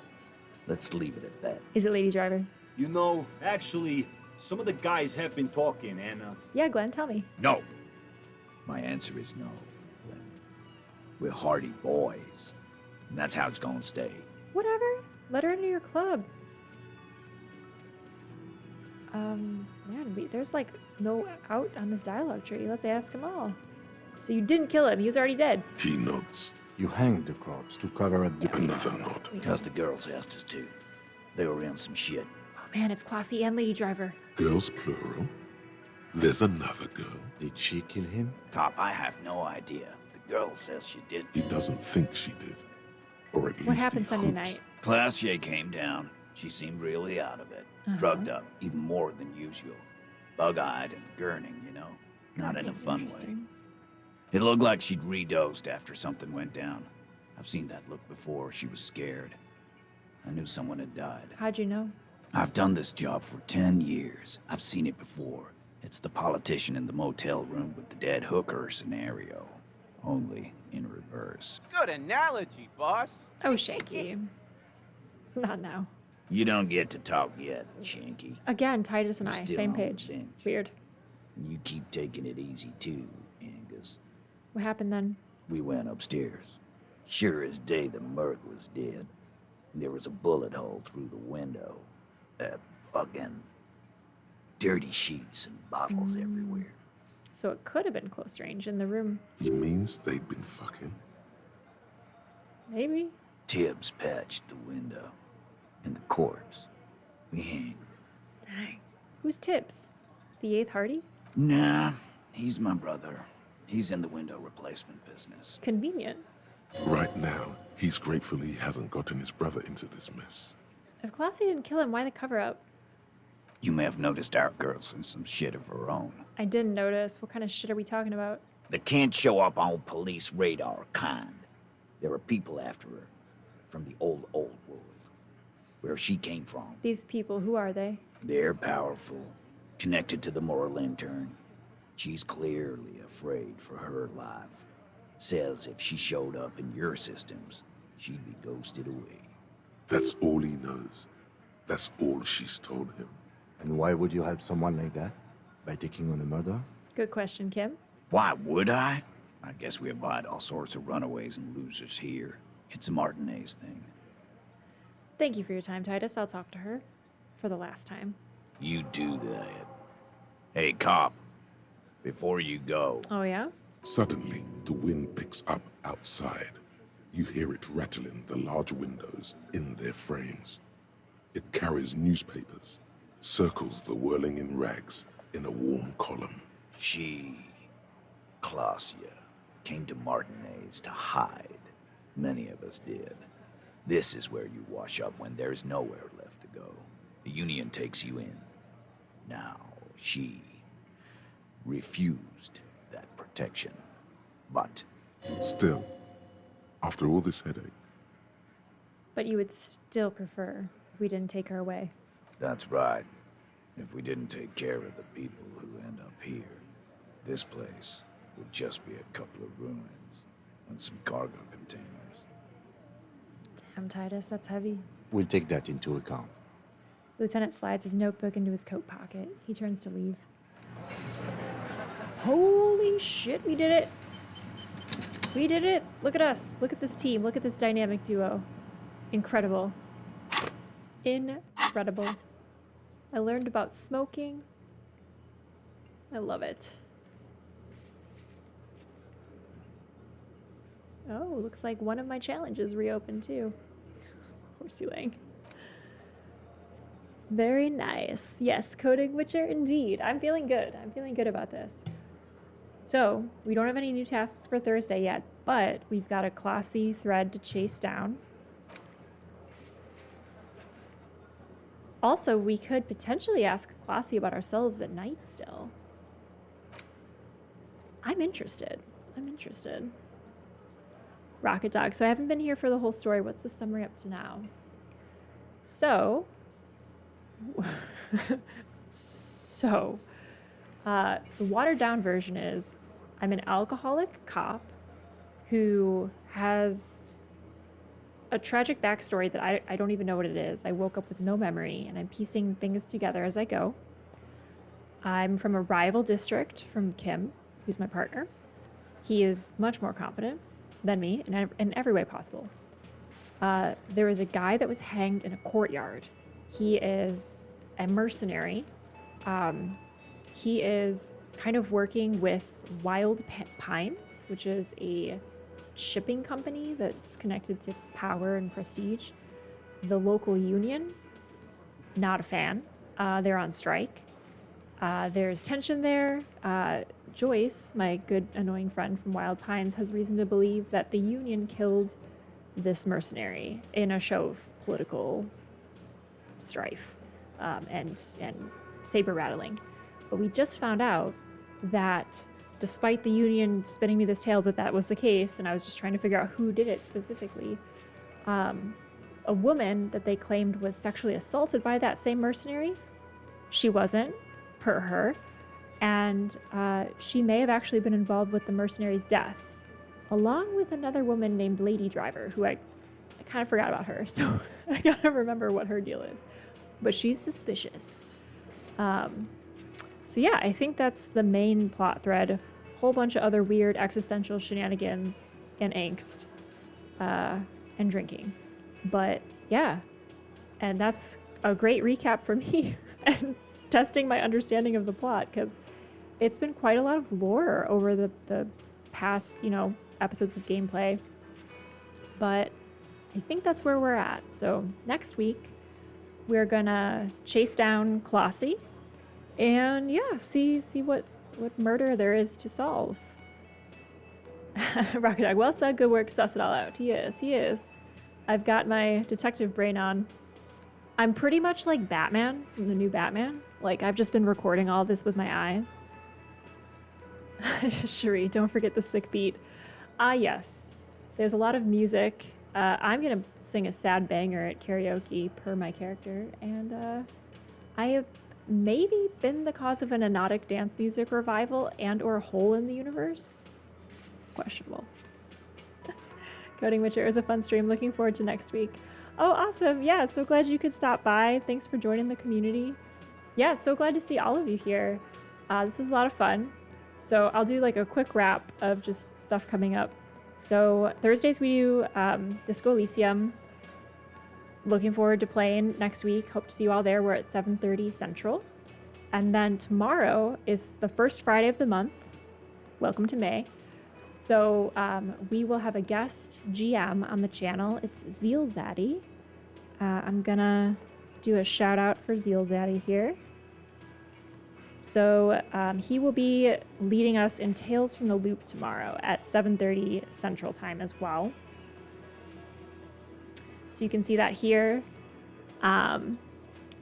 Let's leave it at that. Is it Lady Driver? You know, actually, some of the guys have been talking, and Yeah, Glenn, tell me. No. My answer is no, Glenn. We're Hardie boys, and that's how it's gonna stay. Whatever. Let her into your club. Man, there's like no out on this dialogue tree. Let's ask them all. So you didn't kill him. He was already dead. He nods. You hanged the corpse to cover up the... Another nod. Because the girls asked us to. They were in some shit. Oh man, it's Klaasje and Lady Driver. Girls plural. There's another girl. Did she kill him? Cop, I have no idea. The girl says she did. He doesn't think she did. Or at least What happened he Sunday hopes. night? Klaasje came down. She seemed really out of it. Drugged up, even more than usual. Bug-eyed and gurning, you know? Not in a fun way. It looked like she'd redosed after something went down. I've seen that look before. She was scared. I knew someone had died. How'd you know? I've done this job for 10 years. I've seen it before. It's the politician in the motel room with the dead hooker scenario. Only in reverse. Good analogy, boss. Oh, Shanky. Not now. You don't get to talk yet, Shanky. Again, Titus and You're I, still same on the page. bench. Weird. You keep taking it easy too, Angus. What happened then? We went upstairs. Sure as day the Merc was dead. There was a bullet hole through the window. Fucking dirty sheets and bottles everywhere. So it could have been close range in the room. He means they'd been fucking. Maybe. Tibbs patched the window. And the corpse. We hang. Dang. Who's Tibbs? The 8th Hardie? Nah, he's my brother. He's in the window replacement business. Convenient. Right now, he's grateful he hasn't gotten his brother into this mess. If Klaasje didn't kill him, why the cover-up? You may have noticed our girl's in some shit of her own. I didn't notice. What kind of shit are we talking about? That can't show up on police radar kind. There are people after her. From the old world. Where she came from. These people, who are they? They're powerful. Connected to the moral intern. She's clearly afraid for her life. Says if she showed up in your systems, she'd be ghosted away. That's all he knows. That's all she's told him. And why would you help someone like that? By taking on a murder? Good question, Kim. Why would I? I guess we abide all sorts of runaways and losers here. It's a Martinez thing. Thank you for your time, Titus. I'll talk to her. For the last time. You do that. Hey, cop. Before you go. Oh, yeah? Suddenly, the wind picks up outside. You hear it rattling the large windows in their frames. It carries newspapers, circles the whirling in rags in a warm column. She, Klaasje, came to Martinez to hide. Many of us did. This is where you wash up when there's nowhere left to go. The Union takes you in. Now, she refused that protection. But... Still, after all this headache... But you would still prefer if we didn't take her away. That's right. If we didn't take care of the people who end up here, this place would just be a couple of ruins and some cargo containers. Damn, Titus, that's heavy. We'll take that into account. Lieutenant slides his notebook into his coat pocket. He turns to leave. Holy shit, we did it! We did it! Look at us. Look at this team. Look at this dynamic duo. Incredible. Incredible. I learned about smoking. I love it. Oh, looks like one of my challenges reopened too. Horsey Lang. Very nice. Yes, coding Witcher indeed. I'm feeling good. I'm feeling good about this. So, we don't have any new tasks for Thursday yet, but we've got a Klaasje thread to chase down. Also, we could potentially ask Klaasje about ourselves at night still. I'm interested. I'm interested. Rocket Dog. So I haven't been here for the whole story. What's the summary up to now? So, The watered down version is I'm an alcoholic cop who has a tragic backstory that I don't even know what it is. I woke up with no memory and I'm piecing things together as I go. I'm from a rival district from Kim, who's my partner. He is much more competent than me in every way possible. There was a guy that was hanged in a courtyard. He is a mercenary. He is kind of working with Wild Pines, which is a shipping company that's connected to power and prestige. The local union, not a fan. They're on strike. There's tension there. Joyce, my good annoying friend from Wild Pines, has reason to believe that the union killed this mercenary in a show of political strife and saber rattling. But we just found out that despite the union spinning me this tale that was the case, and I was just trying to figure out who did it specifically, a woman that they claimed was sexually assaulted by that same mercenary, she wasn't, per her, and she may have actually been involved with the mercenary's death, along with another woman named Lady Driver, who I kind of forgot about her, so I gotta remember what her deal is. But she's suspicious. So yeah, I think that's the main plot thread. Whole bunch of other weird existential shenanigans and angst and drinking. But yeah, and that's a great recap for me and testing my understanding of the plot, because it's been quite a lot of lore over the past, episodes of gameplay. But I think that's where we're at. So next week, we're gonna chase down Klaasje and see what murder there is to solve. Rocket Dog, well said, good work, suss it all out. He is. I've got my detective brain on. I'm pretty much like Batman from the new Batman. Like, I've just been recording all this with my eyes. Cherie, don't forget the sick beat. Yes. There's a lot of music. I'm gonna sing a sad banger at karaoke per my character, and I have maybe been the cause of an anodic dance music revival and or hole in the universe. Questionable. Coding Witcher is a fun stream. Looking forward to next week. Oh, awesome. Yeah, so glad you could stop by. Thanks for joining the community. Yeah, so glad to see all of you here. This was a lot of fun. So I'll do like a quick wrap of just stuff coming up. So Thursdays we do Disco Elysium. Looking forward to playing next week. Hope to see you all there. We're at 7:30 Central. And then tomorrow is the first Friday of the month. Welcome to May. So we will have a guest GM on the channel. It's Zealzaddy. I'm gonna do a shout out for Zealzaddy here. So he will be leading us in Tales from the Loop tomorrow at 7:30 Central Time as well. So you can see that here.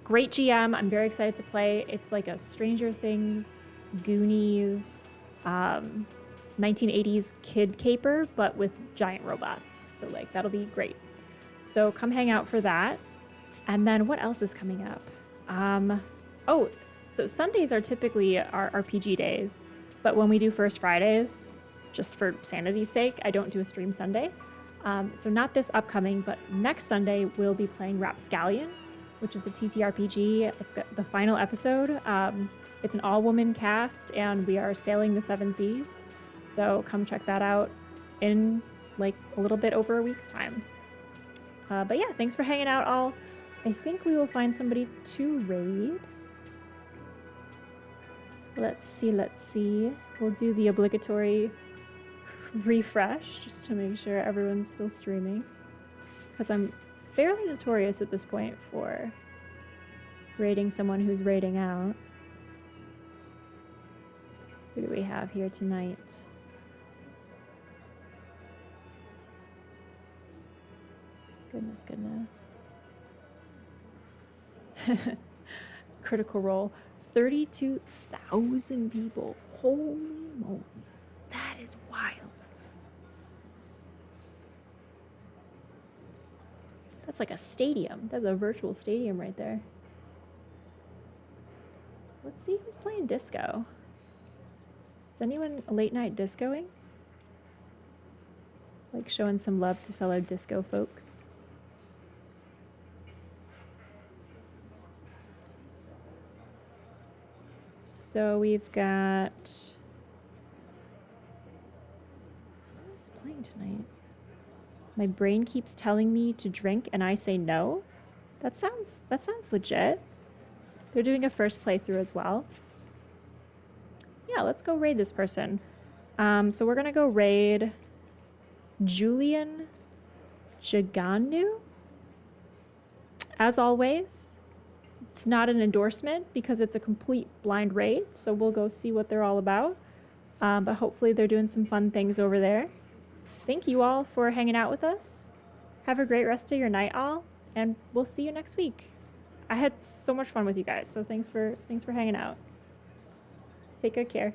Great GM. I'm very excited to play. It's like a Stranger Things, Goonies, 1980s kid caper, but with giant robots. So like that'll be great. So come hang out for that. And then what else is coming up? So Sundays are typically our RPG days, but when we do First Fridays, just for sanity's sake, I don't do a stream Sunday. So not this upcoming, but next Sunday we'll be playing Rapscallion, which is a TTRPG. It's got the final episode. It's an all-woman cast, and we are sailing the 7 seas. So come check that out in like a little bit over a week's time. But yeah, thanks for hanging out all. I think we will find somebody to raid. Let's see. We'll do the obligatory refresh just to make sure everyone's still streaming. Because I'm fairly notorious at this point for raiding someone who's raiding out. Who do we have here tonight? Goodness. Critical Role. 32,000 people. Holy moly. That is wild. That's like a stadium. That's a virtual stadium right there. Let's see who's playing disco. Is anyone late night discoing? Like showing some love to fellow disco folks. So we've got... What's playing tonight? My brain keeps telling me to drink and I say no. That sounds legit. They're doing a first playthrough as well. Yeah, let's go raid this person. So we're gonna go raid Julian Jaganu. As always, it's not an endorsement because it's a complete blind raid, so we'll go see what they're all about. But hopefully they're doing some fun things over there. Thank you all for hanging out with us. Have a great rest of your night, all, and we'll see you next week. I had so much fun with you guys, so thanks for hanging out. Take good care.